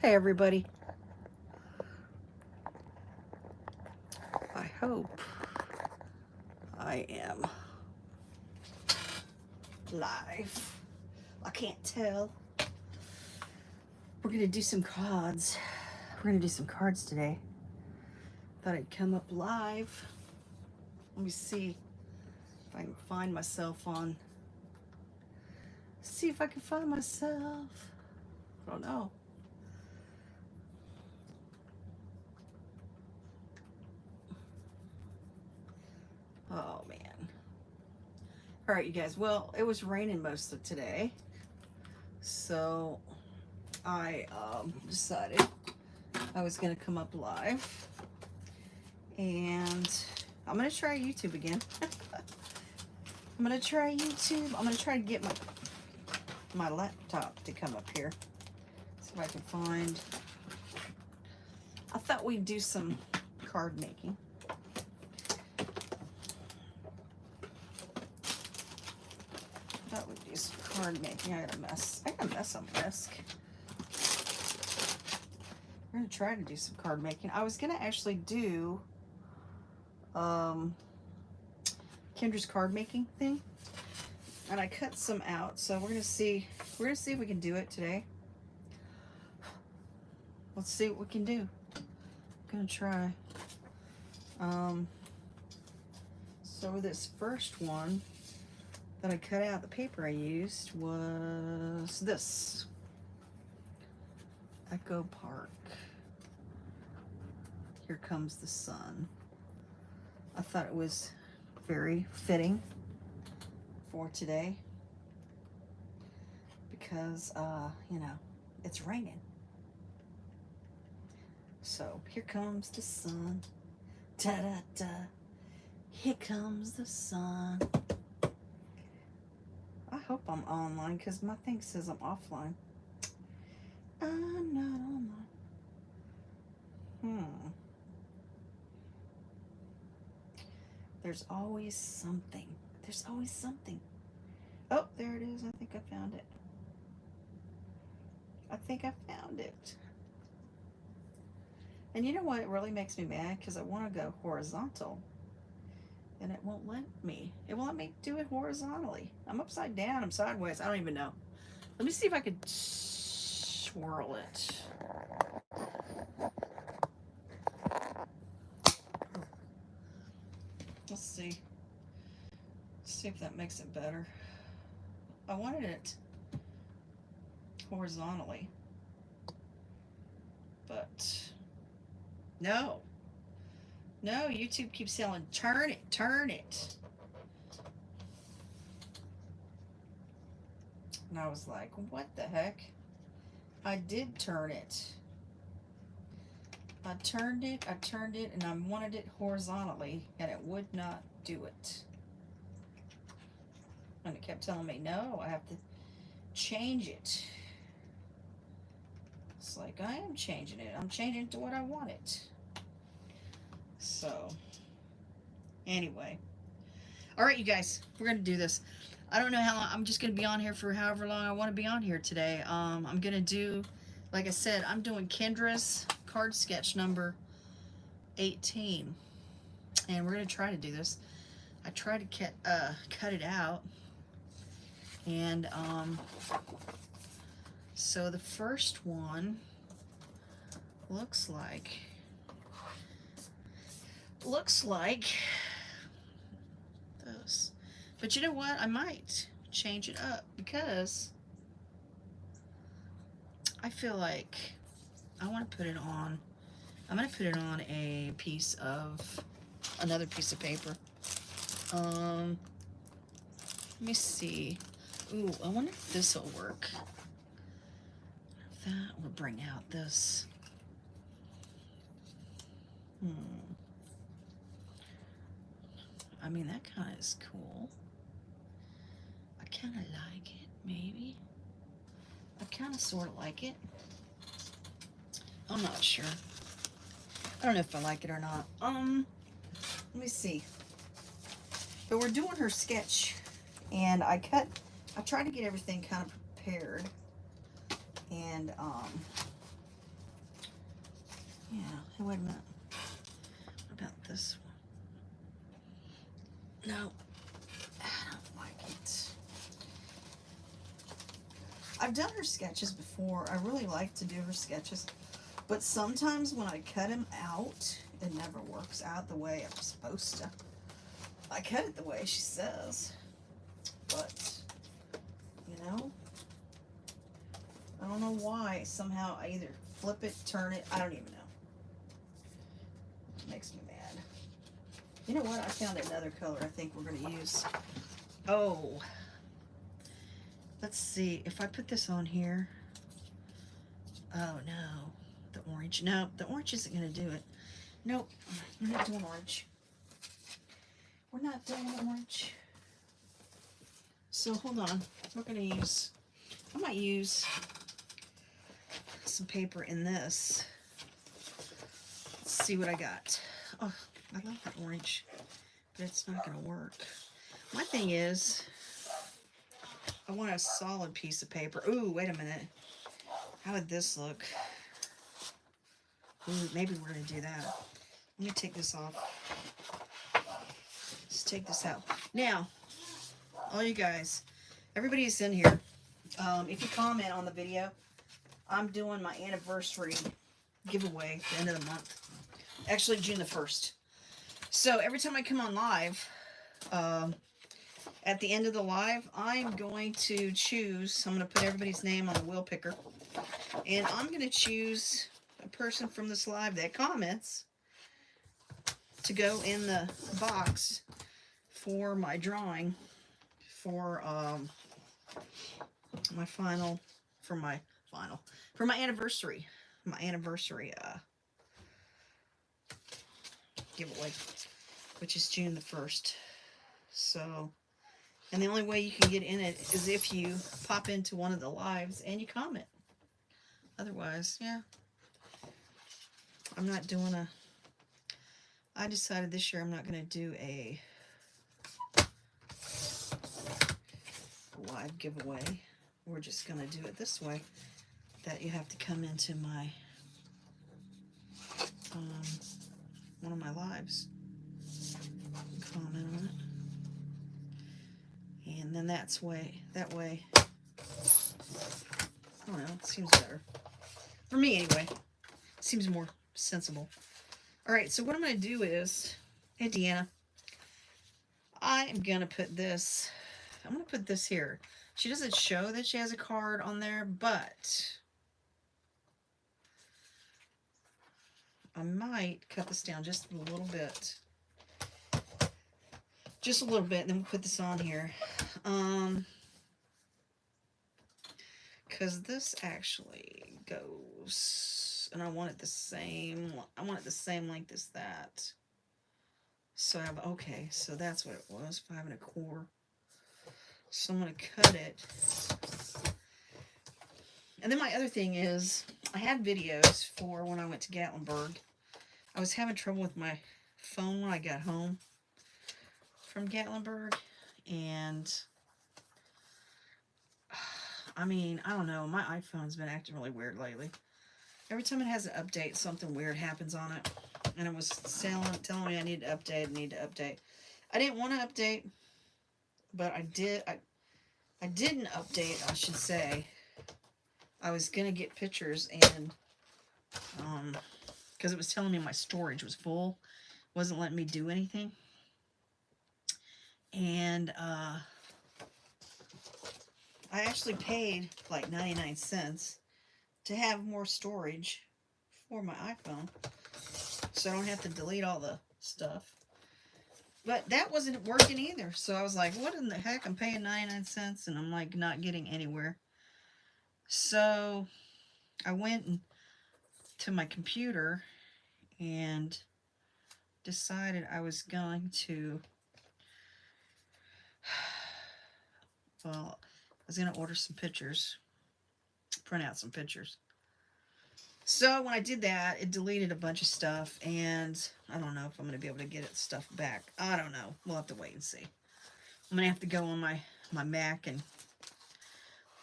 Hey everybody. I hope I am live. I can't tell. We're gonna do some cards. We're gonna do some cards today. Thought I'd come up live. Let me see if I can find myself on. See if I can find myself. I don't know. Oh man. All right, you guys. Well, it was raining most of today, so I decided I was gonna come up live, and I'm gonna try YouTube again. I'm gonna try YouTube. I'm gonna try to get my laptop to come up here. See if I can find. I thought we'd do some card making. I thought we'd do some card making. I got a mess on my desk. We're gonna try to do some card making. I was gonna actually do Kendra's card making thing, and I cut some out, so we're gonna see if we can do it today. Let's see what we can do. I'm gonna try. So this first one that I cut out, the paper I used was this Echo Park. Here Comes the Sun. I thought it was very fitting for today because you know, it's raining. So here comes the sun. Da da da. Here comes the sun. I hope I'm online because my thing says I'm offline. I'm not online. There's always something. There's always something. Oh, there it is. I think I found it. I think I found it. And you know what? It really makes me mad because I want to go horizontal. And it won't let me. It won't let me do it horizontally. I'm upside down. I'm sideways. I don't even know. Let me see if I could swirl it. Let's see. Let's see if that makes it better. I wanted it horizontally. But no. No, YouTube keeps telling, turn it, turn it. And I was like, what the heck? I did turn it. I turned it, and I wanted it horizontally, and it would not do it. And it kept telling me, no, I have to change it. It's like, I am changing it. I'm changing it to what I want it. So, anyway. All right, you guys, we're going to do this. I don't know how long. I'm just going to be on here for however long I want to be on here today. I'm going to do, like I said, I'm doing Kendra's card sketch number 18. And we're going to try to do this. I tried to cut it out. And so the first one looks like this. But you know what? I might change it up because I feel like I want to put it on. I'm going to put it on another piece of paper. Let me see. Ooh, I wonder if this will work. If that will bring out this. I mean, that kind of is cool. I kind of like it, maybe. I kind of sort of like it. I'm not sure. I don't know if I like it or not. Let me see. But we're doing her sketch, and I tried to get everything kind of prepared, and wait a minute. What about this one? No, I don't like it. I've done her sketches before. I really like to do her sketches. But sometimes when I cut them out, it never works out the way I'm supposed to. I cut it the way she says. But, you know, I don't know why. Somehow I either flip it, turn it. I don't even know. It makes me mad. You know what? I found another color I think we're going to use. Oh. Let's see. If I put this on here. Oh, no. The orange. No, the orange isn't going to do it. Nope. We're not doing orange. We're not doing orange. So, hold on. We're going to use... I might use some paper in this. Let's see what I got. Oh, I love that orange. But it's not going to work. My thing is... I want a solid piece of paper. Ooh, wait a minute. How would this look? Ooh, maybe we're going to do that. Let me take this off. Let's take this out. Now, all you guys, everybody is in here. If you comment on the video, I'm doing my anniversary giveaway at the end of the month. Actually, June the 1st. So every time I come on live, at the end of the live, I'm going to choose, I'm going to put everybody's name on the wheel picker, and I'm going to choose a person from this live that comments to go in the box for my drawing for my anniversary giveaway, which is June the 1st. So, and the only way you can get in it is if you pop into one of the lives and you comment. Otherwise, yeah. I'm not doing I decided this year I'm not going to do a live giveaway. We're just going to do it this way. That you have to come into my, one of my lives. Comment on it. And then that way, I don't know, it seems better. For me anyway. It seems more sensible. Alright, so what I'm going to do is, hey Deanna, I am going to put this, I'm going to put this here. She doesn't show that she has a card on there, but I might cut this down just a little bit. Just a little bit, then we'll put this on here. Because this actually goes, and I want it the same length as that. So I have, okay, so that's what it was, 5 1/4. So I'm going to cut it. And then my other thing is, I had videos for when I went to Gatlinburg. I was having trouble with my phone when I got home from Gatlinburg, and I mean, I don't know, my iPhone's been acting really weird lately. Every time it has an update, something weird happens on it, and it was telling me I need to update. I didn't want to update, but I didn't update, I should say. I was gonna get pictures, and because it was telling me my storage was full, wasn't letting me do anything. And I actually paid like 99 cents to have more storage for my iPhone, so I don't have to delete all the stuff. But that wasn't working either, so I was like, what in the heck? I'm paying 99 cents and I'm like not getting anywhere. So I went to my computer and decided I was going to, well, I was going to order some pictures, print out some pictures. So when I did that, it deleted a bunch of stuff, and I don't know if I'm going to be able to get it stuff back. I don't know. We'll have to wait and see. I'm going to have to go on my Mac and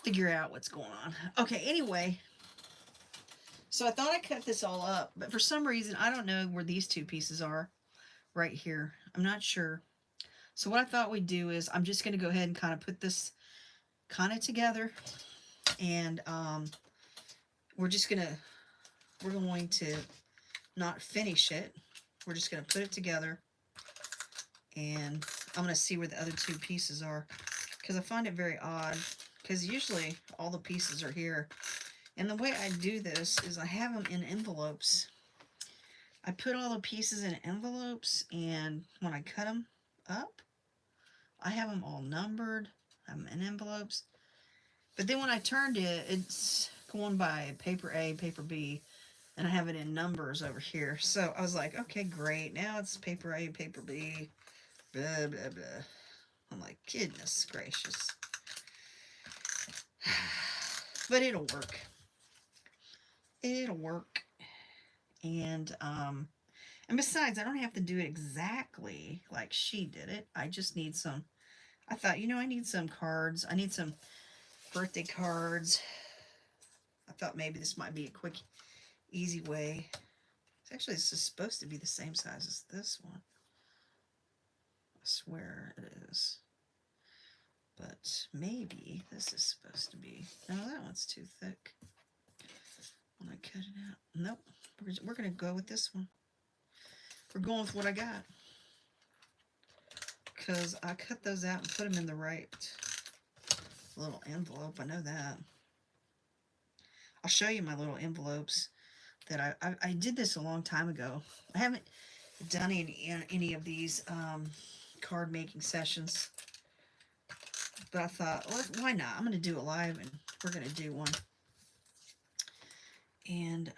figure out what's going on. Okay, anyway, So I thought I cut this all up, but for some reason, I don't know where these two pieces are right here. I'm not sure. So what I thought we'd do is I'm just going to go ahead and kind of put this kind of together, and we're going to not finish it. We're just going to put it together, and I'm going to see where the other two pieces are, because I find it very odd, because usually all the pieces are here. And the way I do this is I have them in envelopes. I put all the pieces in envelopes, and when I cut them up, I have them all numbered. I have them in envelopes. But then when I turned it, it's going by paper A, paper B, and I have it in numbers over here. So I was like, okay, great. Now it's paper A, paper B, blah, blah, blah. I'm like, goodness gracious. But it'll work. It'll work. And besides, I don't have to do it exactly like she did it. I just need some, I thought, I need some cards. I need some birthday cards. I thought maybe this might be a quick, easy way. Actually, this is supposed to be the same size as this one. I swear it is. But maybe this is supposed to be... No, that one's too thick. When I cut it out... Nope. We're going to go with this one. We're going with what I got. Because I cut those out and put them in the right little envelope. I know that. I'll show you my little envelopes that I did this a long time ago. I haven't done any of these card making sessions. But I thought, well, why not? I'm going to do it live, and we're going to do one. And,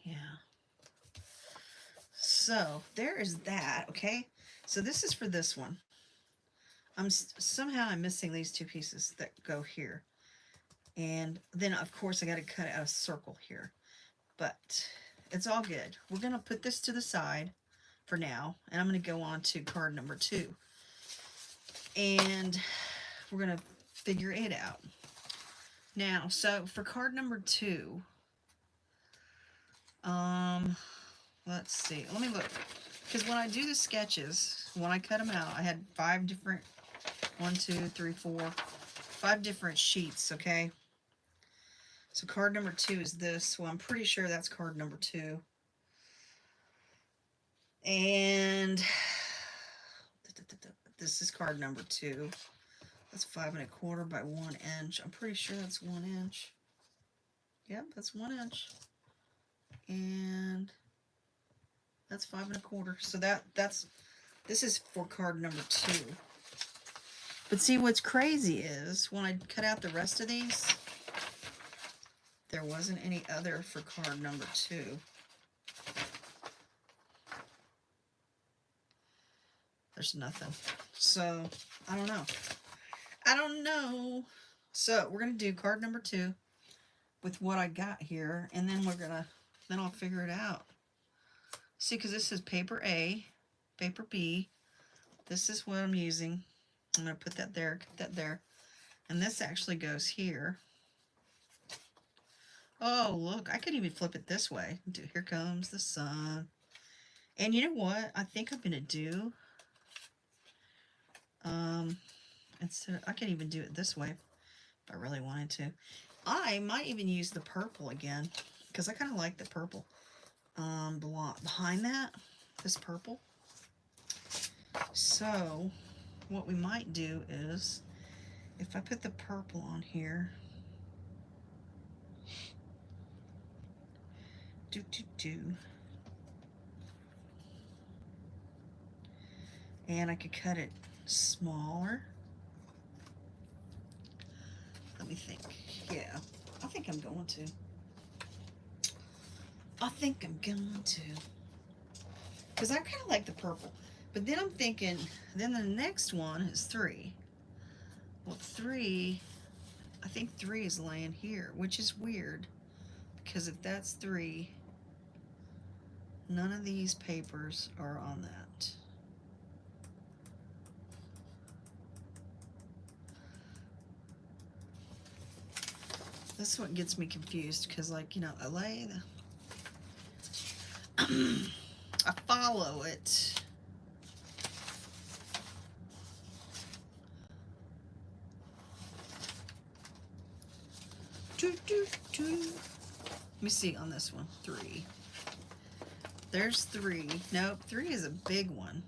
yeah. So, there is that, okay? So, this is for this one. Somehow I'm missing these two pieces that go here. And then, of course, I got to cut out a circle here. But it's all good. We're going to put this to the side for now. And I'm going to go on to card number 2. And we're going to figure it out. Now, so for card number 2, let's see. Let me look. Because when I do the sketches, when I cut them out, I had 5 different, 1, 2, 3, 4, 5 different sheets, okay? So card number 2 is this. Well, I'm pretty sure that's card number 2. And this is card number 2. That's 5 1/4 by 1 inch. I'm pretty sure that's 1 inch. Yep, that's 1 inch. And that's 5 1/4. So this is for card number 2. But see, what's crazy is when I cut out the rest of these, there wasn't any other for card number 2. There's nothing. So, I don't know. I don't know. So, we're going to do card number 2 with what I got here. And then then I'll figure it out. See, because this is paper A, paper B. This is what I'm using. I'm going to put that there, cut that there. And this actually goes here. Oh, look. I could even flip it this way. Here comes the sun. And you know what? I think I'm going to do... I can even do it this way if I really wanted to. I might even use the purple again, because I kind of like the purple behind that, this purple. So what we might do is, if I put the purple on here, and I could cut it smaller. Let me think. Yeah, I think I'm going to. Because I kind of like the purple. But then I'm thinking, then the next one is 3. Well, 3, I think 3 is laying here, which is weird. Because if that's 3, none of these papers are on that. This one gets me confused because, like, you know, LA, I follow it. Let me see on this one. 3. There's 3. Nope, 3 is a big one.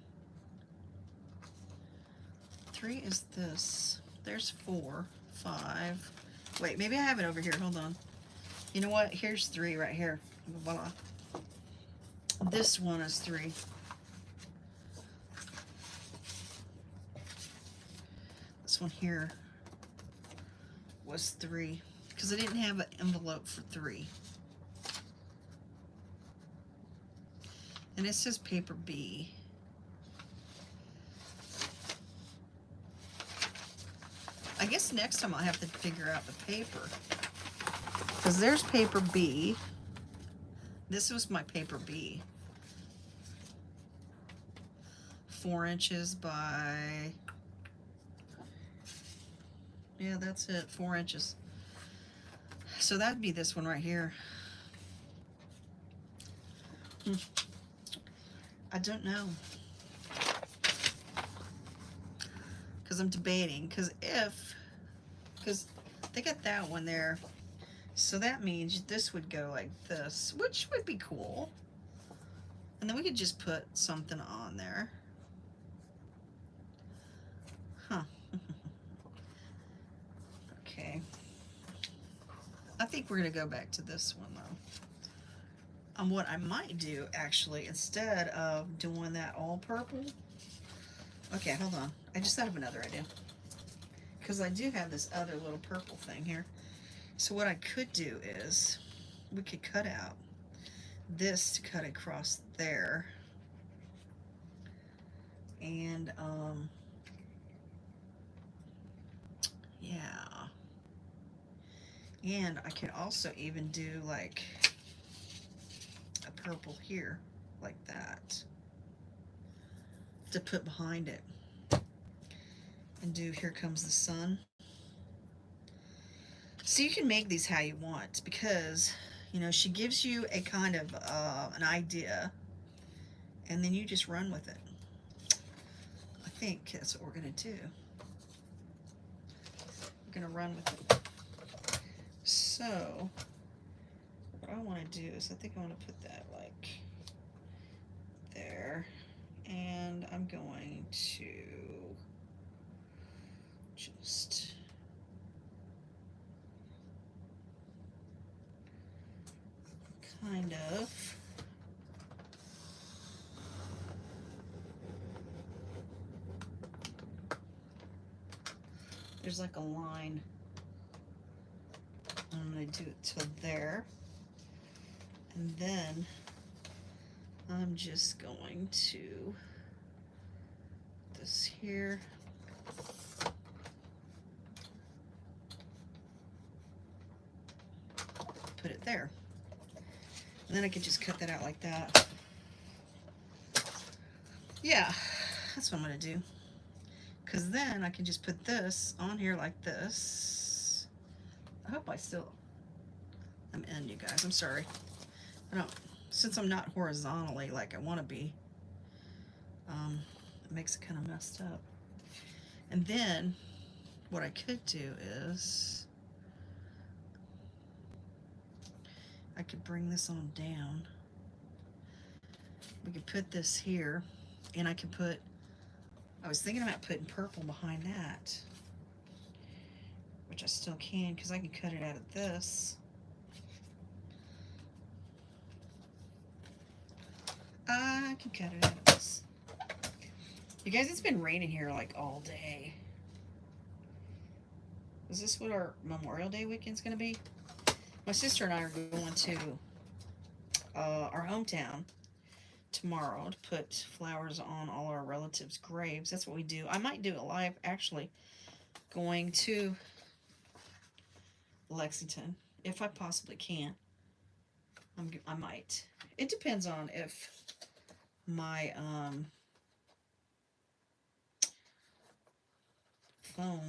3 is this. There's 4, 5. Wait, maybe I have it over here. Hold on. You know what? Here's 3 right here. Voila. This one is 3. This one here was 3. Because I didn't have an envelope for 3. And it says paper B. I guess next time I'll have to figure out the paper. Because there's paper B. This was my paper B. 4 inches by... Yeah, that's it. 4 inches. So that'd be this one right here. I don't know. Because I'm debating. Because they got that one there. So that means this would go like this, which would be cool. And then we could just put something on there. Huh. Okay. I think we're going to go back to this one, though. What I might do, actually, instead of doing that all purple... Okay, hold on. I just thought of another idea. Because I do have this other little purple thing here. So what I could do is, we could cut out this to cut across there. And, yeah. And I could also even do, like, a purple here, like that, to put behind it. And do Here Comes the Sun. So you can make these how you want, because, you know, she gives you a kind of an idea, and then you just run with it. I think that's what we're going to do. We're going to run with it. So, what I want to do is, I think I want to put that like there, and I'm going to just kind of there's like a line. I'm going to do it till there, and then I'm just going to this here. Put it there. And then I could just cut that out like that. Yeah, that's what I'm going to do. Because then I can just put this on here like this. I hope I'm in, you guys. I'm sorry. Since I'm not horizontally like I want to be, it makes it kind of messed up. And then what I could do is I could bring this on down. We could put this here, and I was thinking about putting purple behind that, which I still can, because I can cut it out of this. I can cut it out of this. You guys, it's been raining here like all day. Is this what our Memorial Day weekend's going to be? My sister and I are going to our hometown tomorrow to put flowers on all our relatives' graves. That's what we do. I might do it live, actually, going to Lexington, if I possibly can. I might. It depends on if my phone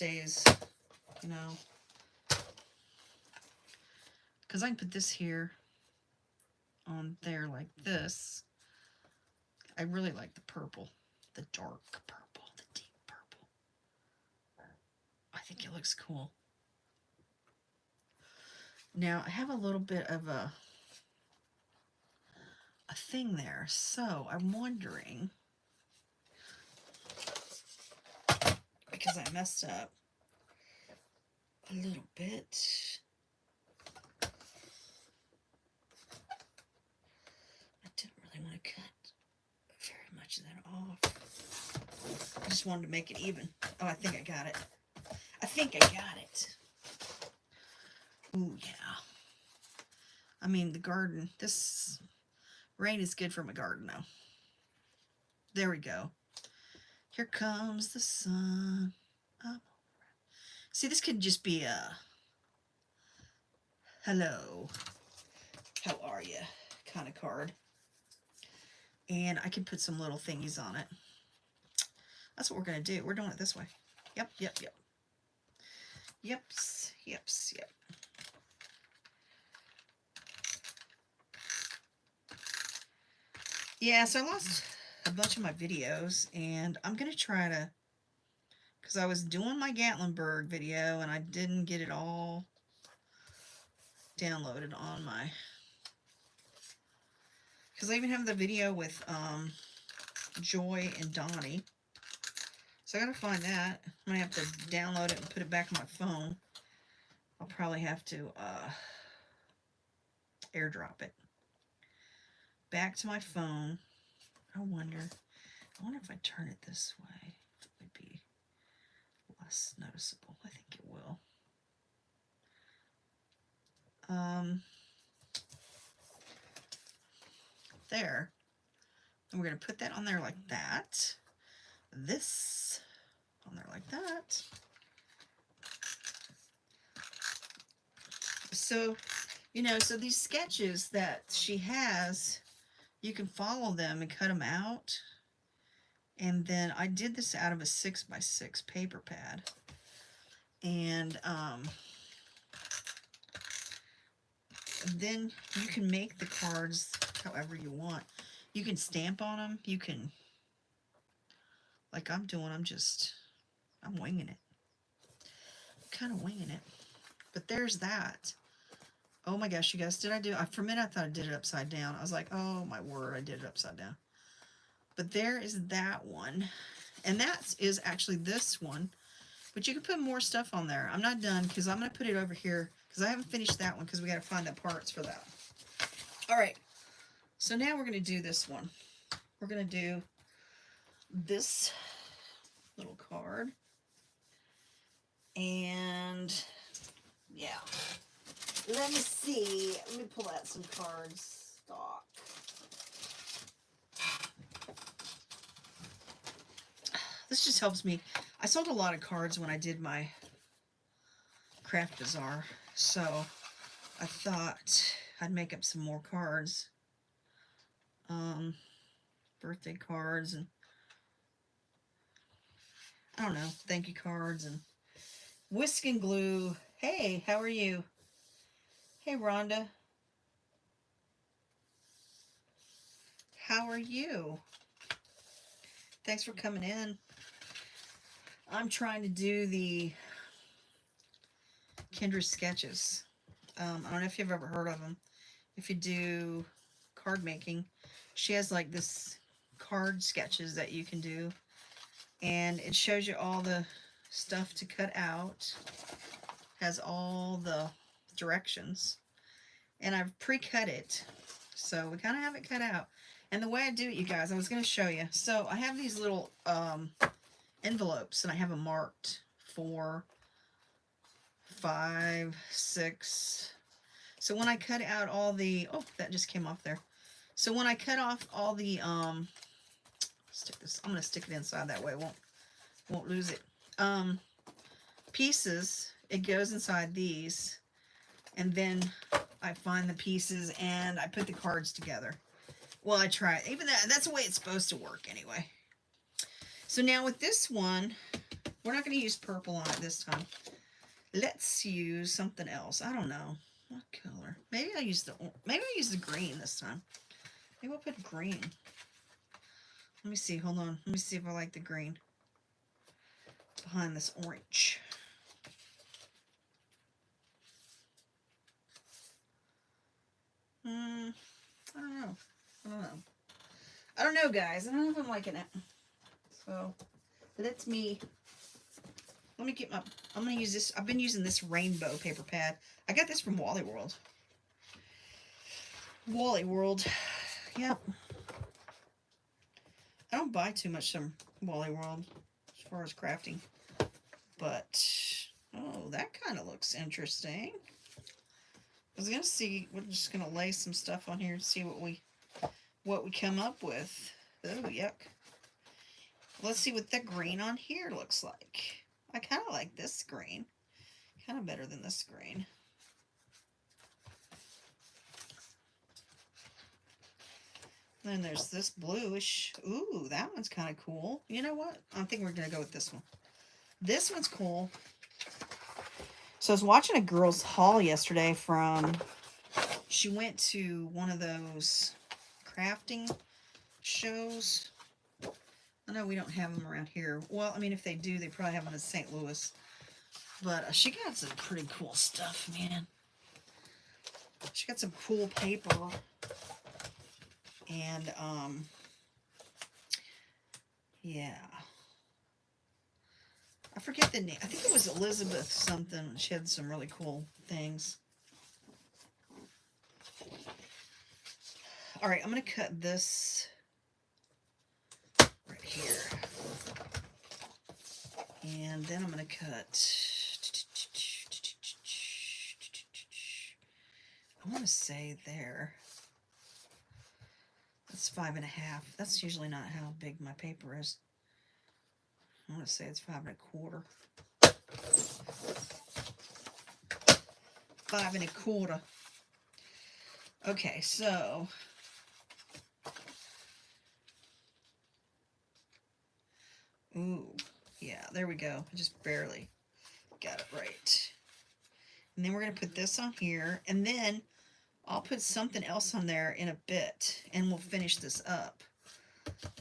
stays, you know. Because I can put this here on there like this. I really like the purple, the dark purple, the deep purple. I think it looks cool. Now, I have a little bit of a thing there, so I'm wondering, because I messed up a little bit. I didn't really want to cut very much of that off. I just wanted to make it even. Oh, I think I got it. I think I got it. Ooh, yeah. I mean, the garden, this rain is good for my garden, though. There we go. Here comes the sun. Oh. See, this could just be a hello, how are you kind of card. And I can put some little thingies on it. That's what we're going to do. We're doing it this way. Yep, yep, yep. Yeps, yeps, yep. Yeah, so I lost a bunch of my videos, and I'm going to try to, because I was doing my Gatlinburg video, and I didn't get it all downloaded on my, because I even have the video with Joy and Donnie. So I got to find that. I'm going to have to download it and put it back on my phone. I'll probably have to airdrop it back to my phone. I wonder if I turn it this way, if it would be less noticeable. I think it will. There. And we're going to put that on there like that. This on there like that. So, you know, so these sketches that she has, you can follow them and cut them out. And then I did this out of a 6x6 paper pad. And then you can make the cards however you want. You can stamp on them. You can, like I'm doing, I'm winging it. I'm kind of winging it. But there's that. Oh my gosh, you guys, for a minute I thought I did it upside down. I was like, oh my word, I did it upside down. But there is that one. And that is actually this one. But you can put more stuff on there. I'm not done because I'm going to put it over here because I haven't finished that one because we got to find the parts for that. All right. So now we're going to do this one. We're going to do this little card. And yeah. Let me see. Let me pull out some cards. Stock. This just helps me. I sold a lot of cards when I did my craft bazaar, so I thought I'd make up some more cards. Birthday cards and I don't know, thank you cards and whisk and glue. Hey, how are you? Hey, Rhonda. How are you? Thanks for coming in. I'm trying to do the Kendra sketches. I don't know if you've ever heard of them. If you do card making, she has like this card sketches that you can do. And it shows you all the stuff to cut out. Has all the directions. And I've pre-cut it. So we kind of have it cut out. And the way I do it, you guys, I was going to show you. So I have these little envelopes, and I have them marked 4, 5, 6. So when I cut out all the, oh, that just came off there. So when I cut off all the, stick this, I'm going to stick it inside that way, won't lose it. Pieces, it goes inside these, and then I find the pieces and I put the cards together. Well, I try it. Even that's the way it's supposed to work anyway. So now with this one, We're not going to use purple on it this time. Let's use something else. I don't know. What color? Maybe I use the green this time. Maybe we'll put green. Let me see. Hold on. Let me see if I like the green behind this orange. I don't know. I don't know, guys. I don't know if I'm liking it. So, let me get my... I'm going to use this. I've been using this rainbow paper pad. I got this from Wally World. Yep. I don't buy too much from Wally World as far as crafting. But, oh, that kind of looks interesting. I was going to see, we're just going to lay some stuff on here and see what we come up with. Oh, yuck. Let's see what the green on here looks like. I kind of like this green. Kind of better than this green. Then there's this bluish. Ooh, that one's kind of cool. You know what? I think we're going to go with this one. This one's cool. So I was watching a girl's haul yesterday from... She went to one of those crafting shows. I know we don't have them around here. Well, I mean, if they do, they probably have them in St. Louis. But she got some pretty cool stuff, man. She got some cool paper. And, yeah. I forget the name. I think it was Elizabeth something. She had some really cool things. All right, I'm going to cut this right here. And then I'm going to cut... I want to say there. That's 5.5. That's usually not how big my paper is. I want to say it's 5.25. 5.25. Okay, so ooh, yeah, there we go. I just barely got it right. And then we're going to put this on here, and then I'll put something else on there in a bit, and we'll finish this up.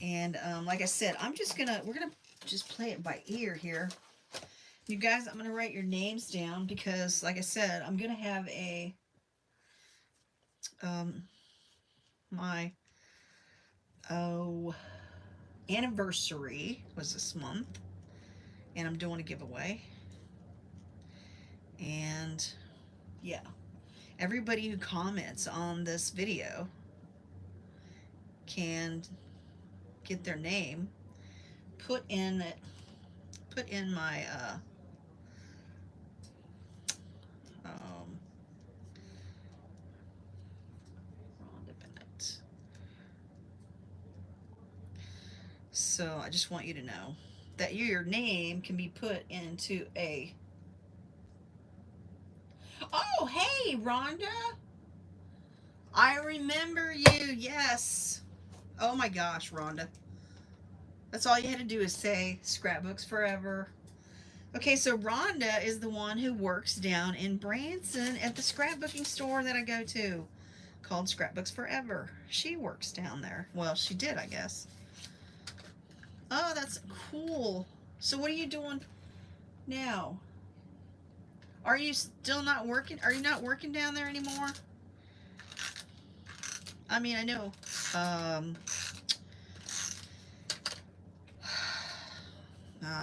And like I said, we're gonna just play it by ear here. You guys, I'm gonna write your names down because, like I said, I'm gonna have a my anniversary was this month, and I'm doing a giveaway. And yeah, everybody who comments on this video can get their name put in my Rhonda Bennett. So I just want you to know that your name can be put into a... Oh, hey, Rhonda. I remember you, yes. Oh my gosh, Rhonda. That's all you had to do is say Scrapbooks Forever. Okay, so Rhonda is the one who works down in Branson at the scrapbooking store that I go to called Scrapbooks Forever. She works down there. Well, she did, I guess. Oh, that's cool. So what are you doing now? Are you still not working? Are you not working down there anymore? I mean, I know.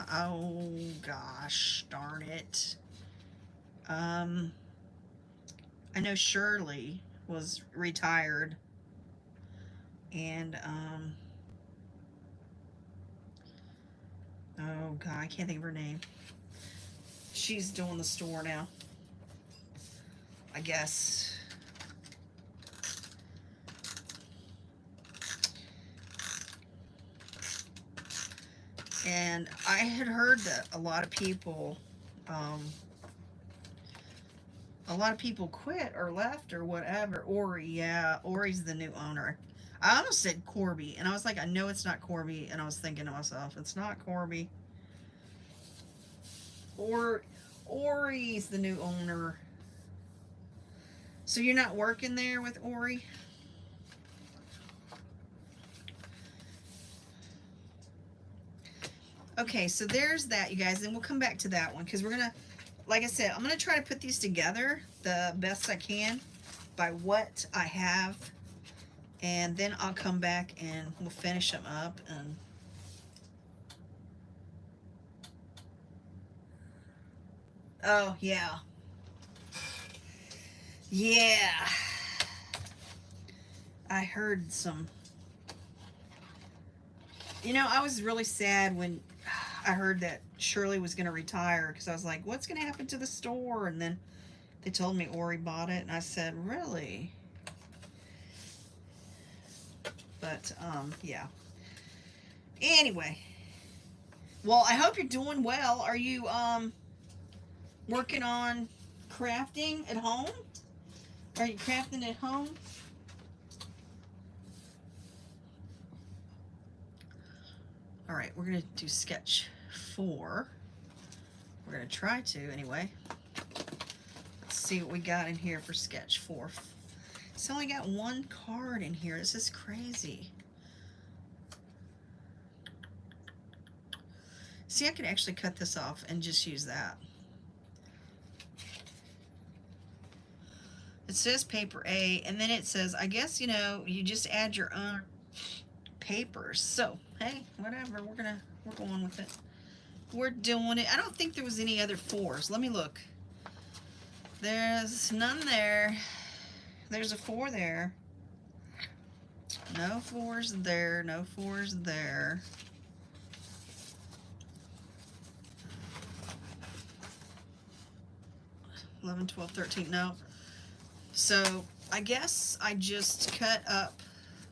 Oh gosh, darn it. I know Shirley was retired, and oh god, I can't think of her name. She's doing the store now, I guess. And I had heard that a lot of people quit or left or whatever. Ori, yeah, Ori's the new owner. I almost said Corby, and I was like, I know it's not Corby, and I was thinking to myself, it's not Corby. Or Ori's the new owner. So you're not working there with Ori? Okay, so there's that, you guys. Then we'll come back to that one because we're going to, like I said, I'm going to try to put these together the best I can by what I have. And then I'll come back and we'll finish them up. And oh, yeah. Yeah. I heard some. You know, I was really sad when I heard that Shirley was going to retire because I was like, what's going to happen to the store? And then they told me Ori bought it, and I said, really? But, yeah. Anyway. Well, I hope you're doing well. Are you, working on crafting at home? Are you crafting at home? All right, we're going to do sketch 4. We're going to try to, anyway. Let's see what we got in here for sketch 4. It's only got one card in here. This is crazy. See, I could actually cut this off and just use that. It says paper A, and then it says, I guess, you know, you just add your own papers. So, hey, whatever. We're going with it. We're doing it. I don't think there was any other 4s. Let me look. There's none there. There's a 4 there. No 4s there. No 4s there. $11, $12, $13. No. So I guess I just cut up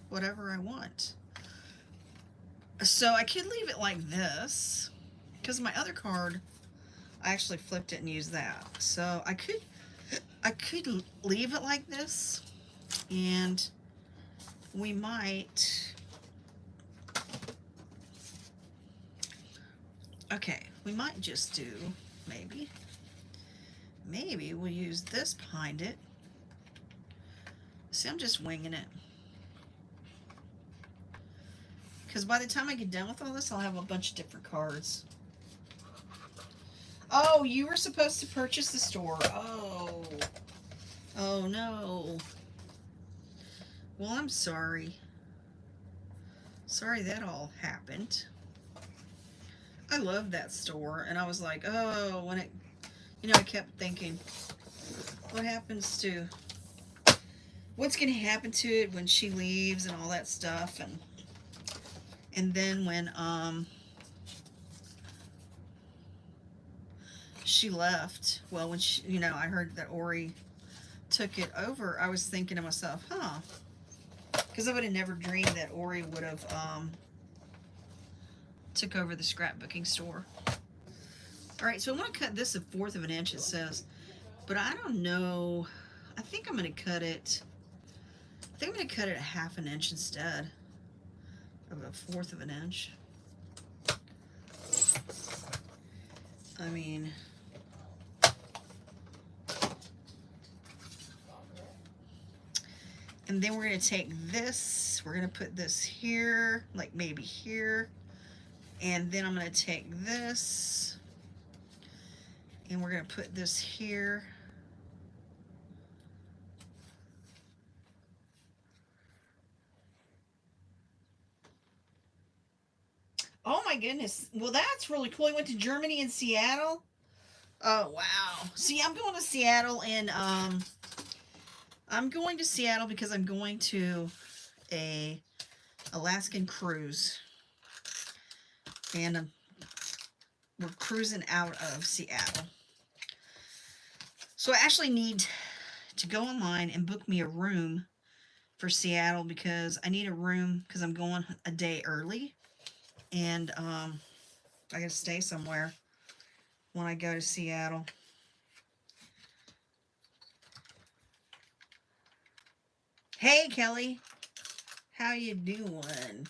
whatever I want. So I could leave it like this because my other card, I actually flipped it and used that. So I could leave it like this, and we might, okay, we might just do, maybe we'll use this behind it. See, I'm just winging it. Because by the time I get done with all this, I'll have a bunch of different cards. Oh, you were supposed to purchase the store. Oh. Oh, no. Well, I'm sorry. Sorry that all happened. I love that store. And I was like, oh, when it, you know, I kept thinking, what happens to, what's going to happen to it when she leaves and all that stuff. And then when, she left, well, when she, you know, I heard that Ori took it over, I was thinking to myself, huh, because I would have never dreamed that Ori would have took over the scrapbooking store. All right, so I'm going to cut this 1/4 of an inch, it says, but I don't know. I think I'm going to cut it, I think I'm going to cut it 1/2 inch instead of 1/4 of an inch. I mean, and then we're going to take this, we're going to put this here, like maybe here, and then I'm going to take this, and we're going to put this here. Oh my goodness. Well, that's really cool. He went to Germany and Seattle. Oh, wow. See, I'm going to Seattle, and I'm going to Seattle because I'm going to a Alaskan cruise. And we're cruising out of Seattle. So I actually need to go online and book me a room for Seattle because I need a room because I'm going a day early. And I gotta stay somewhere when I go to Seattle. Hey, Kelly. How you doing?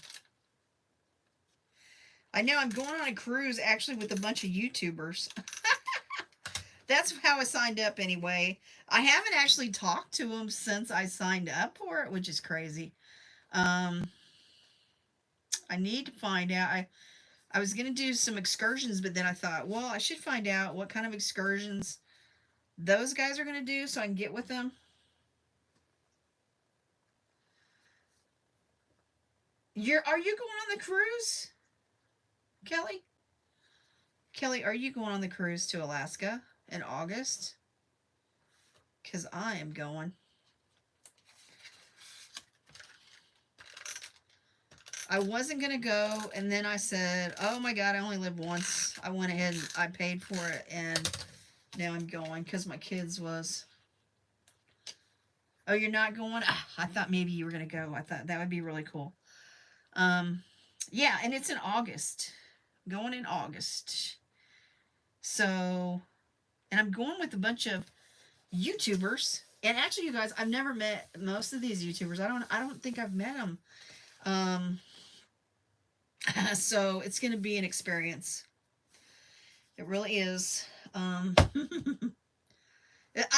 I know I'm going on a cruise actually with a bunch of YouTubers. That's how I signed up anyway. I haven't actually talked to them since I signed up for it, which is crazy. Um, I need to find out. I was going to do some excursions, but then I thought, well, I should find out what kind of excursions those guys are going to do so I can get with them. Are you going on the cruise, Kelly? Kelly, are you going on the cruise to Alaska in August? Because I am going. I wasn't going to go, and then I said, oh my God, I only live once. I went ahead and I paid for it, and now I'm going because my kids was. Oh, you're not going? Ah, I thought maybe you were going to go. I thought that would be really cool. Yeah, and it's in August. Going in August. So, and I'm going with a bunch of YouTubers. And actually, you guys, I've never met most of these YouTubers. I don't think I've met them. So it's going to be an experience. It really is. I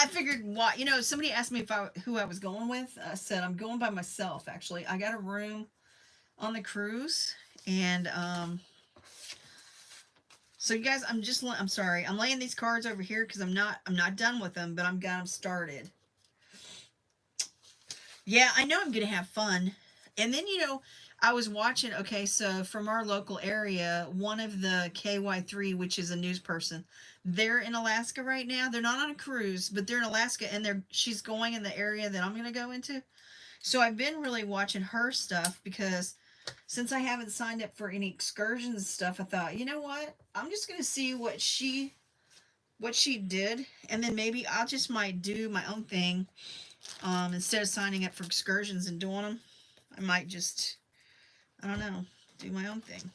figured why, somebody asked me who I was going with. I said I'm going by myself. Actually, I got a room on the cruise, and so you guys, I'm sorry, I'm laying these cards over here because I'm not done with them, but I'm got them started. Yeah, I know I'm gonna have fun. And then I was watching. Okay, so from our local area, one of the KY3, which is a news person, they're in Alaska right now. They're not on a cruise, but they're in Alaska, and she's going in the area that I'm gonna go into. So I've been really watching her stuff because since I haven't signed up for any excursions and stuff, I thought, you know what? I'm just gonna see what she did, and then maybe I just might do my own thing. Instead of signing up for excursions and doing them, I might just, I don't know, do my own thing.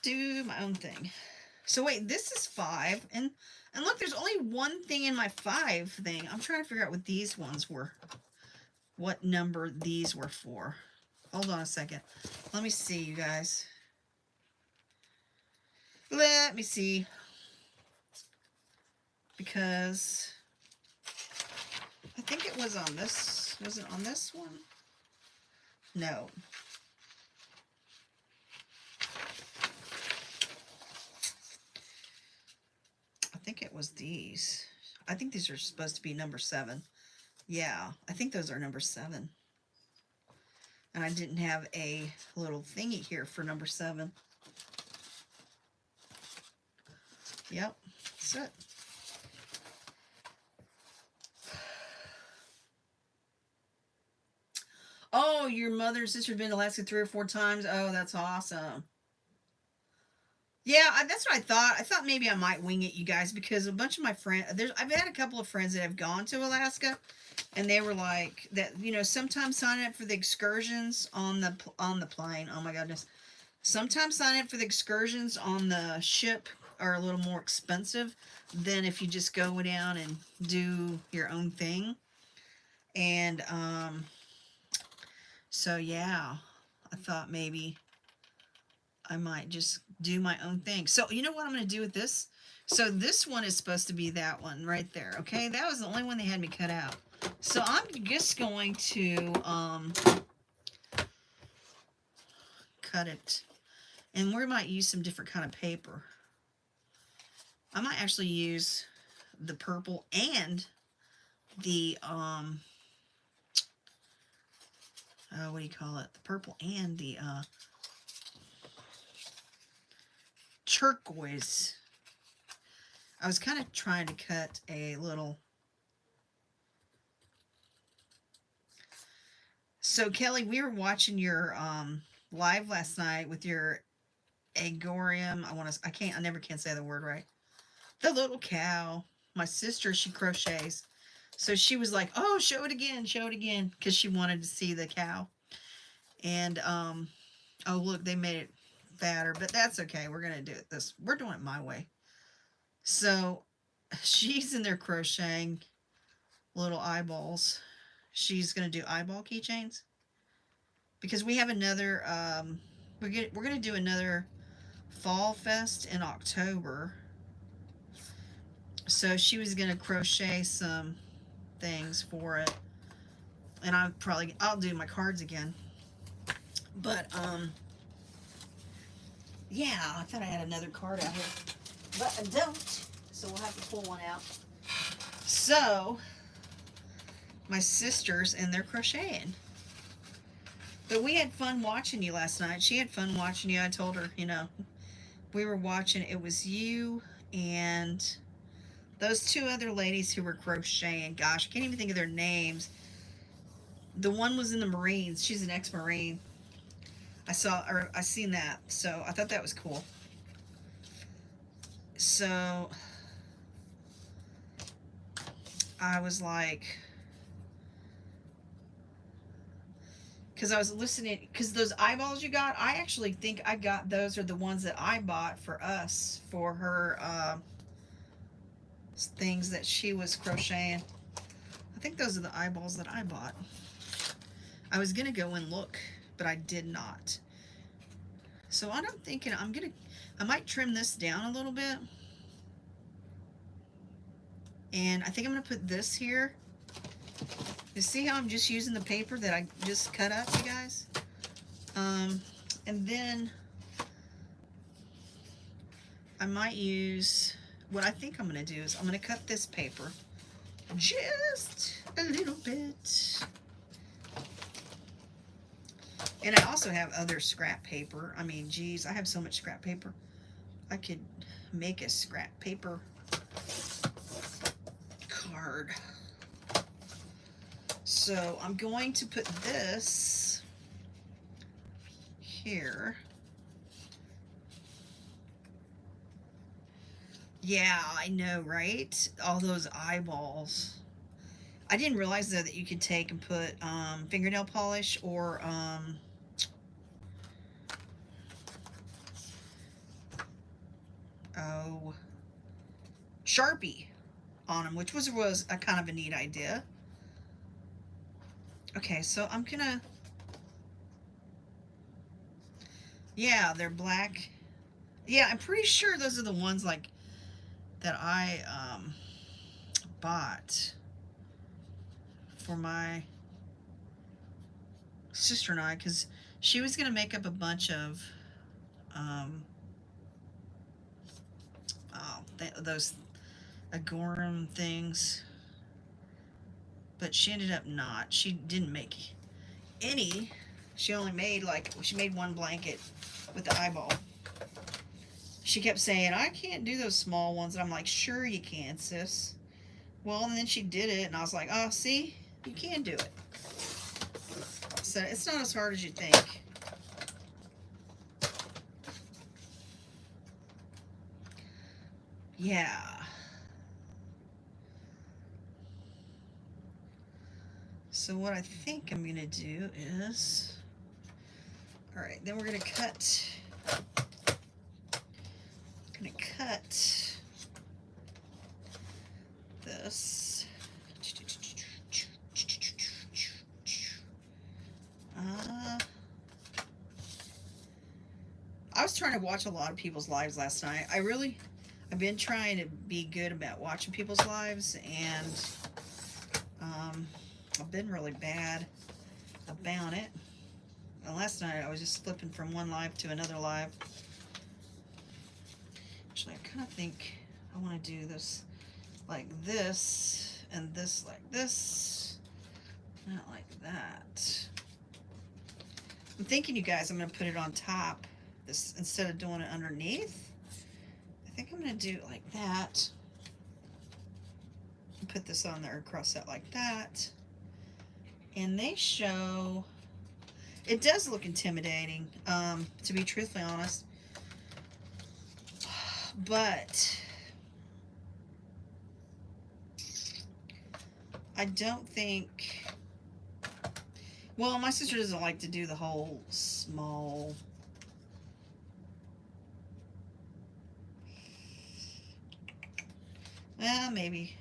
Do my own thing. So wait, this is 5, and look, there's only one thing in my 5 thing. I'm trying to figure out what these ones were. What number these were for. Hold on a second. Let me see, you guys. Let me see. Because I think it was on this. Was it on this one? No. I think it was these. I think these are supposed to be number 7. Yeah, I think those are number 7. And I didn't have a little thingy here for number 7. Yep, that's it. Oh, your mother and sister have been to Alaska 3 or 4 times? Oh, that's awesome. Yeah, that's what I thought. I thought maybe I might wing it, you guys, because a bunch of my friends, I've had a couple of friends that have gone to Alaska, and they were like that. Sometimes signing up for the excursions on the plane. Oh my goodness. Sometimes signing up for the excursions on the ship are a little more expensive than if you just go down and do your own thing. And so yeah, I thought maybe I might just do my own thing. So you know what I'm going to do with this? So this one is supposed to be that one right there. Okay, that was the only one they had me cut out. So I'm just going to cut it. And we might use some different kind of paper. I might actually use the purple and the what do you call it? The purple and the turquoise. I was kind of trying to cut a little. So Kelly, we were watching your live last night with your agorium. I never can say the word right. The little cow. My sister, she crochets. So she was like, oh, show it again, because she wanted to see the cow. And, oh, look, they made it fatter, but that's okay. We're going to do it we're doing it my way. So she's in there crocheting little eyeballs. She's going to do eyeball keychains. Because we have another, we're going to do another Fall Fest in October. So she was going to crochet some things for it. And I'll do my cards again. But, yeah, I thought I had another card out here. But I don't. So we'll have to pull one out. So, my sisters, and they're crocheting. But we had fun watching you last night. She had fun watching you. I told her, we were watching. It was you and those two other ladies who were crocheting. Gosh, I can't even think of their names. The one was in the Marines. She's an ex-Marine. I seen that. So I thought that was cool. So I was like, because I was listening, because those eyeballs you got, I actually think I got those are the ones that I bought for us, for her things that she was crocheting. I think those are the eyeballs that I bought. I was going to go and look, but I did not. So what I'm thinking, I might trim this down a little bit. And I think I'm going to put this here. You see how I'm just using the paper that I just cut up, you guys? And then I might use, what I think I'm going to do is I'm going to cut this paper just a little bit. And I also have other scrap paper. I mean, geez, I have so much scrap paper. I could make a scrap paper card. So I'm going to put this here. Yeah, I know, right? All those eyeballs. I didn't realize, though, that you could take and put fingernail polish or Sharpie on them, which was a kind of a neat idea. Okay, so I'm gonna, yeah, they're black. Yeah, I'm pretty sure those are the ones like that I bought for my sister and I, because she was gonna make up a bunch of those agorum things, but she ended up not. She didn't make any. She only made she made one blanket with the eyeball. She kept saying, I can't do those small ones. And I'm like, sure you can, sis. Well, and then she did it, and I was like, oh, see? You can do it. So it's not as hard as you think. Yeah. So what I think I'm going to do is, all right, then we're going to cut, this. I was trying to watch a lot of people's lives last night. I've been trying to be good about watching people's lives, and I've been really bad about it. And last night I was just flipping from one live to another live. Actually, I kind of think I want to do this like this, and this like this, not like that. I'm thinking, you guys, I'm going to put it on top this instead of doing it underneath. I think I'm going to do it like that. Put this on there, cross that like that. And they show, it does look intimidating, to be truthfully honest. But I don't think, well, my sister doesn't like to do the whole small, maybe.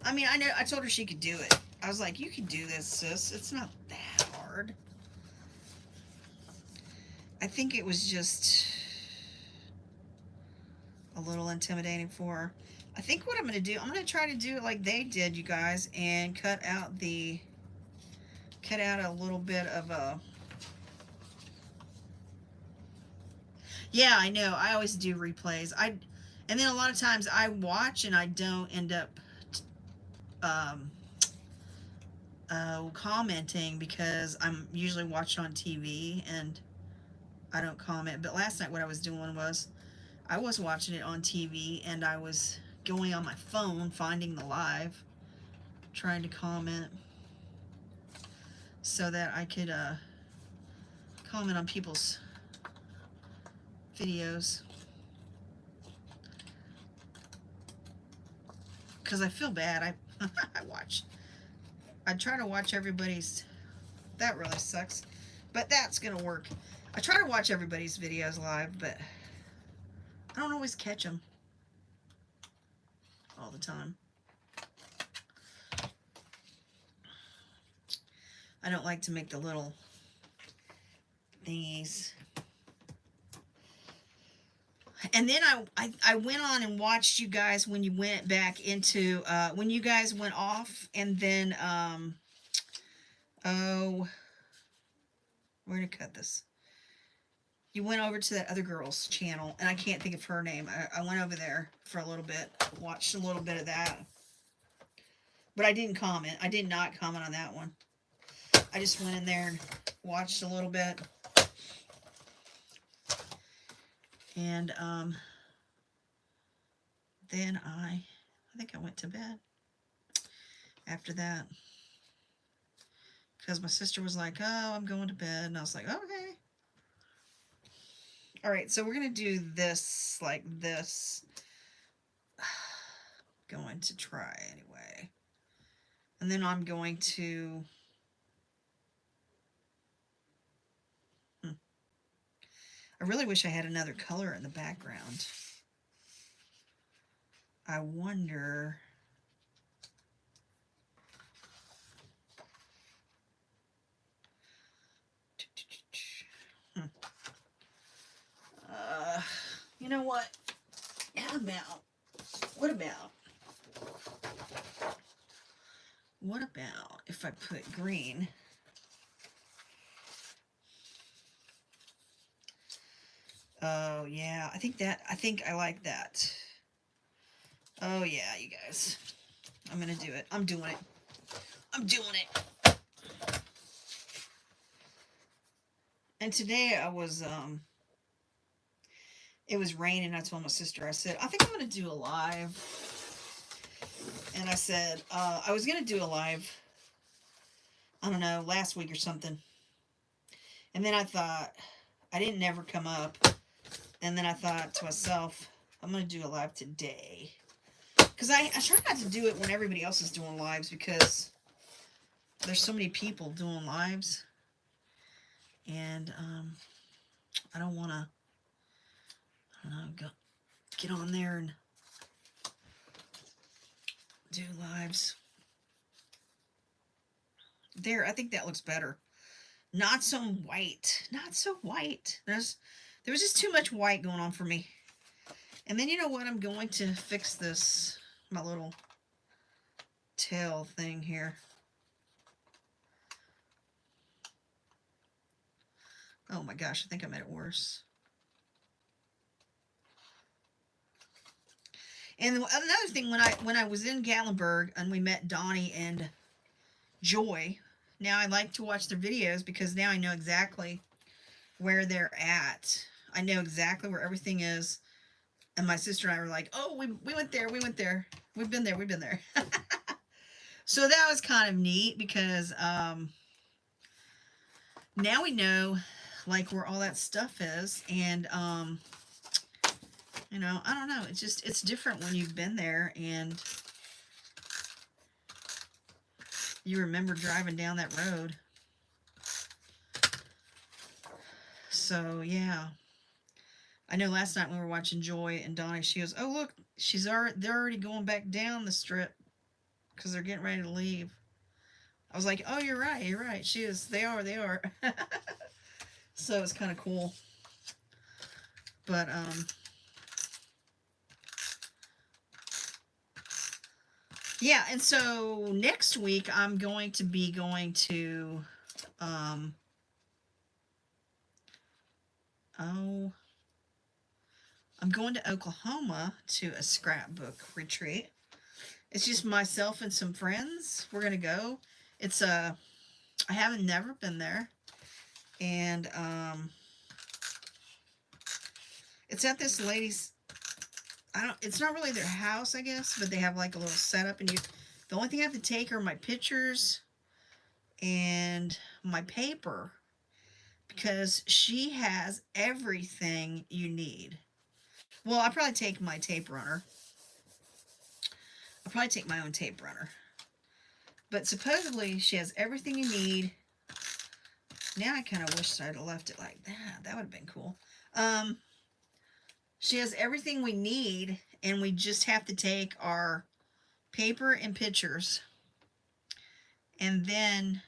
I mean, I told her she could do it. I was like, you can do this, sis. It's not that hard. I think it was just a little intimidating for her. I think what I'm going to do, I'm going to try to do it like they did, you guys, and cut out a little bit of a, yeah, I know, I always do replays. And then a lot of times I watch and I don't end up um, commenting because I'm usually watching on TV and I don't comment. But last night what I was doing was I was watching it on TV and I was going on my phone, finding the live, trying to comment so that I could comment on people's videos. Because I feel bad. I try to watch everybody's, that really sucks, but that's gonna work. I try to watch everybody's videos live, but I don't always catch them all the time. I don't like to make the little thingies. And then I went on and watched you guys when you went back into, when you guys went off, and then, oh, we're going to cut this. You went over to that other girl's channel, and I can't think of her name. I went over there for a little bit, watched a little bit of that. But I didn't comment. I did not comment on that one. I just went in there and watched a little bit. And then I think I went to bed after that. Because my sister was like, oh, I'm going to bed. And I was like, okay. All right, so we're going to do this like this. Going to try anyway. And then I'm going to... I really wish I had another color in the background. I wonder... you know what? How about... What about if I put green? Oh, yeah. I think I like that. Oh, yeah, you guys. I'm going to do it. I'm doing it. I'm doing it. And today I was, it was raining. I told my sister, I said, I think I'm going to do a live. And I said, I was going to do a live, I don't know, last week or something. And then I thought, I didn't never come up. And then I thought to myself, I'm going to do a live today. Because I try not to do it when everybody else is doing lives because there's so many people doing lives. And I don't want to, I don't know, get on there and do lives. There, I think that looks better. Not so white. Not so white. There was just too much white going on for me. And then you know what? I'm going to fix this, my little tail thing here. Oh my gosh, I think I made it worse. And another thing, when I was in Gatlinburg and we met Donnie and Joy, now I like to watch their videos because now I know exactly where they're at. I know exactly where everything is. And my sister and I were like, oh, we went there, we went there. We've been there, we've been there. So that was kind of neat because now we know like where all that stuff is. And you know, I don't know. It's different when you've been there and you remember driving down that road. So, yeah. I know last night when we were watching Joy and Donnie, she goes, oh, look, they're already going back down the strip because they're getting ready to leave. I was like, oh, you're right. She is. They are. So it's kind of cool. But, yeah, and so next week I'm going to be going to, I'm going to Oklahoma to a scrapbook retreat. It's just myself and some friends. We're going to go. It's I haven't never been there. And, it's at this lady's, it's not really their house, I guess, but they have like a little setup, and the only thing I have to take are my pictures and my paper, because she has everything you need. Well, I'll probably take my tape runner. I'll probably take my own tape runner. But supposedly she has everything you need. Now I kind of wish I'd have left it like that. That would have been cool. She has everything we need, and we just have to take our paper and pictures. And then,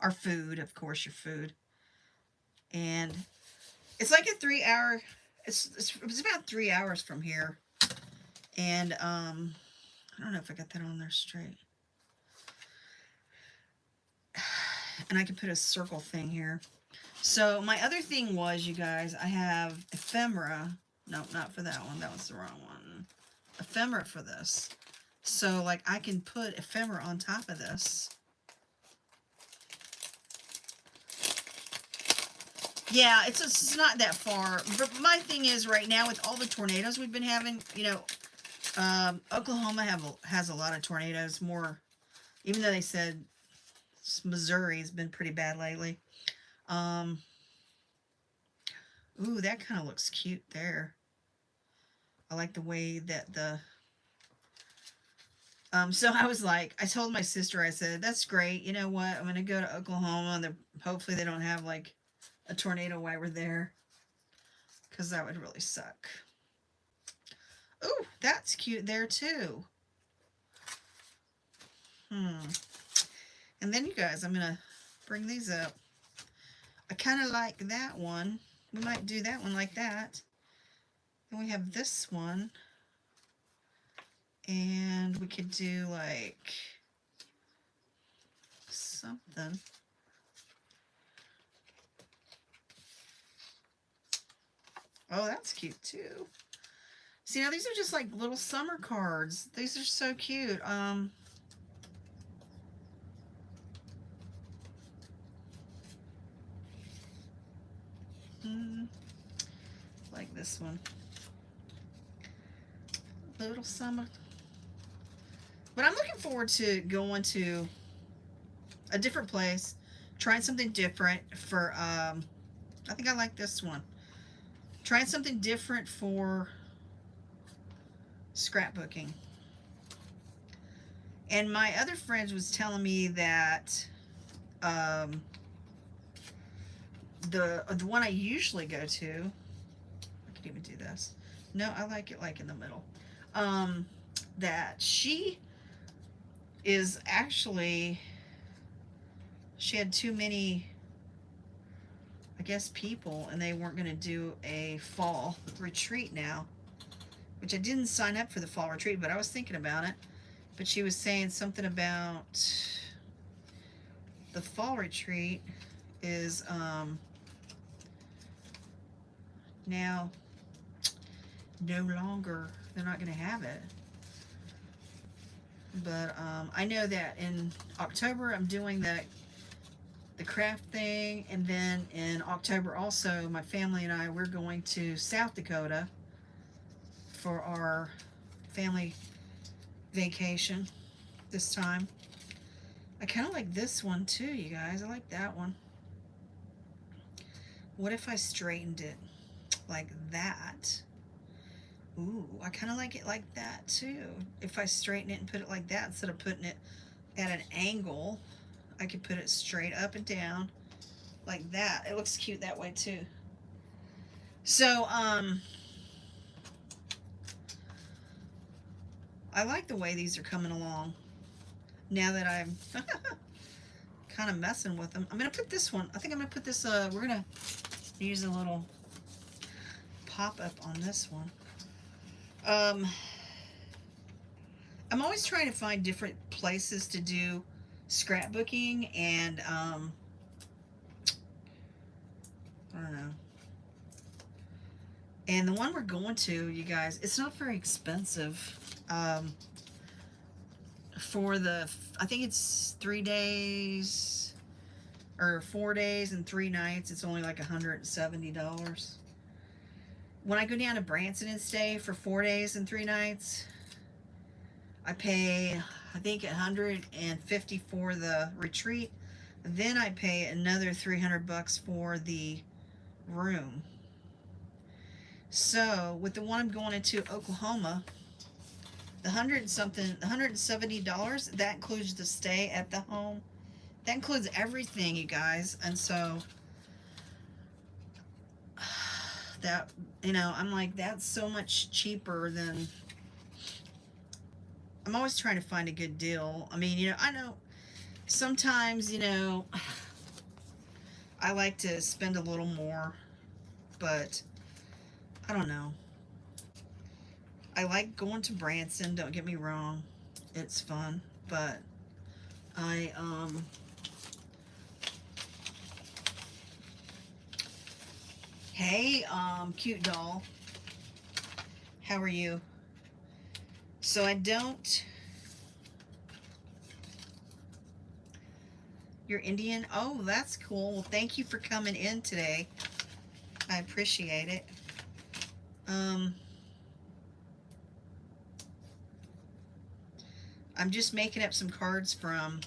our food, of course, your food. And it's like a 3-hour, it's about 3 hours from here. And, I don't know if I got that on there straight. And I can put a circle thing here. So my other thing was, you guys, I have ephemera. No, not for that one. That was the wrong one. Ephemera for this. So, like, I can put ephemera on top of this. Yeah, it's not that far. But my thing is, right now, with all the tornadoes we've been having, Oklahoma has a lot of tornadoes. More, even though they said Missouri has been pretty bad lately. Ooh, that kind of looks cute there. I like the way that so I was like, I told my sister, I said, that's great. You know what? I'm going to go to Oklahoma, and hopefully they don't have, like, a tornado while we're there, because that would really suck. Ooh, that's cute there, too. And then, you guys, I'm going to bring these up. I kind of like that one. We might do that one like that. Then we have this one. And we could do, like, something. Oh, that's cute, too. See, now these are just, like, little summer cards. These are so cute. Like this one. Little summer. But I'm looking forward to going to a different place, trying something different for, I think I like this one. Trying something different for scrapbooking. And my other friends was telling me that the one I usually go to, I could even do this. No, I like it like in the middle. That she is actually, she had too many, I guess, people, and they weren't going to do a fall retreat now, which I didn't sign up for the fall retreat, but I was thinking about it. But she was saying something about the fall retreat is now no longer, they're not going to have it. But I know that in October I'm doing the craft thing, and then in October also my family and I, we're going to South Dakota for our family vacation this time. I kind of like this one too, you guys. I like that one. What if I straightened it like that? Ooh, I kind of like it like that too. If I straighten it and put it like that instead of putting it at an angle, I could put it straight up and down like that. It looks cute that way too. So, I like the way these are coming along. Now that I'm kind of messing with them. I'm going to put this one. I think I'm going to put this, we're going to use a little pop-up on this one. I'm always trying to find different places to do scrapbooking, and I don't know. And the one we're going to, you guys, it's not very expensive. For the, I think it's 3 days or 4 days and 3 nights. It's only like $170. When I go down to Branson and stay for 4 days and 3 nights, I pay, I think, $150 for the retreat. Then I pay another $300 for the room. So with the one I'm going into Oklahoma, the $170, that includes the stay at the home. That includes everything, you guys. And so that, you know, I'm like, that's so much cheaper than, I'm always trying to find a good deal. I mean, you know, I know sometimes, you know, I like to spend a little more, but I don't know. I like going to Branson, don't get me wrong. It's fun, but I, hey, cute doll. How are you? So I don't, you're Indian? Oh, that's cool. Well, thank you for coming in today. I appreciate it. I'm just making up some cards from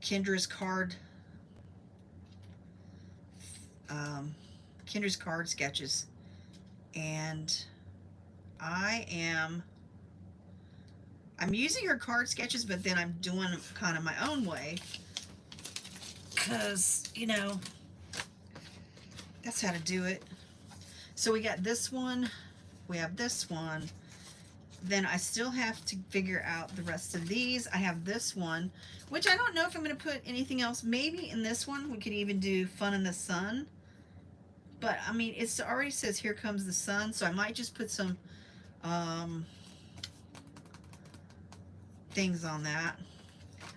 Kendra's card sketches, and I'm using her card sketches, but then I'm doing them kind of my own way, because, you know, that's how to do it. So we got this one, we have this one, then I still have to figure out the rest of these. I have this one, which I don't know if I'm going to put anything else. Maybe in this one we could even do Fun in the Sun, but I mean, it already says Here Comes the Sun, so I might just put some things on that.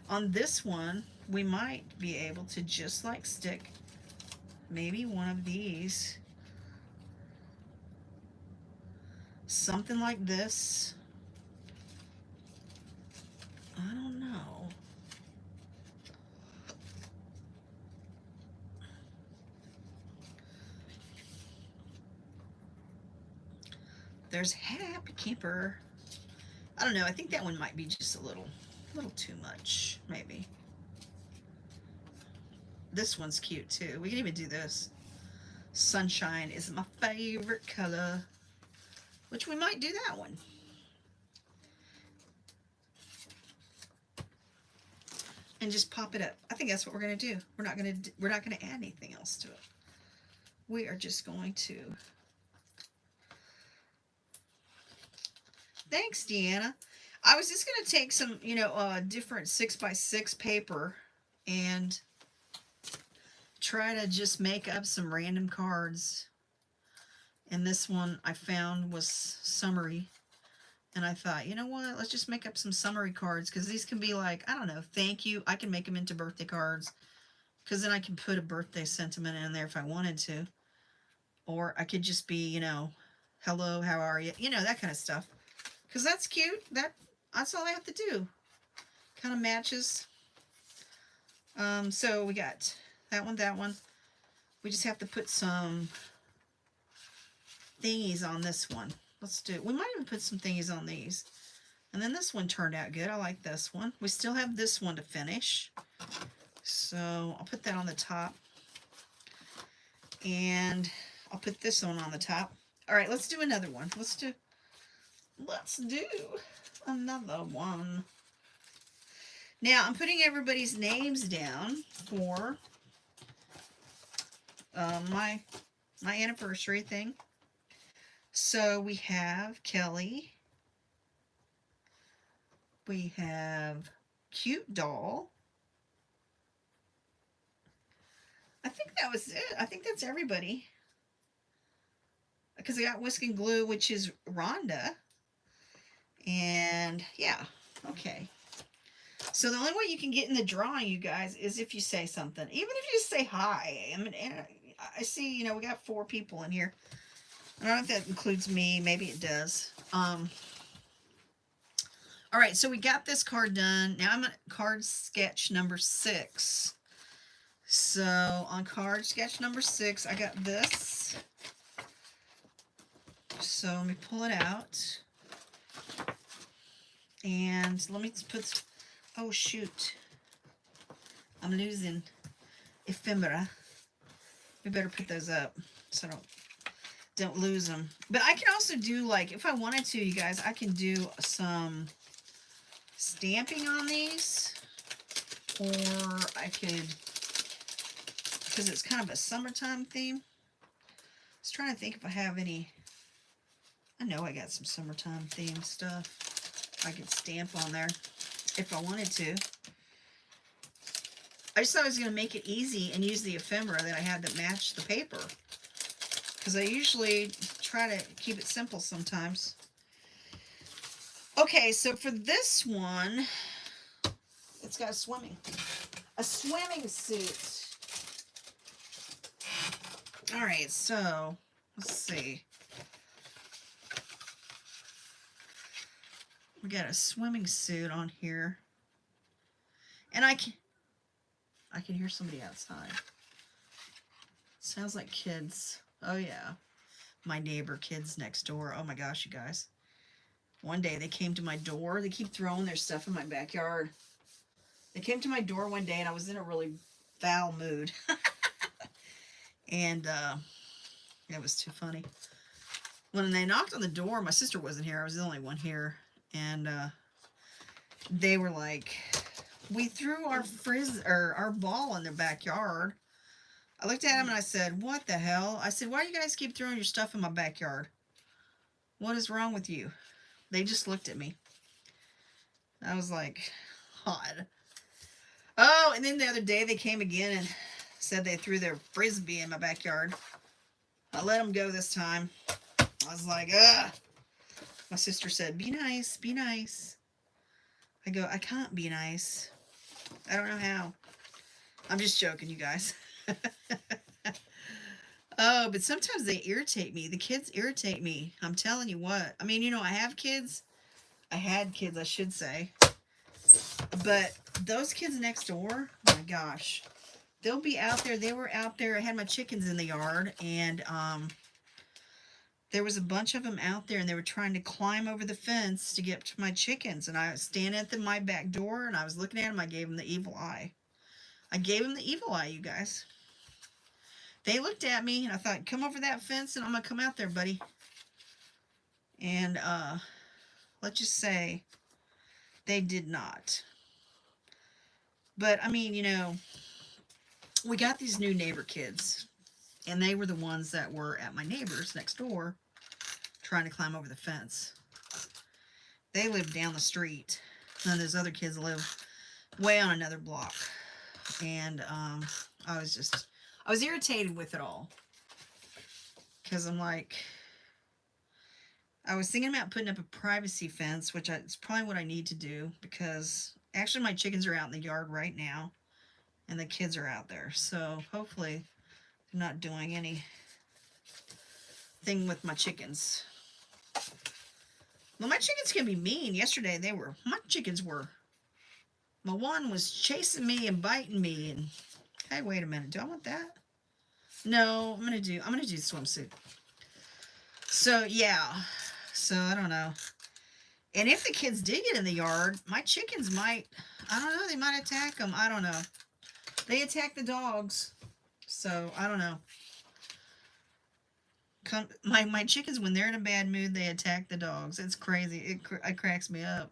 On this one, we might be able to just like stick maybe one of these, something like this. I don't know. There's Happy Camper. I don't know. I think that one might be just a little too much, maybe. This one's cute too. We can even do this. Sunshine is my favorite color, which we might do that one. And just pop it up. I think that's what we're gonna do. We're not gonna add anything else to it. We are just going to. Thanks, Deanna. I was just gonna take some, you know, different 6x6 paper and try to just make up some random cards. And this one I found was summary. And I thought, you know what, let's just make up some summary cards, because these can be like, I don't know, thank you. I can make them into birthday cards, because then I can put a birthday sentiment in there if I wanted to. Or I could just be, you know, hello, how are you? You know, that kind of stuff. Because that's cute. That's all I have to do. Kind of matches. So we got that one. We just have to put some thingies on this one. Let's do it. We might even put some thingies on these. And then this one turned out good. I like this one. We still have this one to finish. So I'll put that on the top. And I'll put this one on the top. All right, let's do another one. Let's do another one. Now, I'm putting everybody's names down for my anniversary thing. So we have Kelly. We have Cute Doll. I think that was it. I think that's everybody. because I got Whisk and Glue, which is Rhonda. And yeah, okay. So the only way you can get in the drawing, you guys, is if you say something. Even if you just say hi. I mean, I see, you know, we got 4 people in here. I don't know if that includes me. Maybe it does. All right, so we got this card done. Now I'm at card sketch number 6. So on card sketch number 6, I got this. So let me pull it out. And let me put, oh shoot. I'm losing ephemera. We better put those up so I don't lose them. But I can also do, like, if I wanted to, you guys, I can do some stamping on these, or I could, because it's kind of a summertime theme. I was trying to think if I have any. I know I got some summertime theme stuff I could stamp on there if I wanted to. I just thought I was going to make it easy and use the ephemera that I had that matched the paper, because I usually try to keep it simple sometimes. Okay, so for this one, it's got a swimming suit. All right, so let's see. We got a swimming suit on here, and I can hear somebody outside. Sounds like kids. Oh yeah, my neighbor kids next door. Oh my gosh, you guys. One day they came to my door. They keep throwing their stuff in my backyard. They came to my door one day and I was in a really foul mood. And it was too funny. When they knocked on the door, my sister wasn't here. I was the only one here. And they were like, we threw our ball in their backyard. I looked at them and I said, what the hell? I said, why do you guys keep throwing your stuff in my backyard? What is wrong with you? They just looked at me. I was like, odd. Oh, and then the other day they came again and said they threw their frisbee in my backyard. I let them go this time. I was like, ugh. My sister said, be nice, be nice. I go, I can't be nice. I don't know how. I'm just joking, you guys. Oh, but sometimes they irritate me. The kids irritate me. I'm telling you what. I mean, you know, I have kids. I had kids, I should say. But those kids next door, oh my gosh. They'll be out there. They were out there. I had my chickens in the yard. And there was a bunch of them out there. And they were trying to climb over the fence to get to my chickens. And I was standing at my back door. And I was looking at them. I gave them the evil eye. I gave them the evil eye, you guys. They looked at me, and I thought, come over that fence, and I'm going to come out there, buddy. And let's just say they did not. But, I mean, you know, we got these new neighbor kids, and they were the ones that were at my neighbor's next door trying to climb over the fence. They live down the street, and those other kids live way on another block. And I was irritated with it all. Because I'm like, I was thinking about putting up a privacy fence, which it's probably what I need to do. Because actually my chickens are out in the yard right now. And the kids are out there. So hopefully they're not doing anything with my chickens. Well, my chickens can be mean. Yesterday my chickens were. My one was chasing me and biting me. And hey, wait a minute. Do I want that? No, I'm gonna do the swimsuit. So yeah. So I don't know. And if the kids did get in the yard, my chickens might, I don't know, they might attack them. I don't know. They attack the dogs. So I don't know. My chickens, when they're in a bad mood, they attack the dogs. It's crazy. It cracks me up.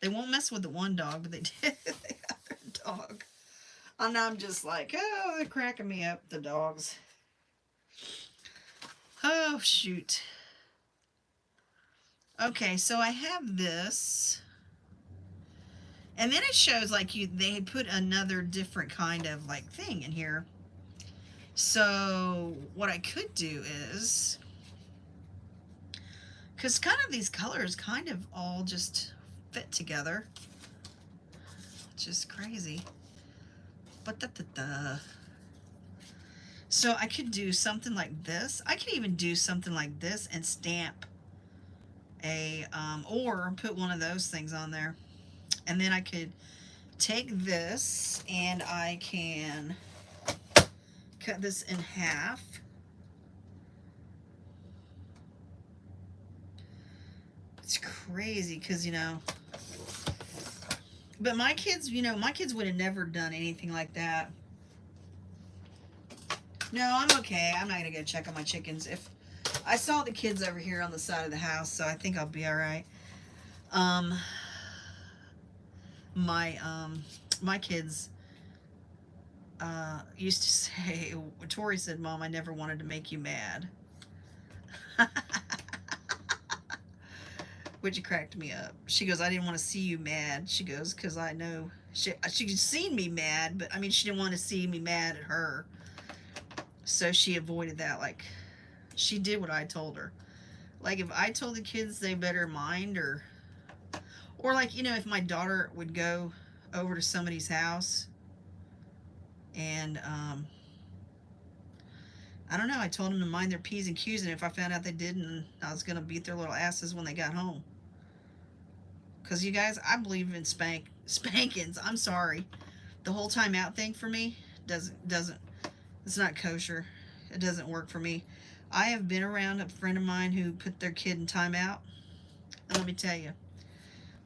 They won't mess with the one dog, but they did the other dog. And I'm just like, oh, they're cracking me up, the dogs. Oh, shoot. Okay, so I have this. And then it shows like they put another different kind of like thing in here. So what I could do is Because kind of these colors kind of all just fit together. Which is crazy. But so I could do something like this. I could even do something like this and stamp a, or put one of those things on there. And then I could take this and I can cut this in half. It's crazy because, you know, but my kids, you know, my kids would have never done anything like that. No, I'm okay. I'm not going to go check on my chickens. If I saw the kids over here on the side of the house, so I think I'll be all right. My kids used to say, Tori said, Mom, I never wanted to make you mad. Which cracked me up. She goes, I didn't want to see you mad. She goes, because I know she'd seen me mad, but I mean, she didn't want to see me mad at her. So she avoided that. Like, she did what I told her. Like, if I told the kids they better mind, or like, you know, if my daughter would go over to somebody's house and, I don't know, I told them to mind their P's and Q's, and if I found out they didn't, I was going to beat their little asses when they got home. Because, you guys, I believe in spankings. I'm sorry. The whole timeout thing for me doesn't, it's not kosher. It doesn't work for me. I have been around a friend of mine who put their kid in timeout, and let me tell you,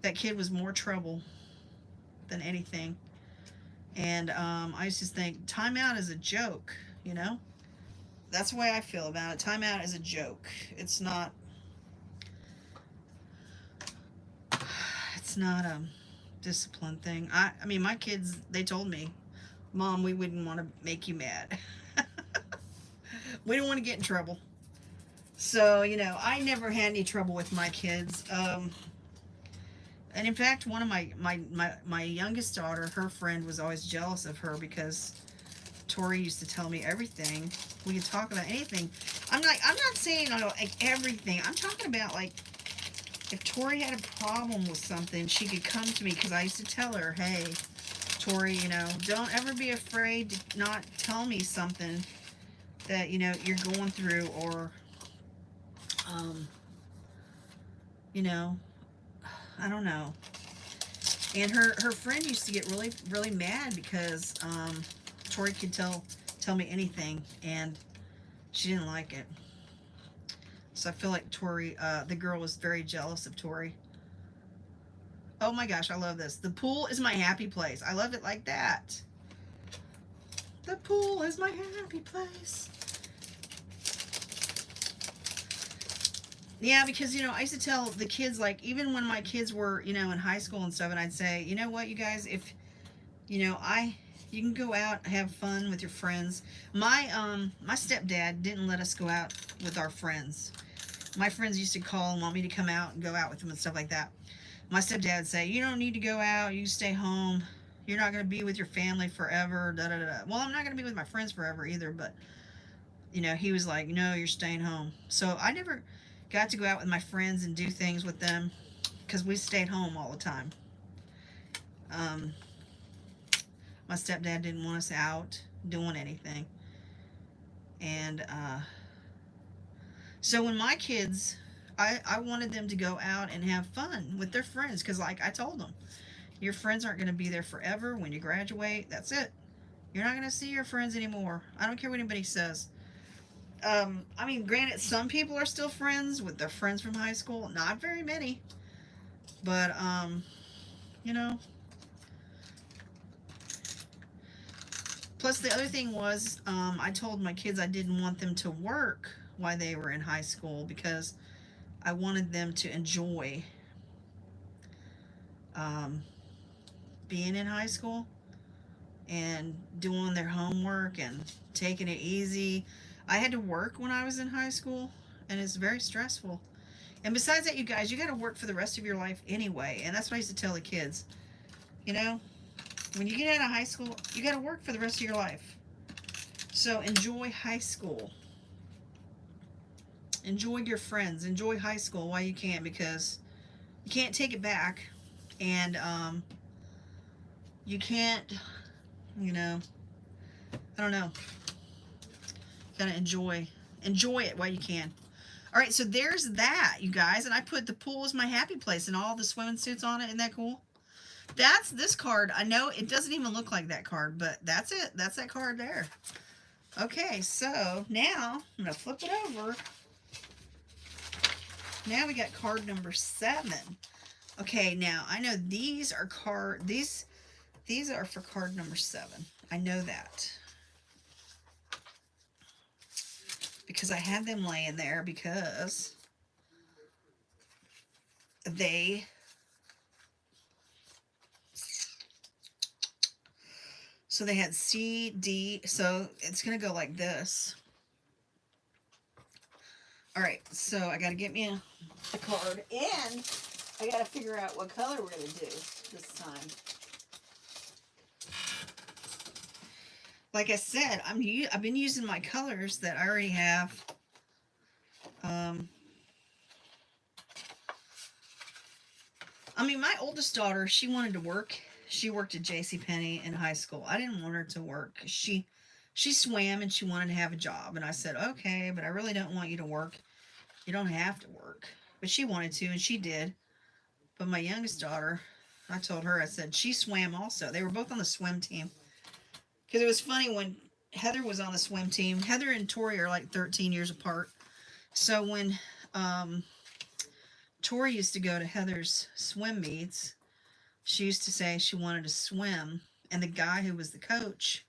that kid was more trouble than anything. And I used to think timeout is a joke, you know? That's the way I feel about it. Timeout is a joke. It's not a discipline thing. I mean, my kids, they told me, Mom, we wouldn't want to make you mad. We don't want to get in trouble. So, you know, I never had any trouble with my kids. And in fact, one of my youngest daughter, her friend was always jealous of her because Tori used to tell me everything. We could talk about anything. I'm not saying like everything. I'm talking about, like, if Tori had a problem with something, she could come to me, because I used to tell her, hey, Tori, you know, don't ever be afraid to not tell me something that, you know, you're going through, or, you know, I don't know. And her friend used to get really, really mad because Tori could tell me anything, and she didn't like it. So I feel like Tori, the girl, was very jealous of Tori. Oh my gosh, I love this. The pool is my happy place. I love it like that. The pool is my happy place. Yeah, because, you know, I used to tell the kids, like, even when my kids were, you know, in high school and stuff, and I'd say, you know what, you guys, if, you know, you can go out, have fun with your friends. My stepdad didn't let us go out with our friends. My friends used to call and want me to come out and go out with them and stuff like that. My stepdad would say, you don't need to go out, you stay home. You're not going to be with your family forever, da-da-da-da. Well, I'm not going to be with my friends forever either, but, you know, he was like, no, you're staying home. So I never got to go out with my friends and do things with them because we stayed home all the time. My stepdad didn't want us out doing anything. And so when my kids, I wanted them to go out and have fun with their friends, because, like I told them, your friends aren't going to be there forever. When you graduate, that's it. You're not going to see your friends anymore. I don't care what anybody says. I mean, granted, some people are still friends with their friends from high school. Not very many. But, you know. Plus, the other thing was, I told my kids I didn't want them to work while they were in high school, because I wanted them to enjoy being in high school and doing their homework and taking it easy. I had to work when I was in high school, and it's very stressful. And besides that, you guys, you got to work for the rest of your life anyway. And that's what I used to tell the kids. You know, when you get out of high school, you got to work for the rest of your life. So enjoy high school. Enjoy your friends. Enjoy high school while you can, because you can't take it back. And you can't, you know, I don't know. Gotta enjoy it while you can. All right, so there's that, you guys. And I put the pool as my happy place and all the swimming suits on it. Isn't that cool? That's this card. I know it doesn't even look like that card, but that's it. That's that card there. Okay, so now I'm going to flip it over. Now we got card number 7. Okay, now I know these are these are for card number 7. I know that. Because I had them laying there because they had C, D, so it's going to go like this. All right, so I got to get me a card, and I got to figure out what color we're going to do this time. Like I said, I've been using my colors that I already have. I mean, my oldest daughter, she wanted to work. She worked at JCPenney in high school. I didn't want her to work. She swam and she wanted to have a job. And I said, okay, but I really don't want you to work. You don't have to work. But she wanted to, and she did. But my youngest daughter, I told her, I said, she swam also. They were both on the swim team. Because it was funny when Heather was on the swim team. Heather and Tori are like 13 years apart. So when Tori used to go to Heather's swim meets, she used to say she wanted to swim. And the guy who was the coach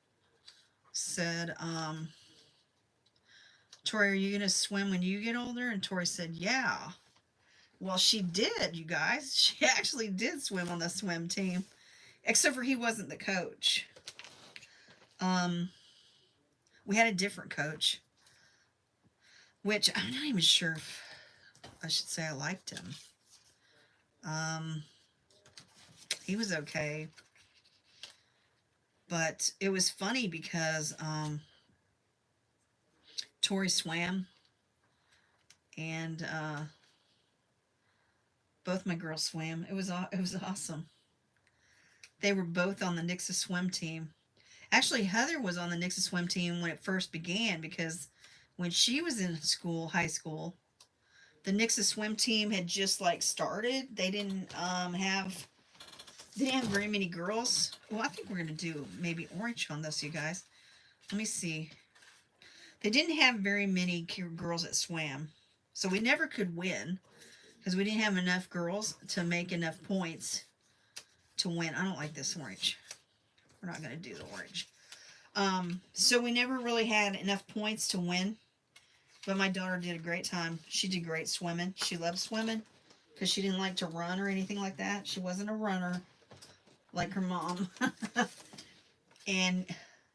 said, Tori, are you going to swim when you get older? And Tori said, yeah. Well, she did, you guys. She actually did swim on the swim team. Except for he wasn't the coach. We had a different coach. Which I'm not even sure if I should say I liked him. He was okay. But it was funny because Tori swam, and both my girls swam. It was awesome. They were both on the Nixa swim team. Actually, Heather was on the Nixa swim team when it first began, because when she was in school, high school, the Nixa swim team had just like started. They didn't have very many girls. Well, I think we're going to do maybe orange on this, you guys. Let me see. They didn't have very many girls that swam. So we never could win because we didn't have enough girls to make enough points to win. I don't like this orange. We're not going to do the orange. So we never really had enough points to win. But my daughter did a great time. She did great swimming. She loved swimming because she didn't like to run or anything like that. She wasn't a runner like her mom. And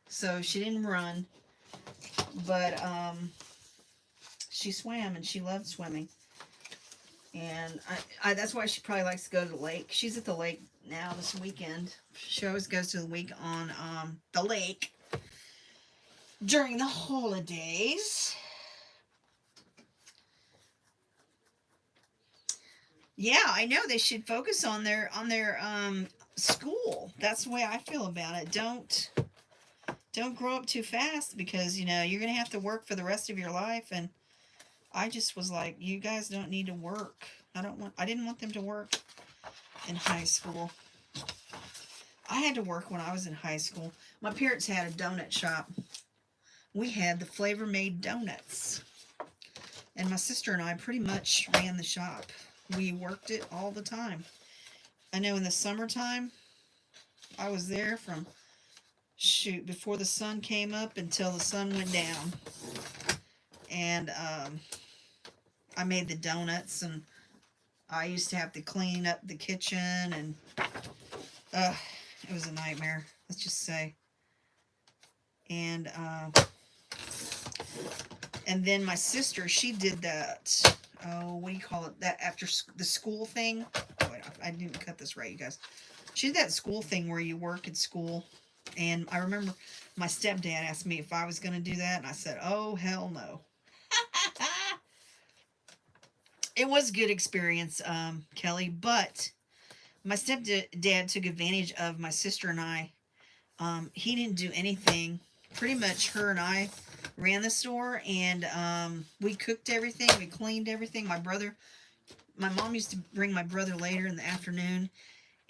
so she didn't run. But she swam, and she loved swimming. And I that's why she probably likes to go to the lake. She's at the lake now this weekend. She always goes to the week on the lake during the holidays. Yeah, I know they should focus on their school. That's the way I feel about it. Don't grow up too fast, because you're going to have to work for the rest of your life. And I just was like, you guys don't need to work. I didn't want them to work in high school. I had to work when I was in high school. My parents had a donut shop. We had the Flavor Made donuts. And my sister and I pretty much ran the shop. We worked it all the time. I know in the summertime, I was there from, before the sun came up until the sun went down. And I made the donuts, and I used to have to clean up the kitchen, and it was a nightmare, let's just say. And then my sister, she did that, what do you call it, that after the school thing. Oh, wait, I didn't cut this right, you guys. She did that school thing where you work at school. And I remember my stepdad asked me if I was going to do that, and I said, oh, hell no. it was a good experience, Kelly, but my stepdad took advantage of my sister and I. He didn't do anything. Pretty much her and I ran the store, and we cooked everything, we cleaned everything. My mom used to bring my brother later in the afternoon,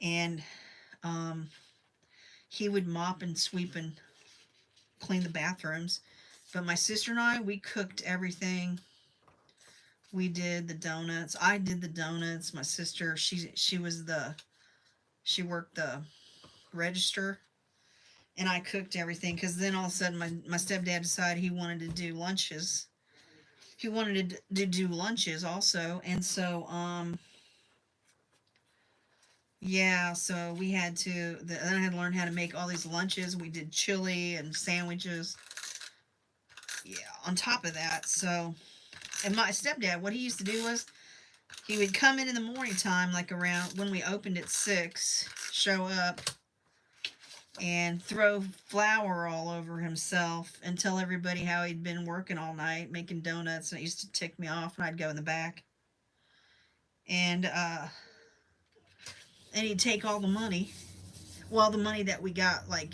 and um, he would mop and sweep and clean the bathrooms. But my sister and I, we cooked everything. We did the donuts. I did the donuts. My sister, she worked the register, and I cooked everything. Because then all of a sudden, my stepdad decided he wanted to do lunches. He wanted to do lunches also, and so yeah, so we had to. Then I had to learn how to make all these lunches. We did chili and sandwiches. Yeah, on top of that, so and my stepdad, what he used to do was he would come in the morning time, like around when we opened at 6, show up and throw flour all over himself and tell everybody how he'd been working all night making donuts, and it used to tick me off, and I'd go in the back and he'd take all the money. Well, the money that we got, like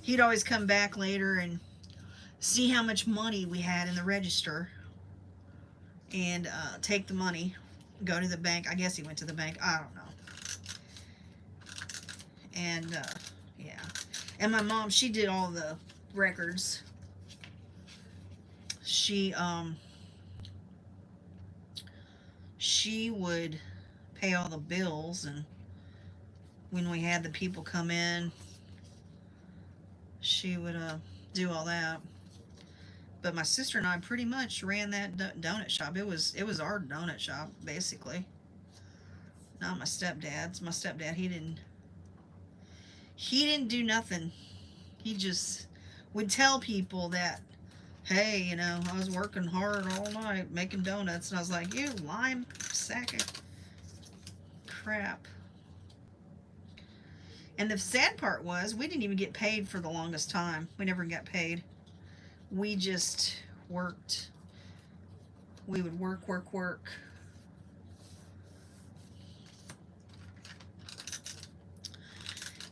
he'd always come back later and see how much money we had in the register and take the money, go to the bank. I guess he went to the bank. I don't know. And yeah, and my mom, she did all the records. She would pay all the bills, and when we had the people come in, she would do all that. But my sister and I pretty much ran that donut shop. It was our donut shop basically. Not my stepdad's. My stepdad, he didn't do nothing. He just would tell people that, hey, I was working hard all night making donuts, and I was like, you lime sack of crap. And the sad part was we didn't even get paid for the longest time. We never got paid. We just worked. We would work.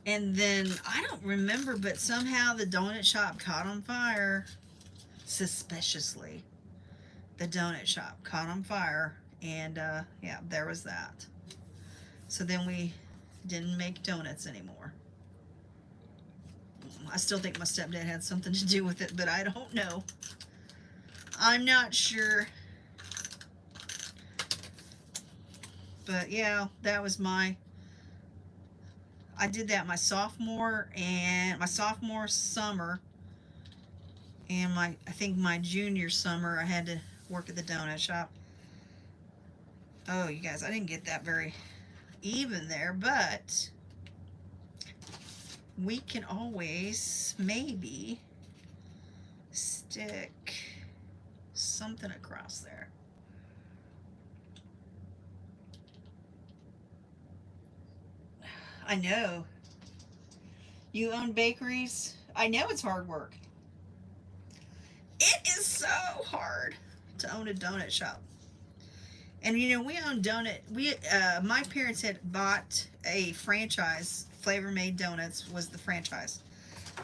And then I don't remember, but somehow the donut shop caught on fire. Suspiciously, the donut shop caught on fire, and yeah, there was that. So then we didn't make donuts anymore. I still think my stepdad had something to do with it, but I don't know. I'm not sure. But yeah, that was I did that my sophomore summer, and I think my junior summer I had to work at the donut shop. Oh, you guys, I didn't get that very even there, but we can always maybe stick something across there. I know. You own bakeries? I know it's hard work. It is so hard to own a donut shop. And we own my parents had bought a franchise. Flavor Made Donuts was the franchise.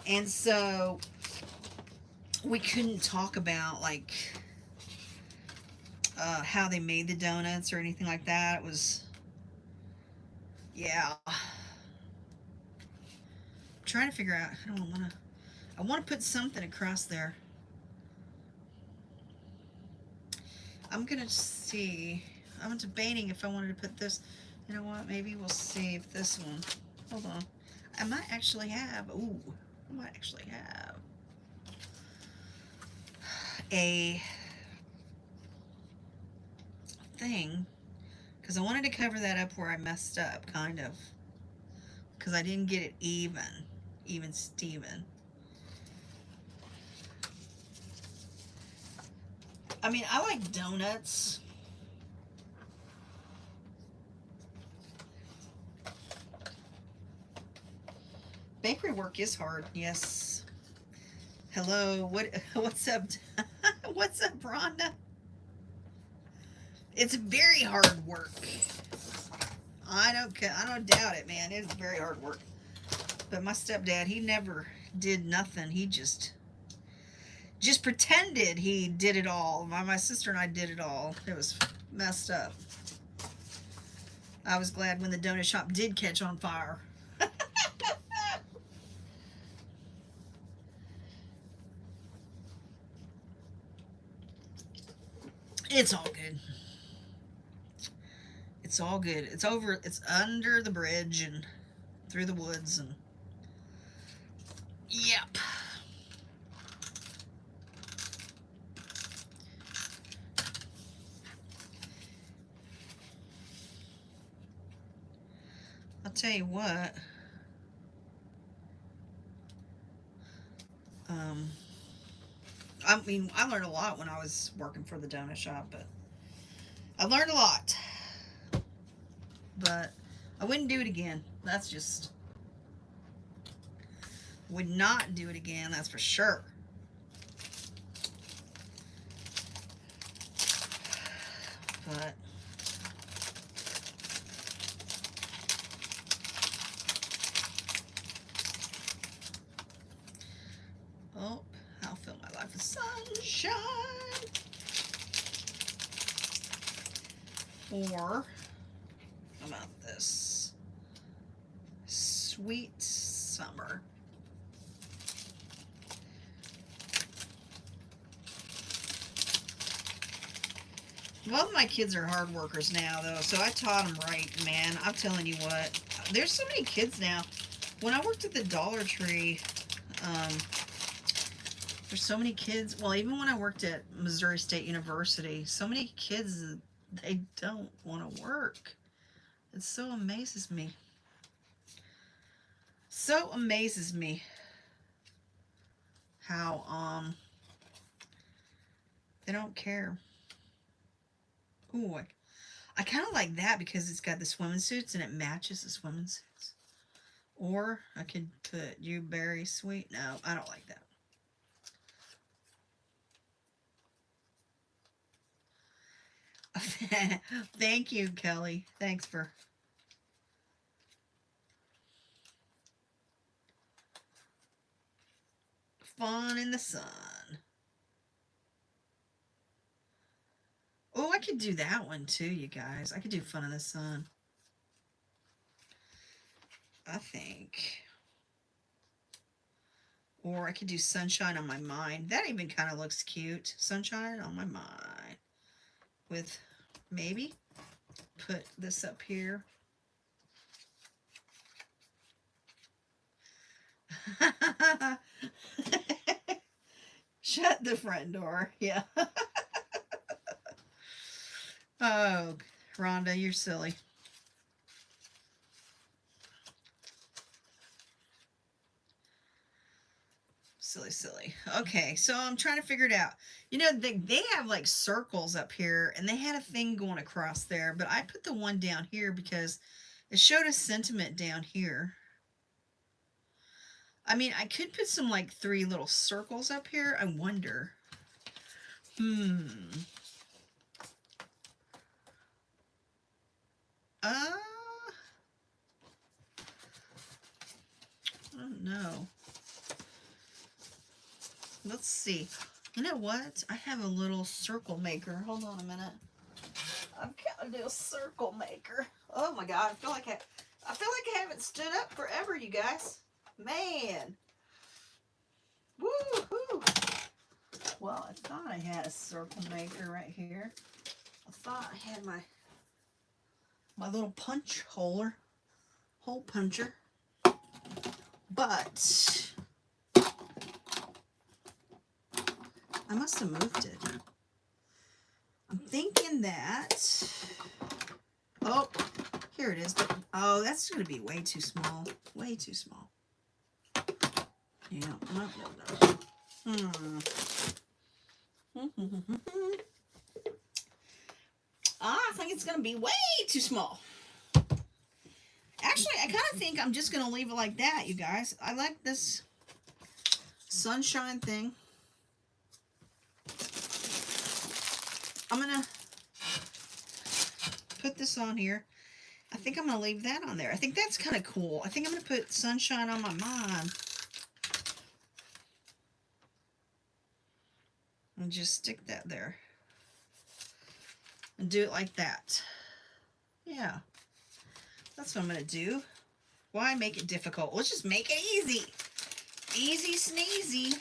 And so we couldn't talk about like how they made the donuts or anything like that. It was, yeah. I'm trying to figure out. I want to put something across there. I'm gonna see. I'm debating if I wanted to put this. You know what? Maybe we'll save this one. Hold on. I might actually have. A thing, because I wanted to cover that up where I messed up, kind of, because I didn't get it even Steven. I mean, I like donuts. Bakery work is hard, yes. Hello, what's up? What's up, Rhonda? It's very hard work. I don't doubt it, man. It's very hard work. But my stepdad, he never did nothing. He just pretended he did it all. My sister and I did it all. It was messed up. I was glad when the donut shop did catch on fire. It's all good. It's all good. It's over. It's under the bridge and through the woods and yep. I'll tell you what. I mean, I learned a lot when I was working for the donut shop, but I learned a lot. But I wouldn't do it again. That's just... Would not do it again, that's for sure. But... Oh, I'll fill my life with sunshine. Or... How about this? Sweet summer. Both of my kids are hard workers now, though, so I taught them right, man. I'm telling you what. There's so many kids now. When I worked at the Dollar Tree, there's so many kids. Well, even when I worked at Missouri State University, so many kids, they don't want to work. It so amazes me. So amazes me how, they don't care. Ooh, I kind of like that because it's got the swimming suits and it matches the swimming suits. Or I could put you berry sweet. No, I don't like that. Thank you, Kelly. Thanks for... Fun in the sun. Oh, I could do that one too, you guys. I could do fun in the sun. I think. Or I could do sunshine on my mind. That even kind of looks cute. Sunshine on my mind. With maybe put this up here. Shut the front door. Yeah. Oh, Rhonda, you're silly. Silly. Okay, so I'm trying to figure it out. You know, they have like circles up here, and they had a thing going across there, but I put the one down here because it showed a sentiment down here. I mean, I could put some like 3 little circles up here. I wonder. I don't know. Let's see. You know what? I have a little circle maker. Hold on a minute. I've got a little circle maker. Oh my God. I feel like I haven't stood up forever, you guys. Man. Woo-hoo. Well, I thought I had a circle maker right here. I thought I had my little punch hole puncher. But I must have moved it. I'm thinking that... Oh, here it is. But, oh, that's going to be way too small. Way too small. Yeah, no. I think it's going to be way too small. Actually, I kind of think I'm just going to leave it like that, you guys. I like this sunshine thing. I'm going to put this on here. I think I'm going to leave that on there. I think that's kind of cool. I think I'm going to put Sunshine on My Mind. And just stick that there. And do it like that. Yeah. That's what I'm going to do. Why make it difficult? Let's just make it easy. Easy sneezy.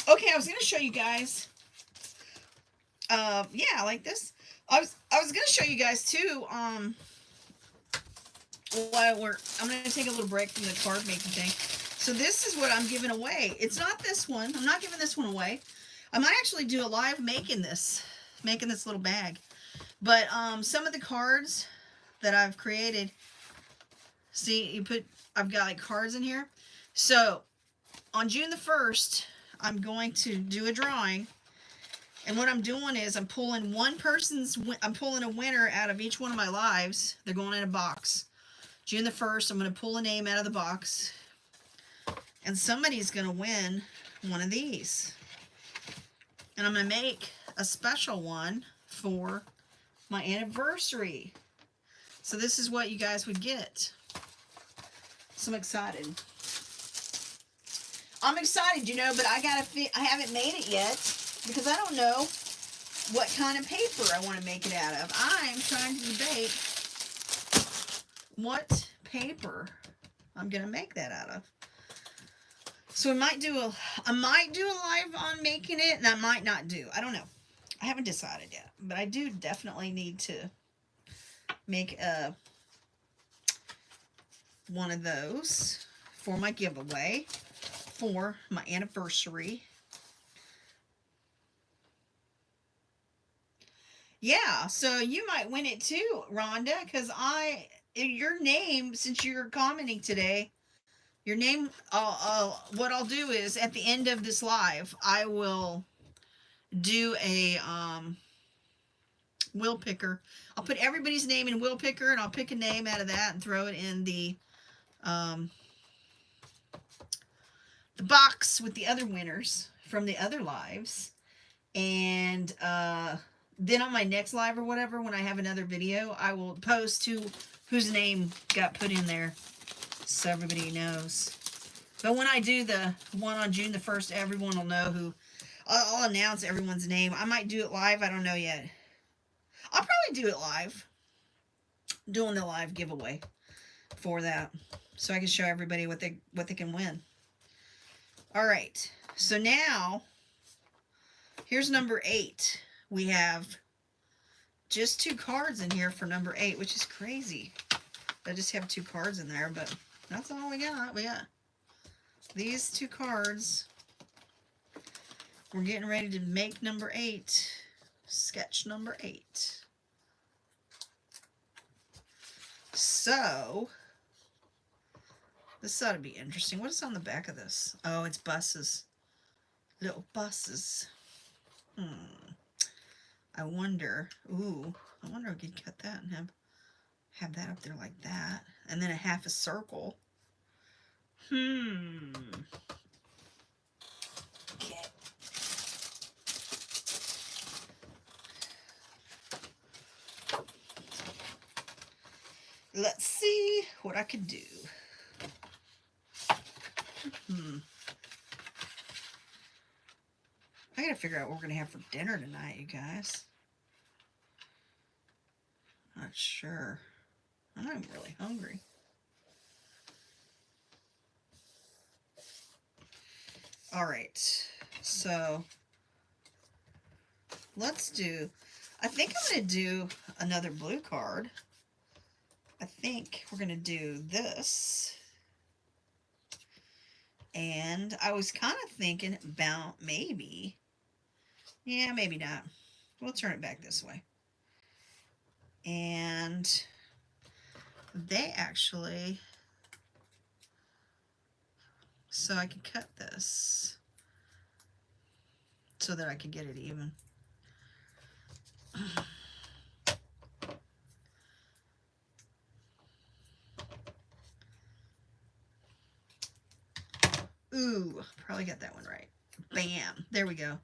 Okay, I was going to show you guys. Yeah, like this. I was going to show you guys too. I'm going to take a little break from the card making thing. So this is what I'm giving away. It's not this one. I'm not giving this one away. I might actually do a live making this little bag. But some of the cards that I've created, see, I've got like cards in here. So on June the 1st, I'm going to do a drawing. And what I'm doing is I'm pulling a winner out of each one of my lives. They're going in a box. June the 1st, I'm going to pull a name out of the box. And somebody's going to win one of these. And I'm going to make a special one for my anniversary. So this is what you guys would get. So I'm excited. I'm excited, you know, but I haven't made it yet because I don't know what kind of paper I want to make it out of. I'm trying to debate what paper I'm going to make that out of. So I might do a live on making it, and I might not do. I don't know. I haven't decided yet, but I do definitely need to make one of those for my giveaway for my anniversary. Yeah, so you might win it too, Rhonda, because your name, since you're commenting today, your name, what I'll do is at the end of this live, I will do a wheel picker. I'll put everybody's name in wheel picker, and I'll pick a name out of that and throw it in the box with the other winners from the other lives. And then on my next live or whatever, when I have another video, I will post whose name got put in there so everybody knows. But when I do the one on June the 1st, everyone will know who. I'll announce everyone's name. I might do it live. I don't know yet. I'll probably do it live. Doing the live giveaway for that. So I can show everybody what they can win. All right. So now, here's number 8. We have just 2 cards in here for number 8, which is crazy. I just have 2 cards in there, but that's all we got. We got these 2 cards. We're getting ready to make number 8. Sketch number 8. So, this ought to be interesting. What is on the back of this? Oh, it's buses. Little buses. I wonder. Ooh, I wonder if we could cut that and have that up there like that. And then a half a circle. Okay. Let's see what I could do. I gotta figure out what we're gonna have for dinner tonight, you guys. Not sure. I'm really hungry. All right, so let's do, I think I'm gonna do another blue card. I think we're gonna do this. And I was kind of thinking about maybe, yeah, maybe not. We'll turn it back this way. And they actually, so I can cut this so that I can get it even. Ooh, probably got that one right. Bam. There we go.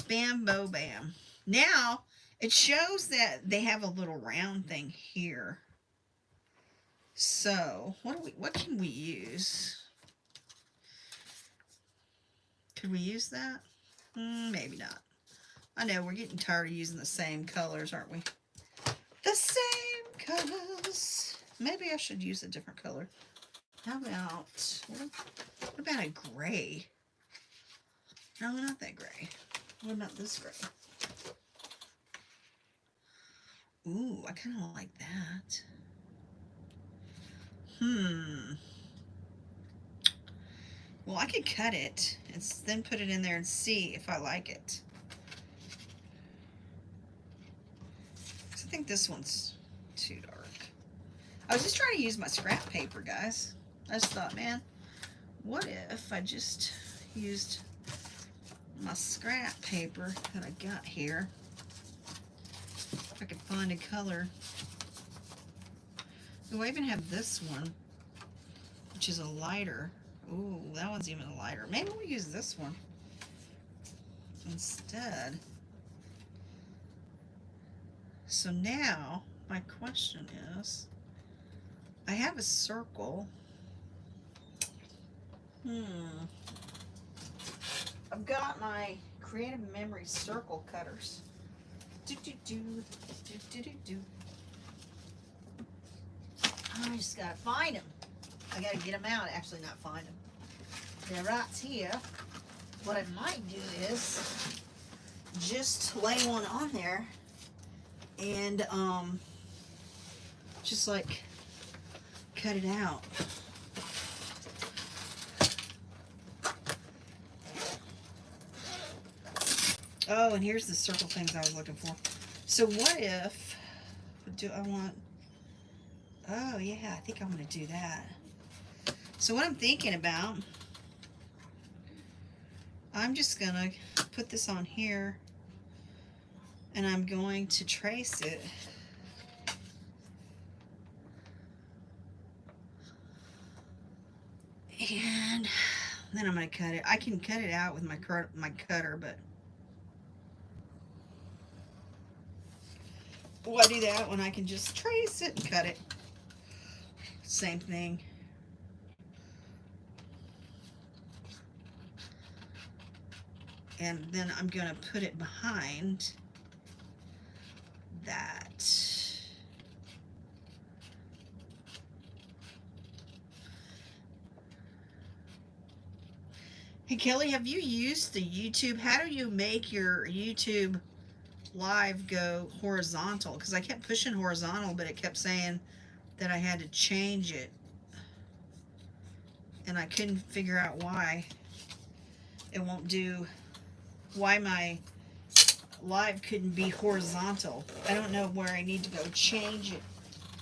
Bam, bo, bam. Now, It shows that they have a little round thing here. So, what can we use? Could we use that? Maybe not. I know, we're getting tired of using the same colors, aren't we? The same colors. Maybe I should use a different color. How about, what about a gray? No, not that gray. What about this gray? Ooh, I kind of like that. Well, I could cut it and then put it in there and see if I like it. I think this one's too dark. I was just trying to use my scrap paper, guys. I just thought, man, what if I just used my scrap paper that I got here? If I could find a color. Oh, I even have this one, which is a lighter. Ooh, that one's even lighter. Maybe we'll use this one instead. So now, my question is, I have a circle. I've got my Creative Memory circle cutters. I just gotta find them. I gotta get them out, actually not find them. They're right here. What I might do is just lay one on there and just like cut it out. Oh, and here's the circle things I was looking for. So what if, do I want, oh yeah, I think I'm going to do that. So what I'm thinking about, I'm just going to put this on here and I'm going to trace it. And then I'm going to cut it. I can cut it out with my cutter, but why do that when I can just trace it and cut it? Same thing. And then I'm going to put it behind that. Hey Kelly, have you used the YouTube? How do you make your YouTube live go horizontal? Because I kept pushing horizontal, but it kept saying that I had to change it. And I couldn't figure out why it won't do, why my live couldn't be horizontal. I don't know where I need to go change it.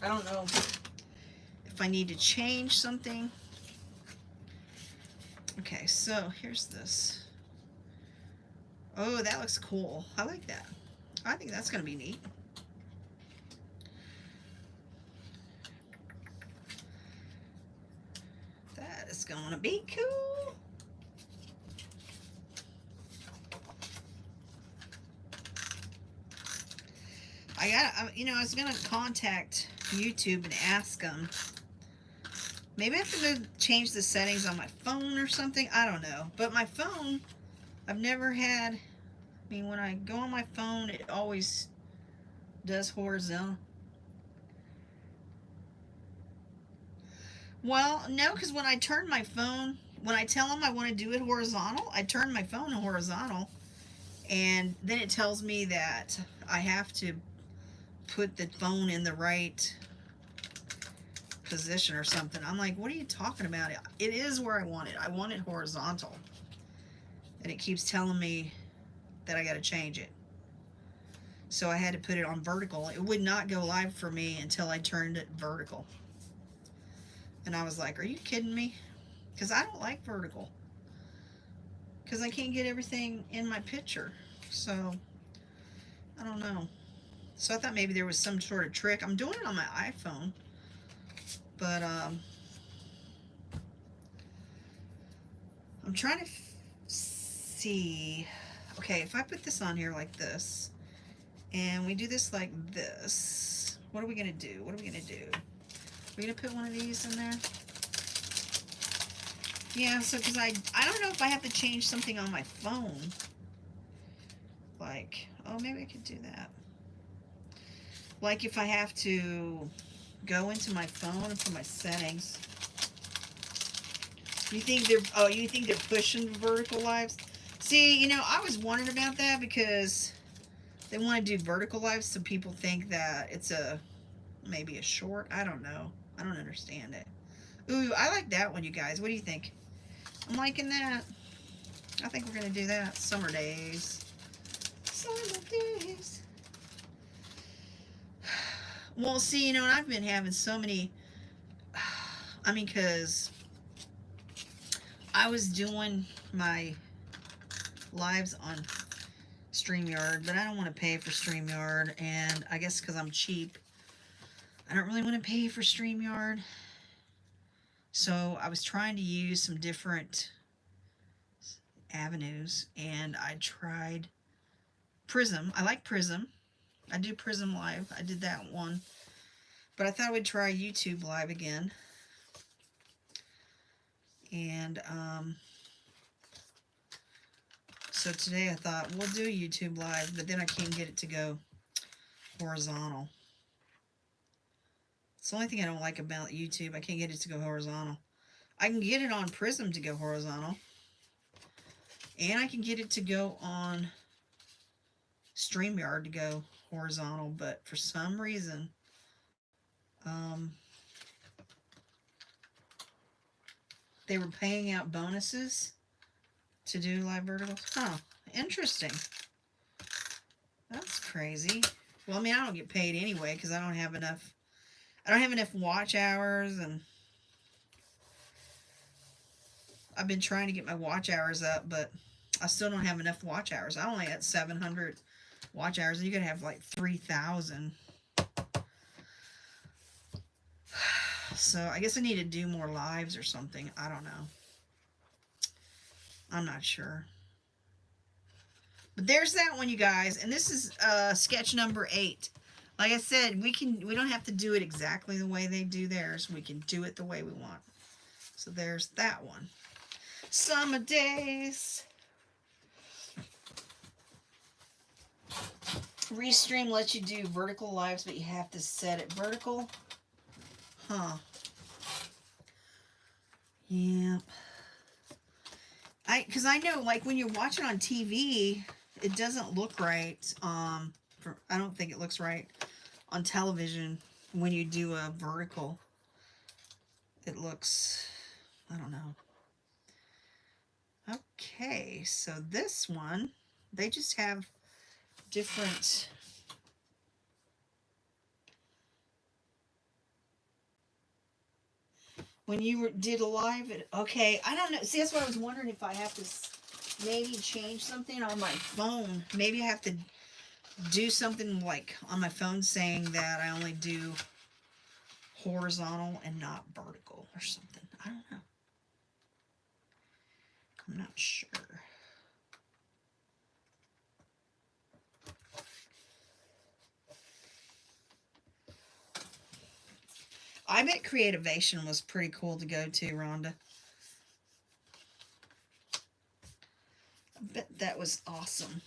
I don't know if I need to change something. Okay, so here's this. Oh, that looks cool. I like that. I think that's going to be neat. That is going to be cool. I was going to contact YouTube and ask them. Maybe I have to go change the settings on my phone or something. I don't know. But my phone, I've never had, I mean, when I go on my phone, it always does horizontal. Well, no, because when I turn my phone, when I tell them I want to do it horizontal, I turn my phone horizontal, and then it tells me that I have to put the phone in the right position or something. I'm like, what are you talking about? It is where I want it. I want it horizontal. And it keeps telling me that I got to change it. So I had to put it on vertical. It would not go live for me until I turned it vertical. And I was like, are you kidding me? Because I don't like vertical. Because I can't get everything in my picture. So, I don't know. So I thought maybe there was some sort of trick. I'm doing it on my iPhone. But, I'm trying to see. Okay, if I put this on here like this, And we do this like this. What are we going to do? What are we going to do? We're going to put one of these in there. Yeah, so because I don't know if I have to change something on my phone. Like, oh, maybe I could do that. Like if I have to go into my phone and for my settings. You think they're pushing vertical lives? See, you know, I was wondering about that because they want to do vertical lives so people think that it's maybe a short. I don't know. I don't understand it. Ooh, I like that one, you guys. What do you think? I'm liking that. I think we're going to do that. Summer days. Summer days. Well, see, you know, I've been having so many... I mean, because I was doing my lives on StreamYard, but I don't want to pay for StreamYard, and I guess because I'm cheap, I don't really want to pay for StreamYard. So I was trying to use some different avenues, and I tried Prism. I like Prism. I do Prism Live. I did that one. But I thought I would try YouTube Live again. And so today I thought, we'll do YouTube Live, but then I can't get it to go horizontal. It's the only thing I don't like about YouTube. I can't get it to go horizontal. I can get it on Prism to go horizontal. And I can get it to go on StreamYard to go horizontal. But for some reason, they were paying out bonuses to do live verticals. Huh. Interesting. That's crazy. Well, I mean, I don't get paid anyway because I don't have enough. I don't have enough watch hours, and I've been trying to get my watch hours up, but I still don't have enough watch hours. I only had 700 watch hours, and you gotta have like 3,000. So I guess I need to do more lives or something. I don't know. I'm not sure. But there's that one, you guys, and this is sketch number 8. Like I said, we don't have to do it exactly the way they do theirs. We can do it the way we want. So there's that one. Summer days. Restream lets you do vertical lives, but you have to set it vertical. Huh. Yep. Because I know, like, when you're watching on TV, it doesn't look right. I don't think it looks right on television when you do a vertical. It looks, I don't know. Okay, so this one, they just have different... When you did a live, okay, I don't know. See, that's what I was wondering, if I have to maybe change something on my phone. Maybe I have to do something like on my phone saying that I only do horizontal and not vertical or something. I don't know. I'm not sure. I bet Creativation was pretty cool to go to, Rhonda. I bet that was awesome.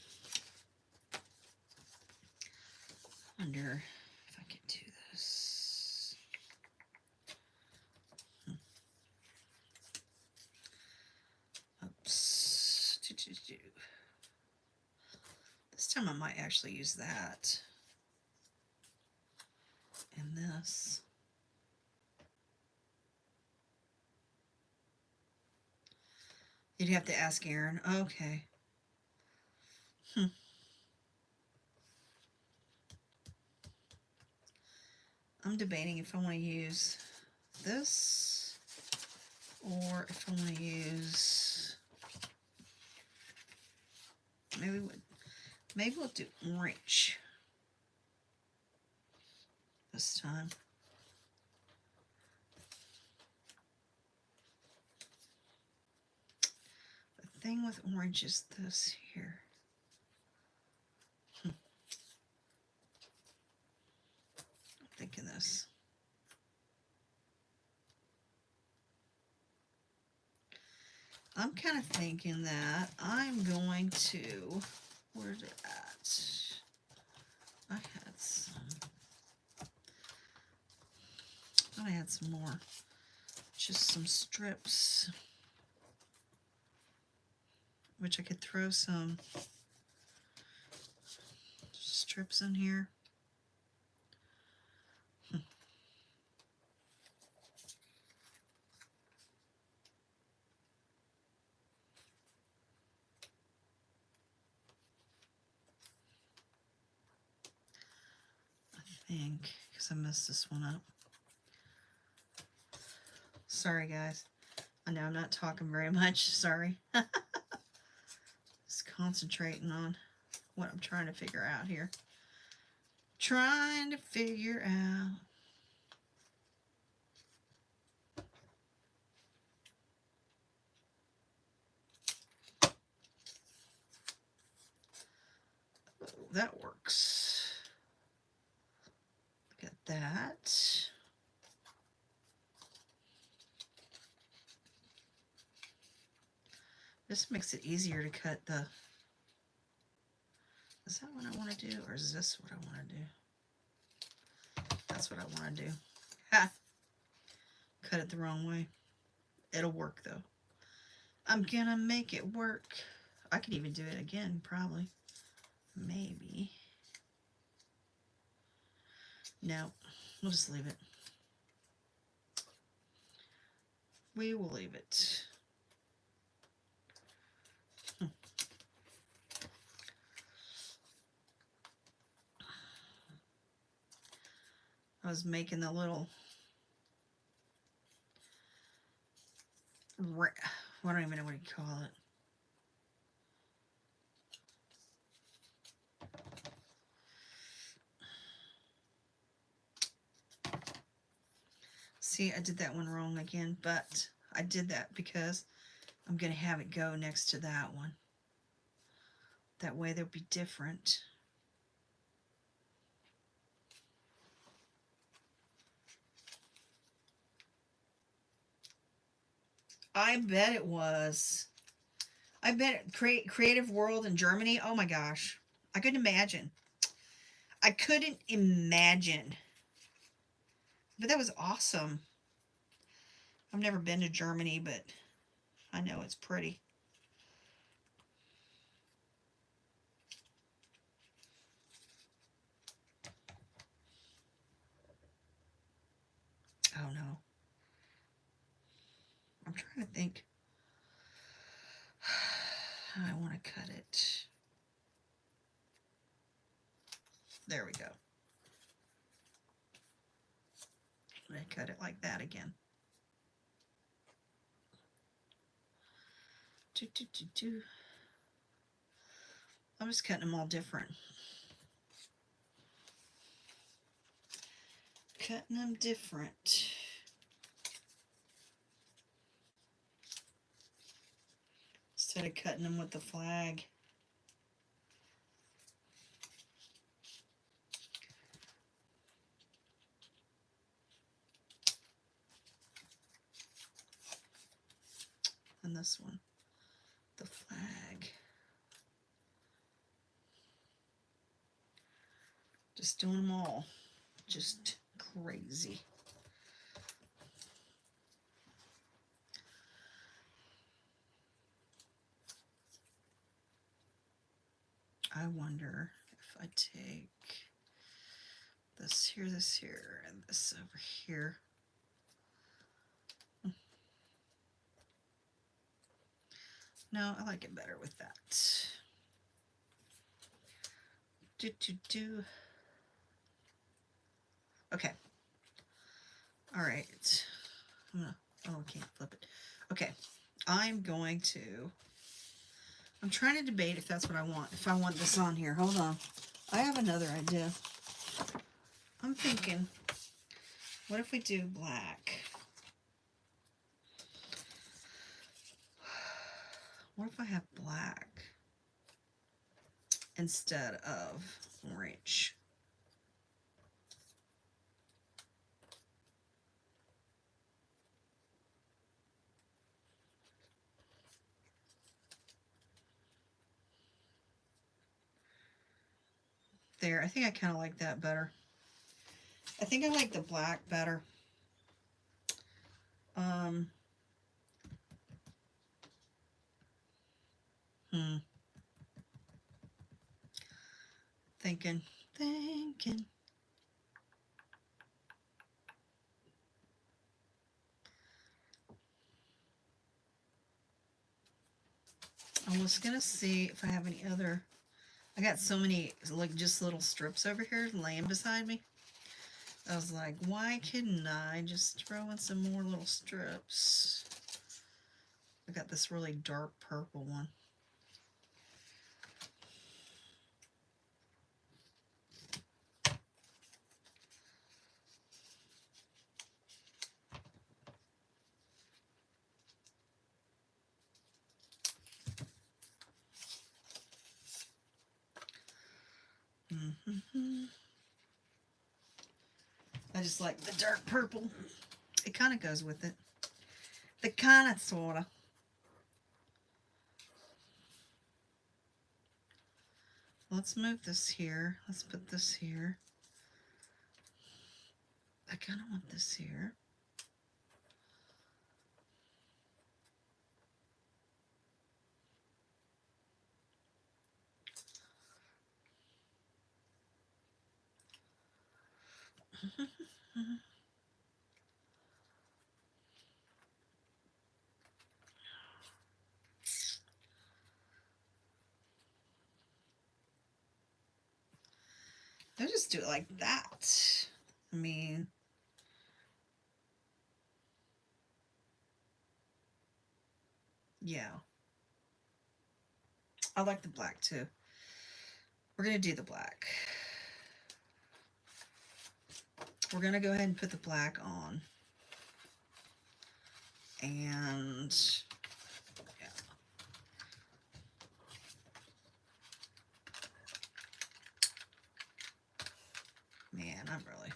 I wonder if I could do this. Oops. This time I might actually use that. And this. You'd have to ask Aaron. Okay. I'm debating if I want to use this or if I want to use... Maybe we'll do orange this time. The thing with orange is this here. thinking this. I'm kind of thinking that I'm going to, where's it at? I had some. I had some more. Just some strips, which I could throw some strips in here. I think, because I messed this one up. Sorry, guys. I know I'm not talking very much. Sorry. Just concentrating on what I'm trying to figure out here. Trying to figure out. Oh, that works. Look at that. This makes it easier to cut the... Is that what I want to do, or is this what I want to do? That's what I want to do. Ha! Cut it the wrong way. It'll work, though. I'm gonna make it work. I could even do it again, probably. Maybe. No, we'll just leave it. We will leave it. I was making the little... I don't even know what you call it. See, I did that one wrong again, but I did that because I'm going to have it go next to that one. That way they'll be different. I bet it was. I bet Creative World in Germany. Oh my gosh. I couldn't imagine. I couldn't imagine. But that was awesome. I've never been to Germany, but I know it's pretty. Oh no. I'm trying to think how I want to cut it. There we go. I'm going to cut it like that again. I'm just cutting them all different. Cutting them different. Instead of cutting them with the flag. And this one, the flag. Just doing them all. Just crazy. I wonder if I take this here, and this over here. No, I like it better with that. Okay. All right. Oh, I can't flip it. Okay. I'm trying to debate if that's what I want. If I want this on here. Hold on. I have another idea. I'm thinking, what if we do black? What if I have black instead of orange? there. I think I kind of like that better. I think I like the black better. Hmm. Thinking. I was gonna see if I have any other. I got so many, like, just little strips over here laying beside me. I was like, why couldn't I just throw in some more little strips? I got this really dark purple one. I just like the dark purple. It kind of goes with it. The kind of, sort of. Let's move this here. Let's put this here. I kind of want this here. I just do it like that. I mean, yeah. I like the black too. We're going to do the black. We're going to go ahead and put the black on. And yeah. Man, I'm really...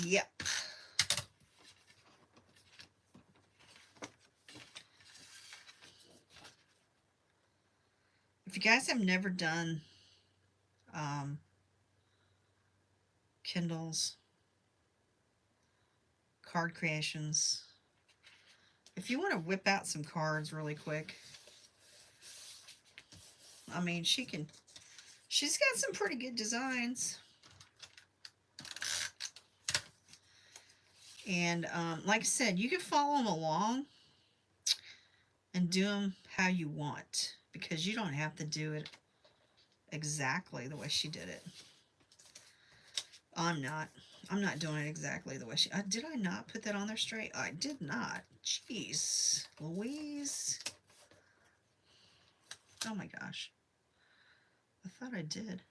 Yep. If you guys have never done Kindle's card creations, if you want to whip out some cards really quick, I mean, she's got some pretty good designs. And like I said, you can follow them along and do them how you want, because you don't have to do it exactly the way she did it. I'm not doing it exactly the way she... did I not put that on there straight? I did not. Jeez. Louise. Oh my gosh. I thought I did.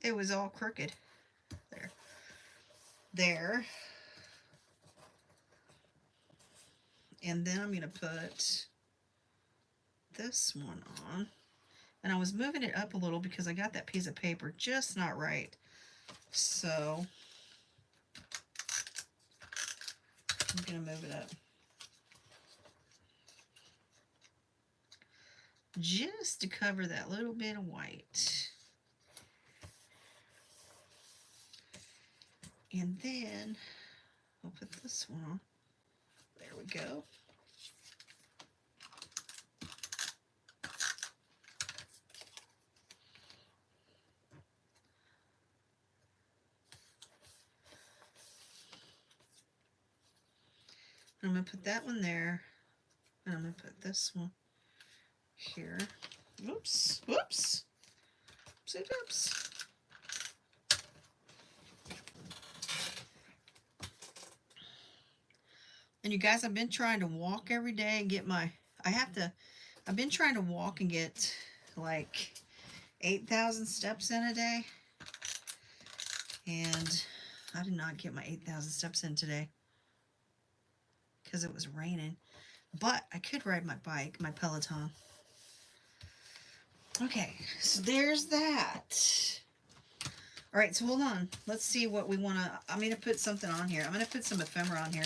It was all crooked. There. There. And then I'm going to put this one on. And I was moving it up a little because I got that piece of paper just not right. So I'm going to move it up. Just to cover that little bit of white. And then I'll put this one on. There we go. I'm going to put that one there. And I'm going to put this one here. Oops. Whoops. Oops. And you guys, I've been trying to walk every day and get my... I've been trying to walk and get like 8,000 steps in a day. And I did not get my 8,000 steps in today because it was raining. But I could ride my bike, my Peloton. Okay, so there's that. All right, so hold on. Let's see what we want to... I'm going to put something on here. I'm going to put some ephemera on here.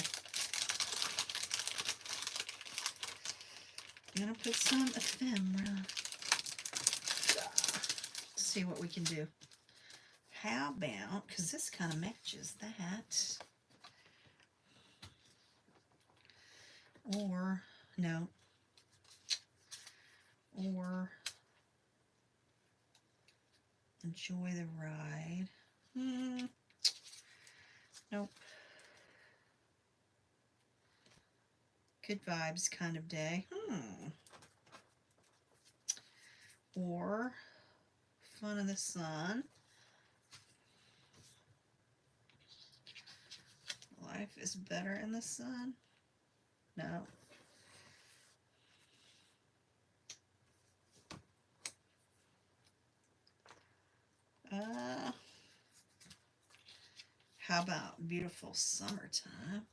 I'm gonna put some ephemera. See what we can do. How about, because this kind of matches that. Or, no. Or, enjoy the ride. Nope. Good vibes kind of day. Or, fun in the sun. Life is better in the sun. No. How about beautiful summertime?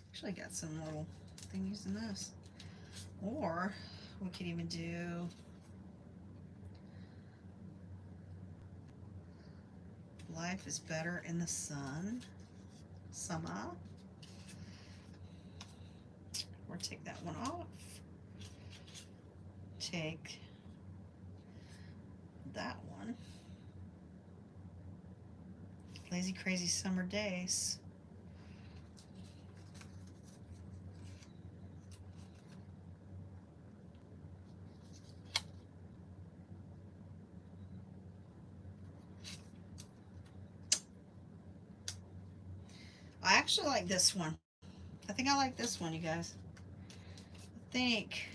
Actually got some little thingies in this. Or we could even do life is better in the sun. Summer. Or take that one off. Take that one. Lazy crazy summer days. I actually like this one. I think I like this one, you guys. I think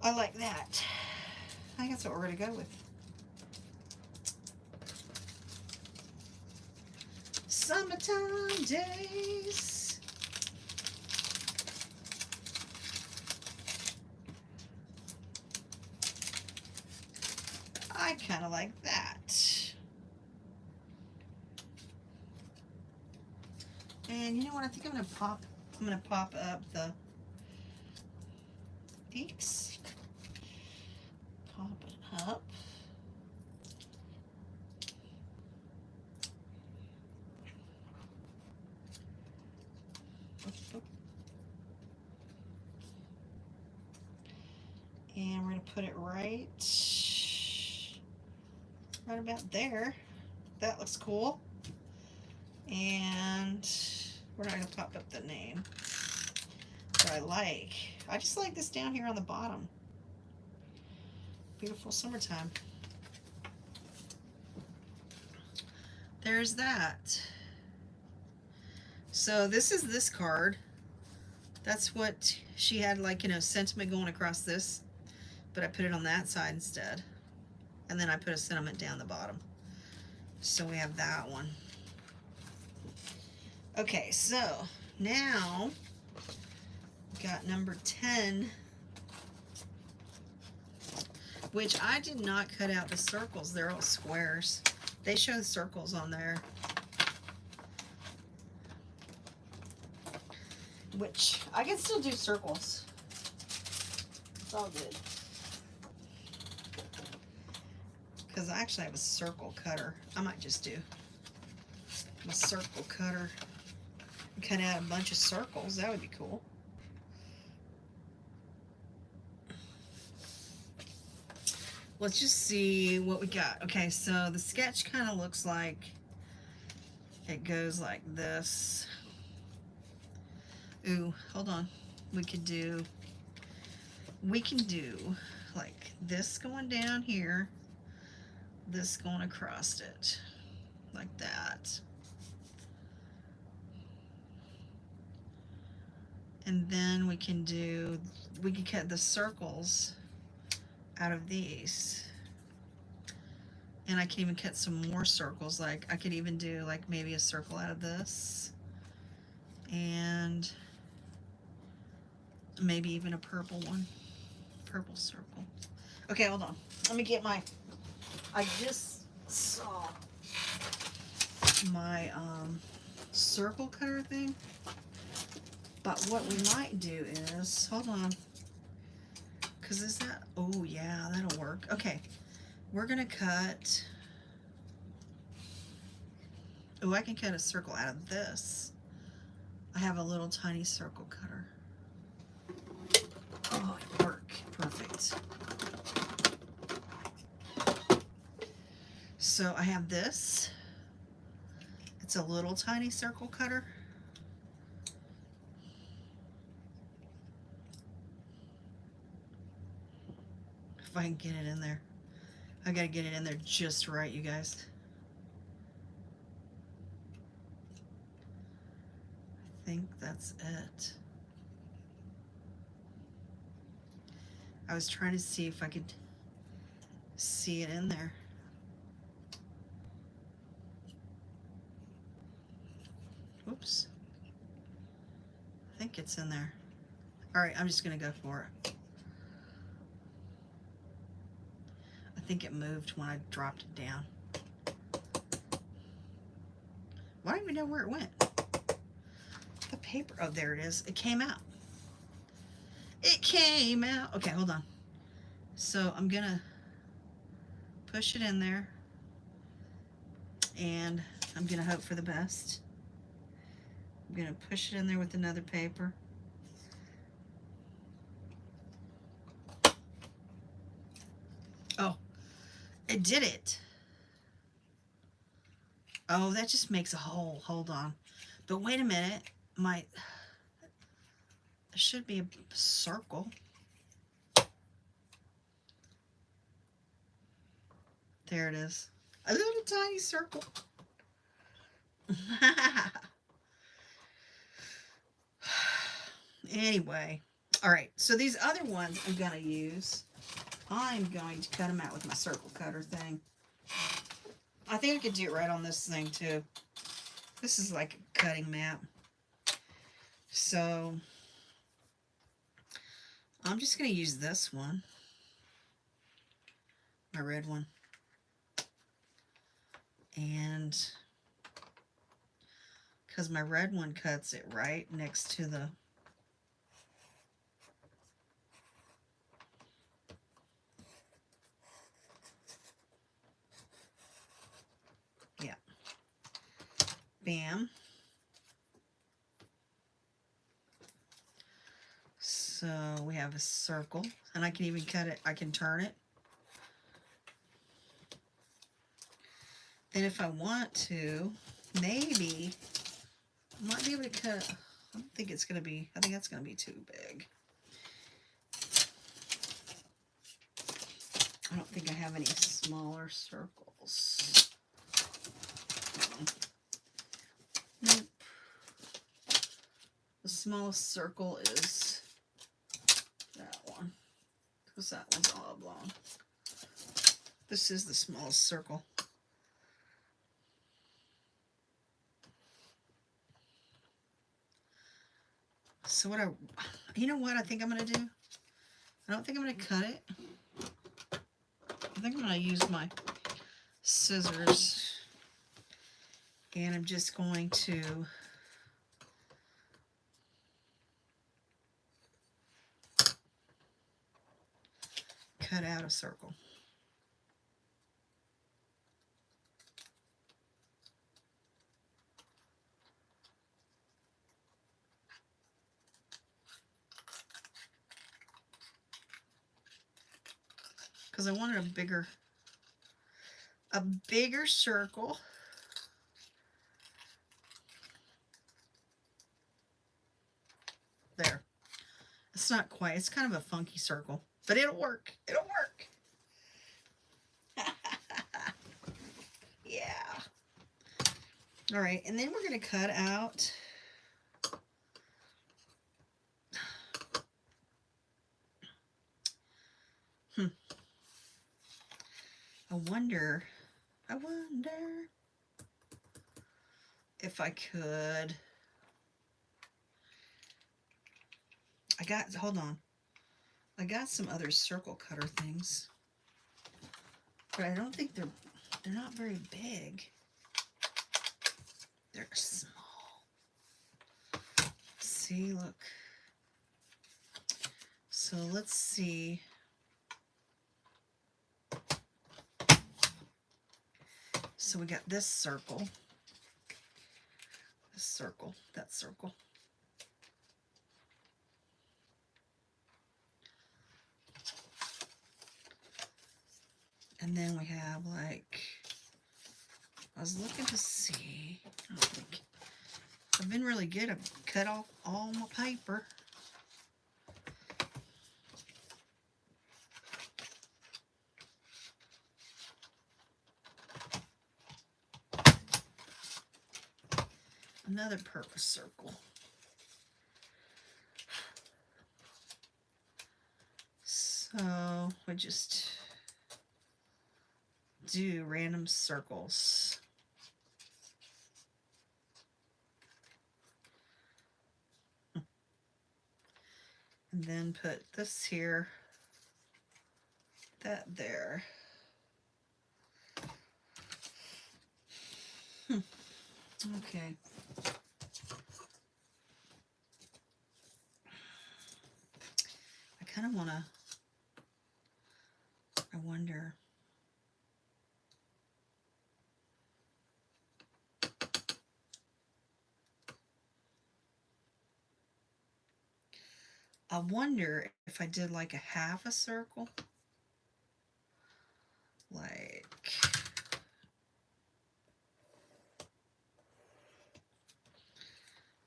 I like that. I think that's what we're going to go with. Summertime days. I kind of like that. And you know what? I think I'm going to pop up the peaks. Pop it up. And we're going to put it right about there. That looks cool. And we're not going to pop up the name. But I just like this down here on the bottom. Beautiful summertime. There's that. So this is this card. That's what she had, like, you know, sentiment going across this. But I put it on that side instead. And then I put a sentiment down the bottom. So we have that one. Okay, so now got number 10, which I did not cut out the circles. They're all squares. They show the circles on there, which I can still do circles. It's all good. Because I actually have a circle cutter. I might just do a circle cutter. Cut out a bunch of circles. That would be cool. Let's just see what we got. Okay, so the sketch kind of looks like it goes like this. Ooh, hold on. We can do like this going down here, this going across it, like that. And then we can cut the circles out of these. And I can even cut some more circles. Like I could even do like maybe a circle out of this. And maybe even a purple one. Purple circle. Okay, hold on. Let me get my, I just saw my circle cutter thing. But what we might do is, hold on. Because is that, oh yeah, that'll work. Okay, we're going to cut Oh, I can cut a circle out of this. I have a little tiny circle cutter. Oh, it worked. Perfect. So I have this. It's a little tiny circle cutter. If I can get it in there. I gotta get it in there just right, you guys. I think that's it. I was trying to see if I could see it in there. Oops. I think it's in there. All right, I'm just gonna go for it. I think it moved when I dropped it down. I don't even know where it went. The paper, oh, there it is. It came out. It came out. Okay, hold on. So I'm gonna push it in there and I'm gonna hope for the best. I'm gonna push it in there with another paper. Oh, it did it. Oh, that just makes a hole. Hold on. But wait a minute. There should be a circle. There it is. A little tiny circle. Anyway. All right. So these other ones I'm going to use. I'm going to cut them out with my circle cutter thing. I think I could do it right on this thing too. This is like a cutting mat. So I'm just going to use this one. My red one. And because my red one cuts it right next to the bam. So we have a circle, and I can even cut it, I can turn it. Then if I want to, maybe I might be able to cut, I don't think it's going to be, I think that's going to be too big. I don't think I have any smaller circles. Nope. The smallest circle is that one, because that one's oblong. This is the smallest circle. So you know what I think I'm going to do? I don't think I'm going to cut it. I think I'm going to use my scissors. And I'm just going to cut out a circle. Because I wanted a bigger circle. There. It's not quite, it's kind of a funky circle, but it'll work. It'll work. Yeah. All right, and then we're going to cut out I wonder if I could. Hold on. I got some other circle cutter things, but I don't think they're not very big. They're small. See, look. So let's see. So we got this circle. circle, that circle. And then we have like, I was looking to see, I don't think, I've been really good. I've cut off all my paper. Another purpose circle. So we just do random circles. And then put this here, that there. Okay. I kind of want to, I wonder. I wonder if I did like a half a circle. Like,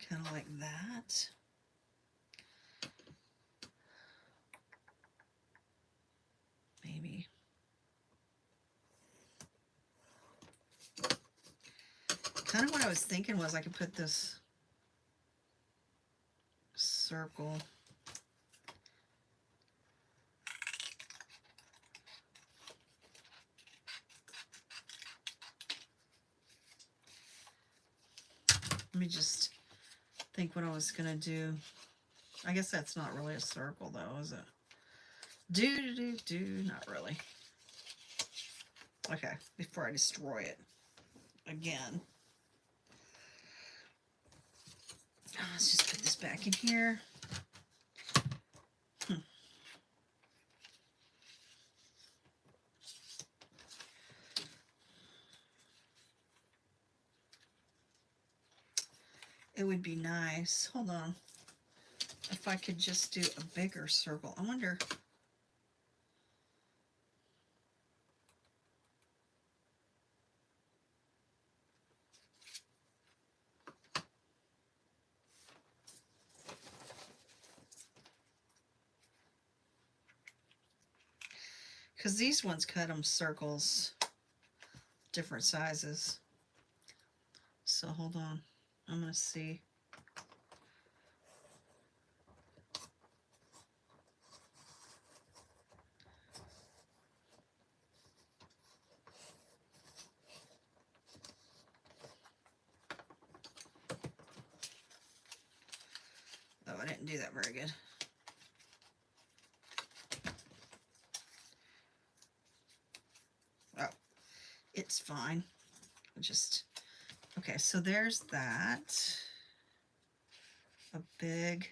kind of like that. Maybe. Kind of what I was thinking was I could put this circle let me just think what I was gonna do. I guess that's not really a circle though, is it? Not really. Okay, before I destroy it again. Let's just put this back in here. It would be nice. Hold on. If I could just do a bigger circle. I wonder. Because these ones cut them circles, different sizes. So hold on. I'm going to see. Oh, I didn't do that very good. Oh, it's fine. Just, okay, so there's that. A big,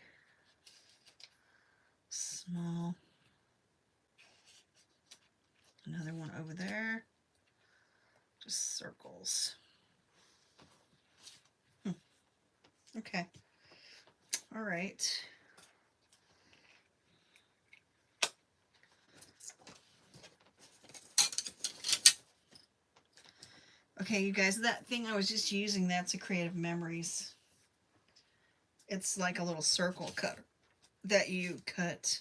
small, another one over there. Just circles. Okay. All right. Okay, you guys, that thing I was just using, that's a Creative Memories. It's like a little circle cutter that you cut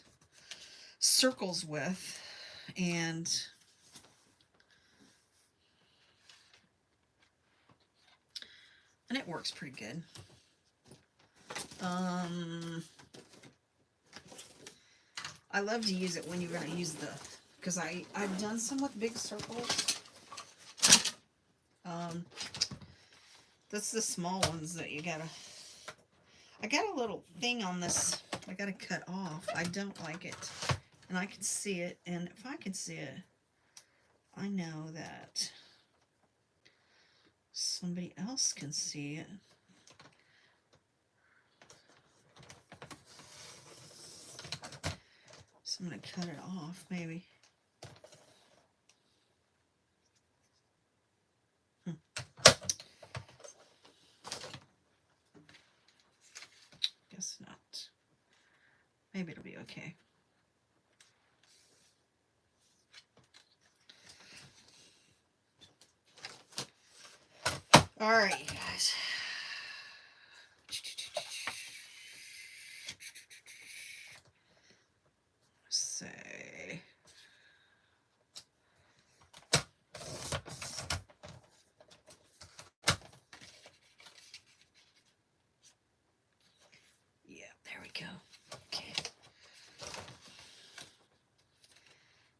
circles with, and it works pretty good. I love to use it when you're going to use the, because I've done some with big circles. That's the small ones that you gotta, I got a little thing on this I gotta cut off. I don't like it, and I can see it, and if I can see it, I know that somebody else can see it. So I'm going to cut it off, maybe. Okay. All right, you guys. Say. Yeah, there we go. Okay.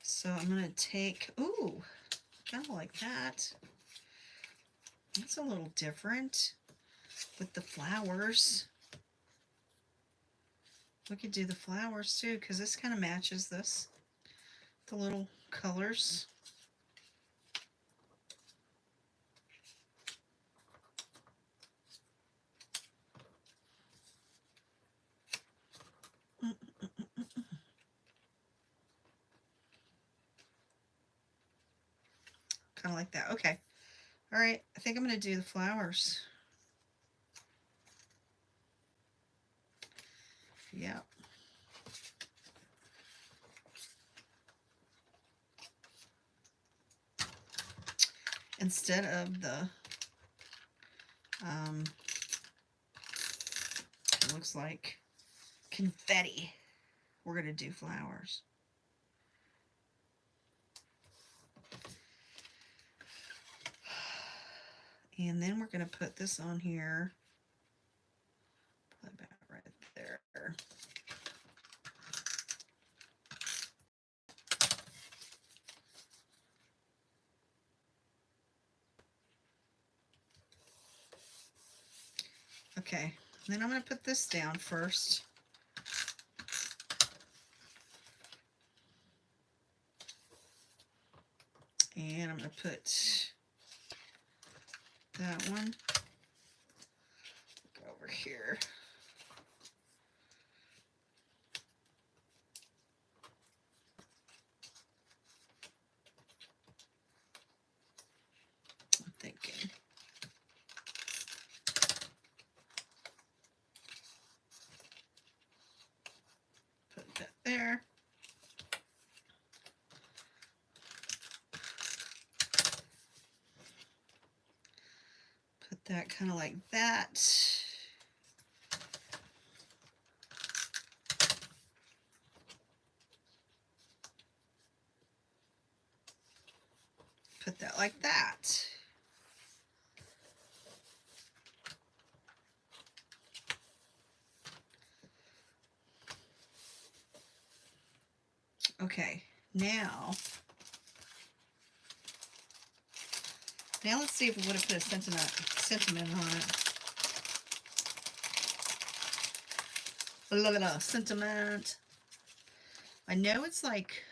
So I'm going to take, ooh, kind of like that. It's a little different with the flowers. We could do the flowers too, because this kind of matches this. The little colors. Kind of like that. Okay. All right. I think I'm going to do the flowers. Yeah. Instead of the, it looks like confetti, we're going to do flowers. And then we're going to put this on here. Put that right there. Okay, then I'm going to put this down first. And I'm going to put that one over here. I'm thinking. Put that there. Put that kind of like that. Put that like that. Okay, now let's see if we would have put a sentiment on it. Look at that sentiment. I know it's like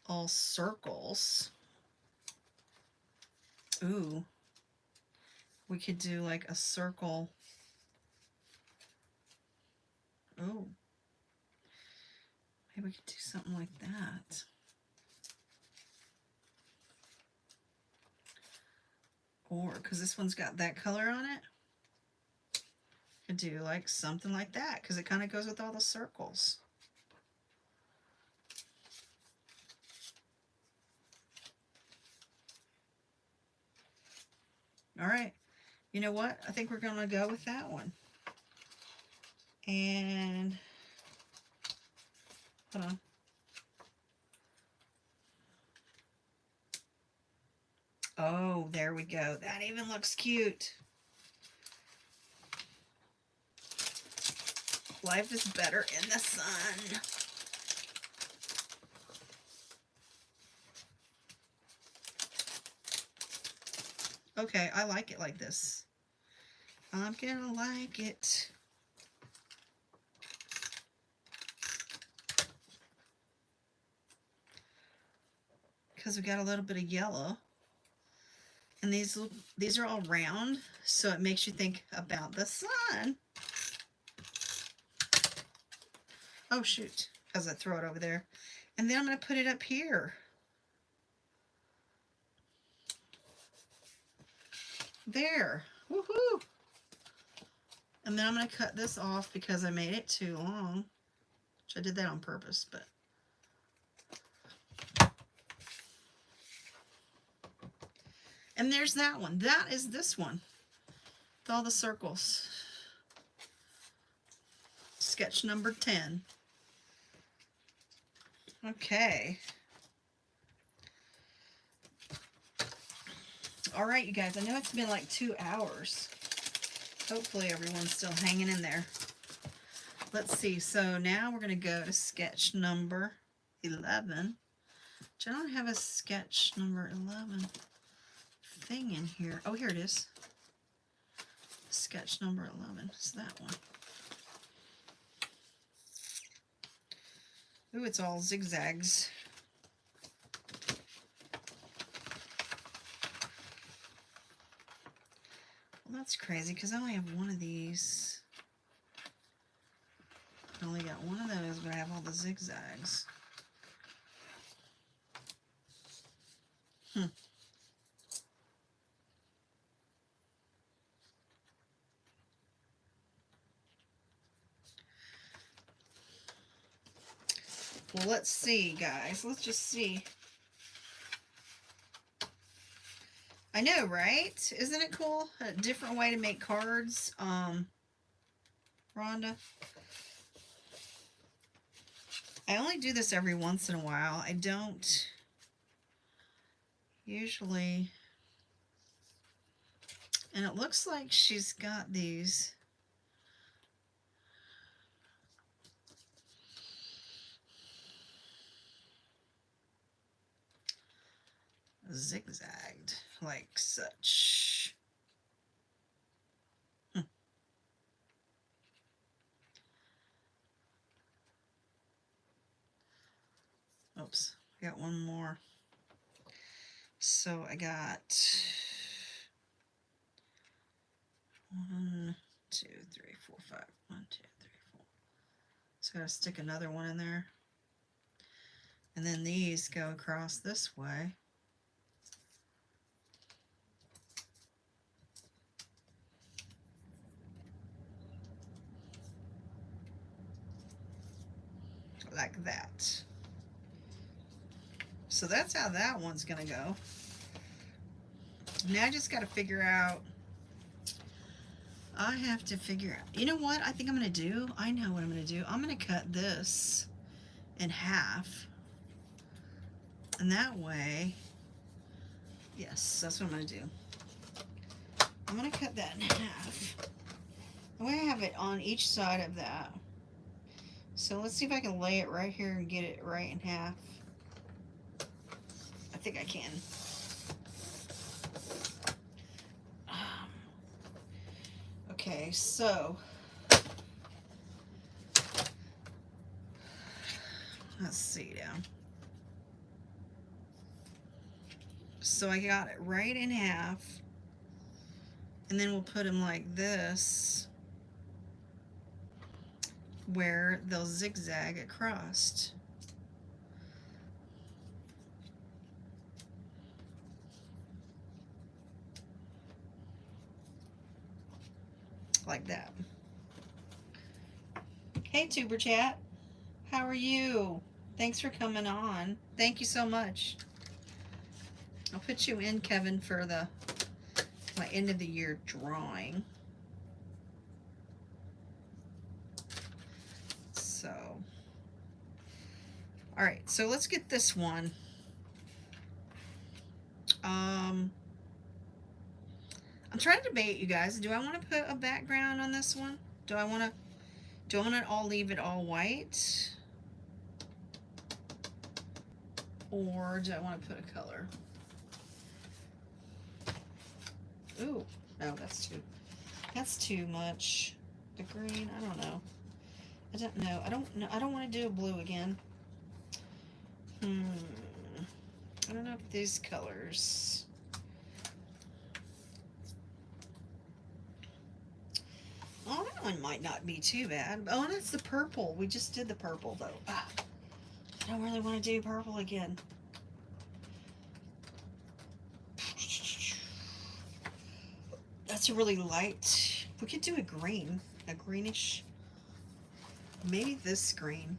all circles. Ooh, we could do like a circle. Oh, maybe we could do something like that. Or, because this one's got that color on it, could do like something like that, because it kind of goes with all the circles. All right, you know what? I think we're going to go with that one. And, hold on. Oh, there we go. That even looks cute. Life is better in the sun. Okay, I like it like this. I'm gonna like it. Because we got a little bit of yellow. And these are all round, so it makes you think about the sun. Oh shoot, because I throw it over there. And then I'm going to put it up here. There. Woohoo! And then I'm going to cut this off because I made it too long. I did that on purpose, but. And there's that one. That is this one. With all the circles. Sketch number 10. Okay. All right, you guys. I know it's been like 2 hours. Hopefully everyone's still hanging in there. Let's see. So now we're going to go to sketch number 11. Which I don't have a sketch number 11 thing in here. Oh, here it is. Sketch number 11. It's that one. Ooh, it's all zigzags. Well, that's crazy because I only have one of these. I only got one of those, but I have all the zigzags. Well, let's see, guys. Let's just see. I know, right? Isn't it cool? A different way to make cards. Rhonda. I only do this every once in a while. I don't usually. And it looks like she's got these. Zigzagged like such. Oops, I got one more. So I got 1, 2, 3, 4, 5. 1, 2, 3, 4. So I gotta stick another one in there. And then these go across this way. Like that. So that's how that one's gonna go. Now I just gotta figure out. I have to figure out. You know what I think I'm gonna do? I know what I'm gonna do. I'm gonna cut this in half. And that way, yes, that's what I'm gonna do. I'm gonna cut that in half. The way I have it on each side of that. So let's see if I can lay it right here and get it right in half. I think I can. Okay, so let's see now. So I got it right in half, and then we'll put them like this, where they'll zigzag across. Like that. Hey, Tuber Chat. How are you? Thanks for coming on. Thank you so much. I'll put you in, Kevin, for my end of the year drawing. So, all right. So let's get this one. I'm trying to debate, you guys. Do I want to put a background on this one? Do I want to all leave it all white? Or do I want to put a color? Ooh, no, that's too much. The green, I don't know. I don't know. I don't want to do a blue again. I don't know if these colors. Oh, that one might not be too bad. Oh, that's the purple. We just did the purple, though. I don't really want to do purple again. That's a really light. We could do a green. A greenish. Maybe this green.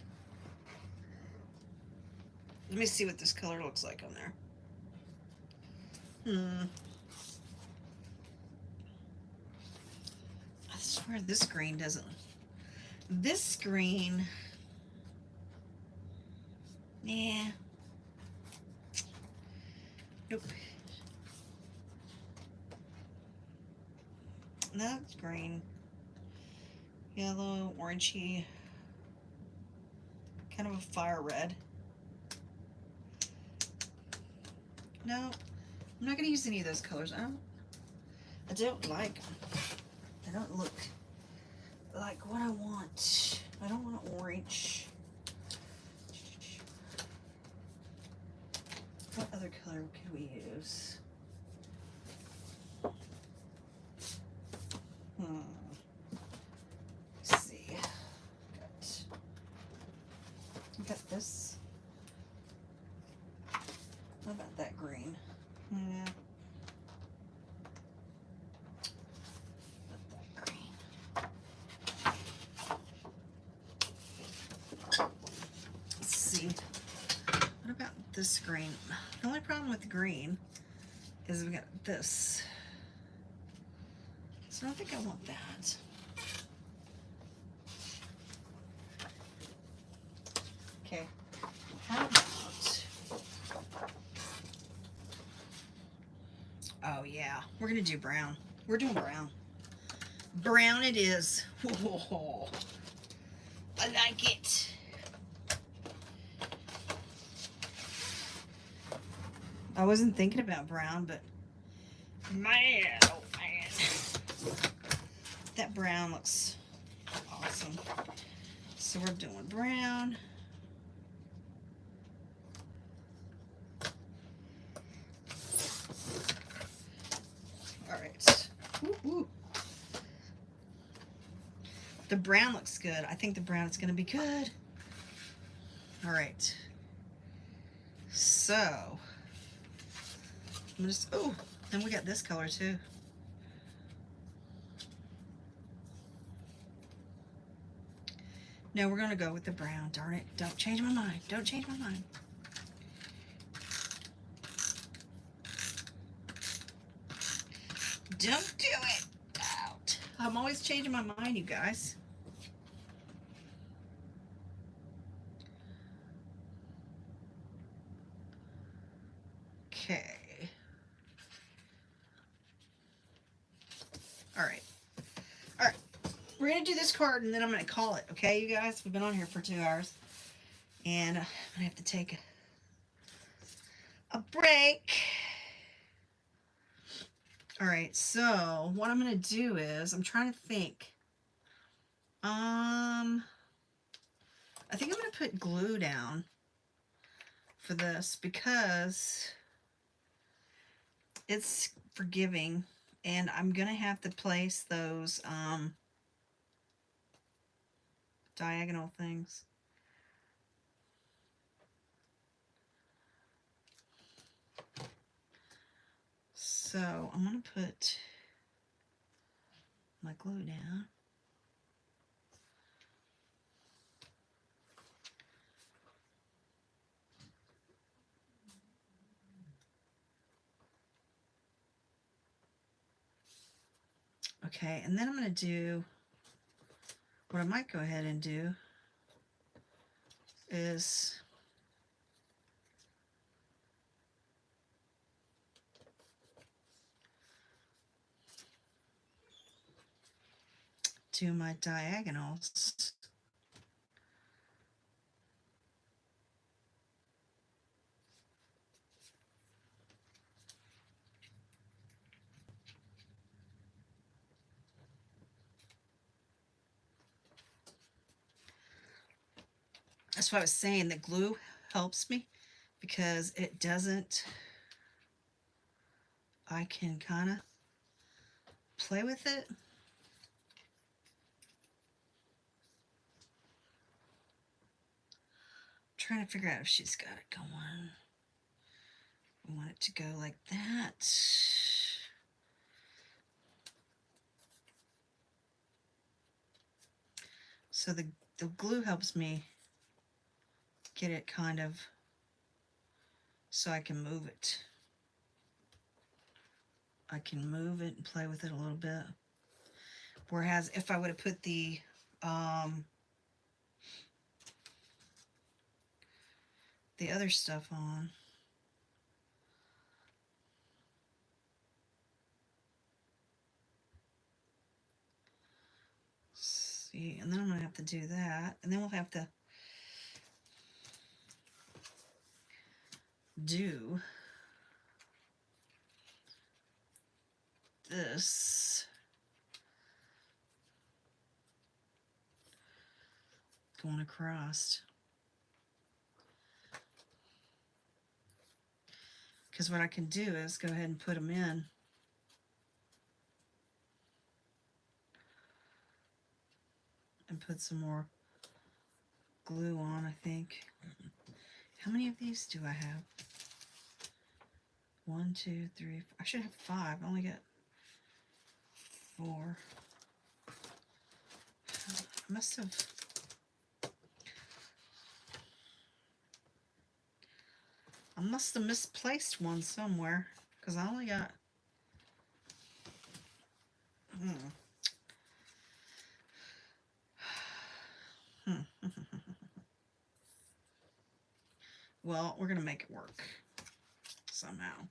Let me see what this color looks like on there. I swear this green doesn't. This green. Yeah. Nope. That's green. Yellow, orangey. Kind of a fire red. No, I'm not going to use any of those colors. I don't like them. They don't look like what I want. I don't want orange. What other color could we use? Let's see. Got this. What about that green? Yeah. That green. Let's see. What about this green? The only problem with the green is we got this. So I don't think I want that. Okay. How about... Oh yeah, we're gonna do brown. We're doing brown. Brown it is. Whoa. I like it. I wasn't thinking about brown, but man, oh man. That brown looks awesome. So we're doing brown. All right. Woo-hoo. The brown looks good. I think the brown is going to be good. All right. So, I'm just, oh, and we got this color too. No, we're going to go with the brown. Darn it. Don't change my mind. Don't change my mind. Don't do it. Out. I'm always changing my mind, you guys. Okay. All right. All right. We're going to do this card and then I'm going to call it. Okay, you guys? We've been on here for 2 hours. And I'm going to have to take a break. All right, so what I'm going to do is, I'm trying to think. I think I'm going to put glue down for this because it's forgiving and I'm going to have to place those diagonal things. So I'm going to put my glue down. Okay, and then I'm going to do, what I might go ahead and do is do my diagonals. That's why I was saying that glue helps me because it doesn't, I can kind of play with it. Trying to figure out if she's got it going. We want it to go like that. So the glue helps me get it kind of so I can move it. I can move it and play with it a little bit. Whereas if I would have put the other stuff on, see, and then I'm gonna have to do that, and then we'll have to do this going across. Because what I can do is go ahead and put them in. And put some more glue on, I think. How many of these do I have? 1, 2, 3, 4. I should have 5. I only got 4. I must have... I must have misplaced one somewhere, because I only got... Well, we're going to make it work. Somehow.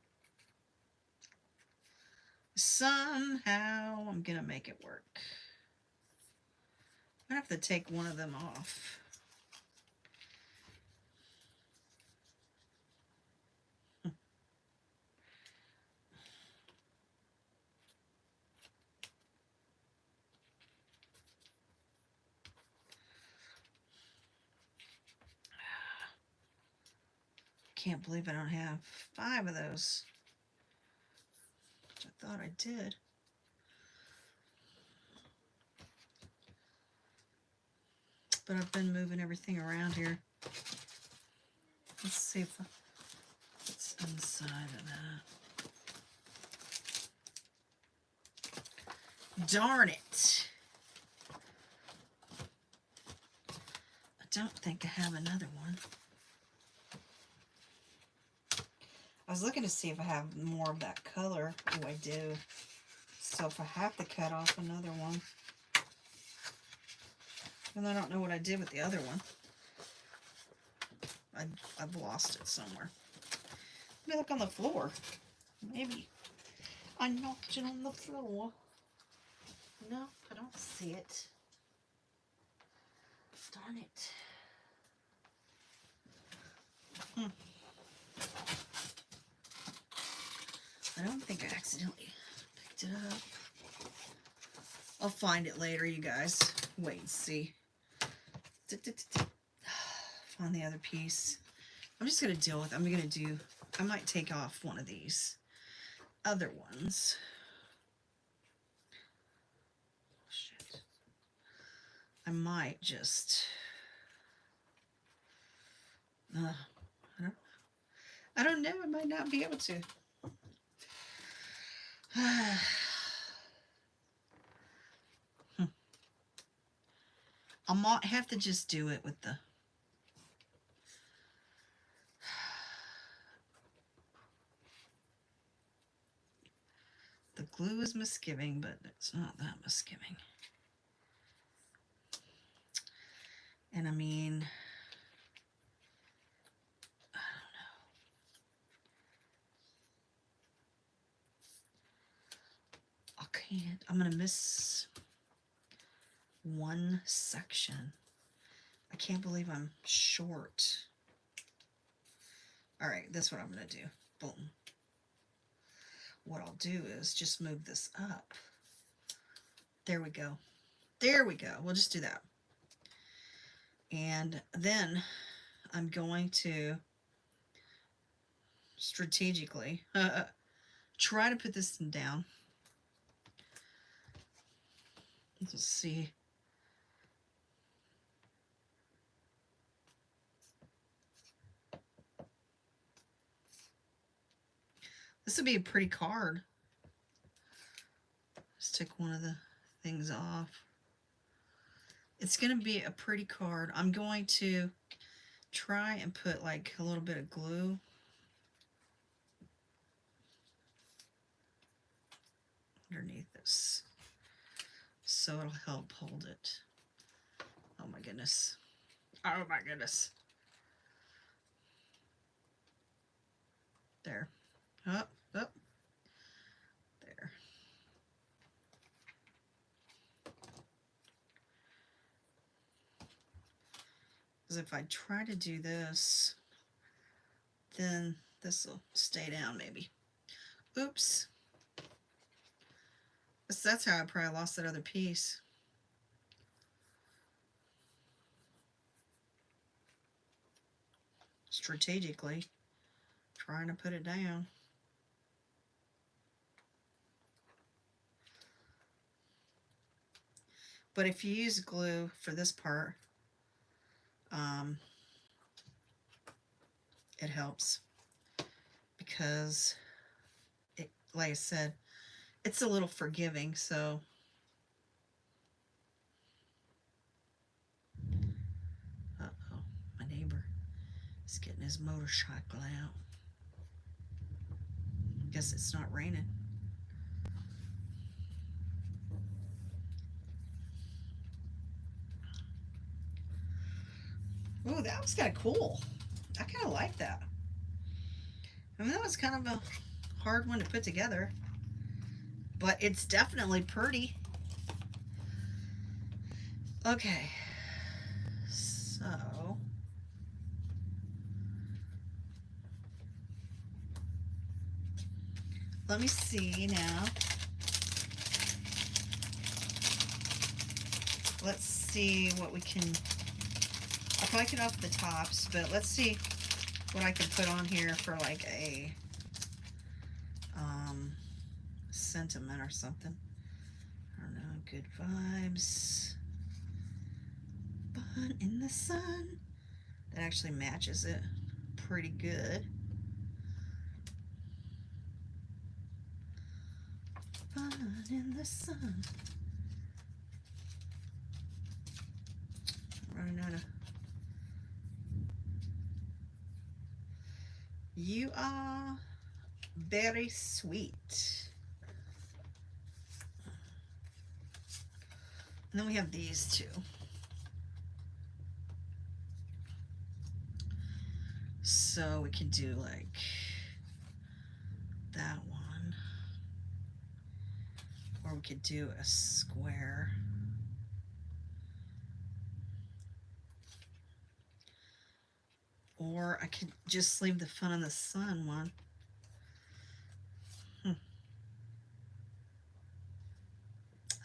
Somehow, I'm going to make it work. I'm going to have to take one of them off. Can't believe I don't have 5 of those. Which I thought I did. But I've been moving everything around here. Let's see if what's inside of that. Darn it! I don't think I have another one. I was looking to see if I have more of that color. Oh, I do. So if I have to cut off another one. And I don't know what I did with the other one. I've lost it somewhere. Let me look on the floor. Maybe I knocked it on the floor. No, I don't see it. Darn it. I don't think I accidentally picked it up. I'll find it later, you guys. Wait and see. Find the other piece. I'm just going to deal with it. I might take off one of these other ones. Shit. I might just... I don't know. I might not be able to. I might have to just do it with the... The glue is misgiving, but it's not that misgiving. And I mean... I don't know. I can't. I'm going to miss one section. I can't believe I'm short. All right, that's what I'm going to do. Boom. What I'll do is just move this up. There we go. There we go. We'll just do that. And then I'm going to strategically try to put this down. Let's see. This would be a pretty card. Just take one of the things off. It's going to be a pretty card. I'm going to try and put like a little bit of glue underneath this, so it'll help hold it. Oh my goodness. Oh my goodness. There. Up, up. There. Because if I try to do this, then this will stay down maybe. Oops. That's how I probably lost that other piece. Strategically trying to put it down. But if you use glue for this part, it helps because it, like I said, it's a little forgiving. So uh-oh, my neighbor is getting his motorcycle out. Guess it's not raining. Ooh, that was kind of cool. I kind of like that. I mean, that was kind of a hard one to put together, but it's definitely pretty. Okay, so let me see now. Let's see what we can. I'll probably cut off the tops, but let's see what I can put on here for like a sentiment or something. I don't know. Good vibes. Fun in the sun. That actually matches it pretty good. Fun in the sun. Running out of. You are very sweet. And then we have these two. So we can do like that one. Or we could do a square. Or I could just leave the fun in the sun one.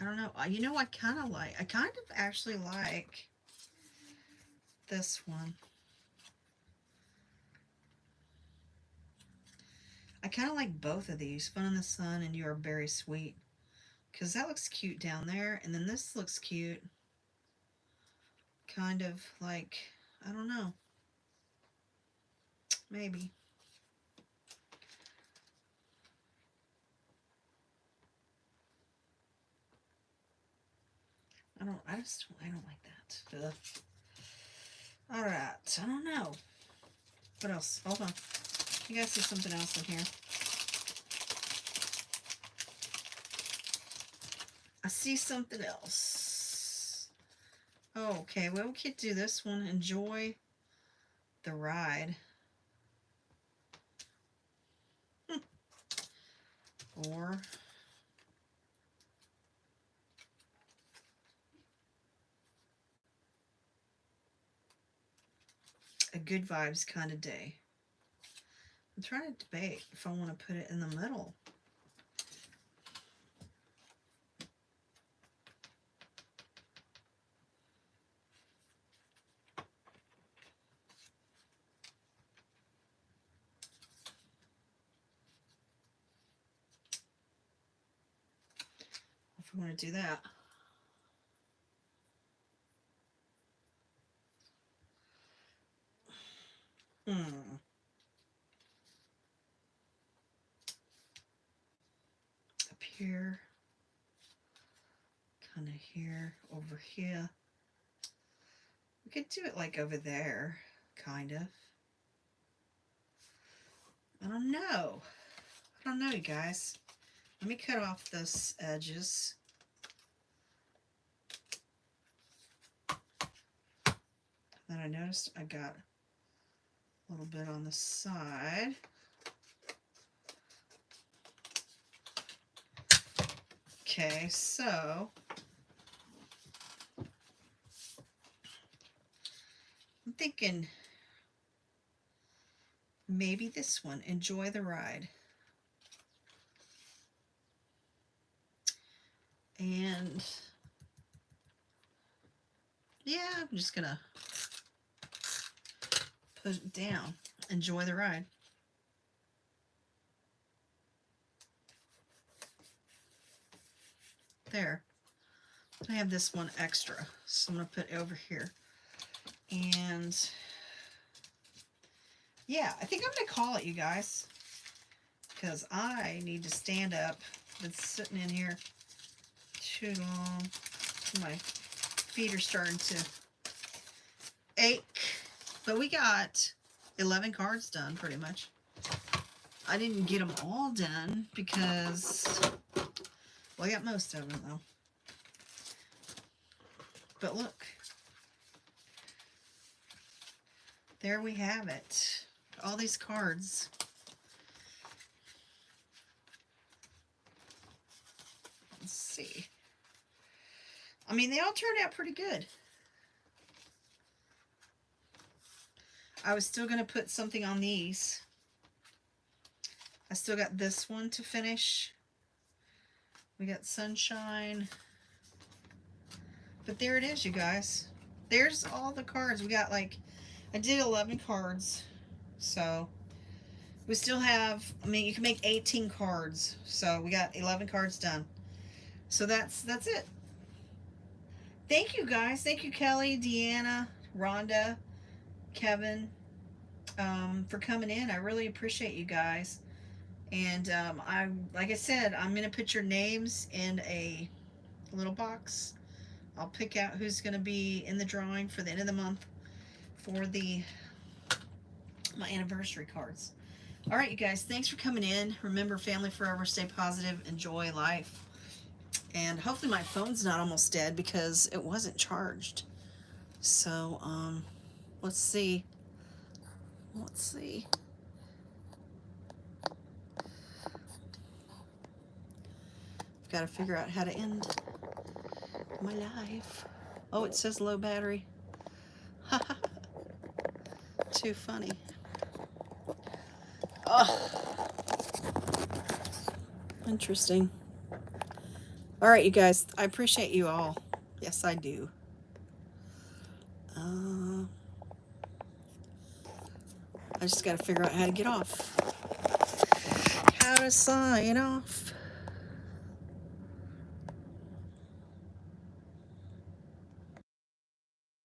I don't know. You know, I kind of actually like this one. I kind of like both of these, Fun in the Sun and You Are Very Sweet. Because that looks cute down there. And then this looks cute. Kind of like, I don't know. Maybe. I don't like that. Ugh. All right, I don't know. What else? Hold on. You guys see something else in here? I see something else. Oh, okay, well, we could do this one. Enjoy the ride. Or a good vibes kind of day. I'm trying to debate if I want to put it in the middle. If we want to do that. Up here. Kind of here. Over here. We could do it like over there. Kind of. I don't know. I don't know, you guys. Let me cut off those edges. Then I noticed I got a little bit on the side. Okay, so I'm thinking maybe this one, Enjoy the Ride. And yeah, I'm just gonna put it down. Enjoy the ride. There. I have this one extra, so I'm gonna put it over here. And yeah, I think I'm gonna call it, you guys, because I need to stand up. Been sitting in here too long. My feet are starting to ache. But we got 11 cards done pretty much. I didn't get them all done because, well, I got most of them though. But look, there we have it. All these cards. Let's see. I mean, they all turned out pretty good. I was still going to put something on these. I still got this one to finish. We got Sunshine. But there it is, you guys. There's all the cards. We got like, I did 11 cards. So we still have, I mean, you can make 18 cards. So we got 11 cards done. So that's it. Thank you, guys. Thank you, Kelly, Deanna, Rhonda, Kevin, for coming in. I really appreciate you guys. And like I said, I'm going to put your names in a little box. I'll pick out who's going to be in the drawing for the end of the month for my anniversary cards. All right, you guys, thanks for coming in. Remember, family forever, stay positive, enjoy life. And hopefully my phone's not almost dead because it wasn't charged. So, let's see. Let's see. I've got to figure out how to end my life. Oh, it says low battery. Too funny. Oh, interesting. All right, you guys, I appreciate you all. Yes, I do. I just got to figure out how to get off. How to sign off.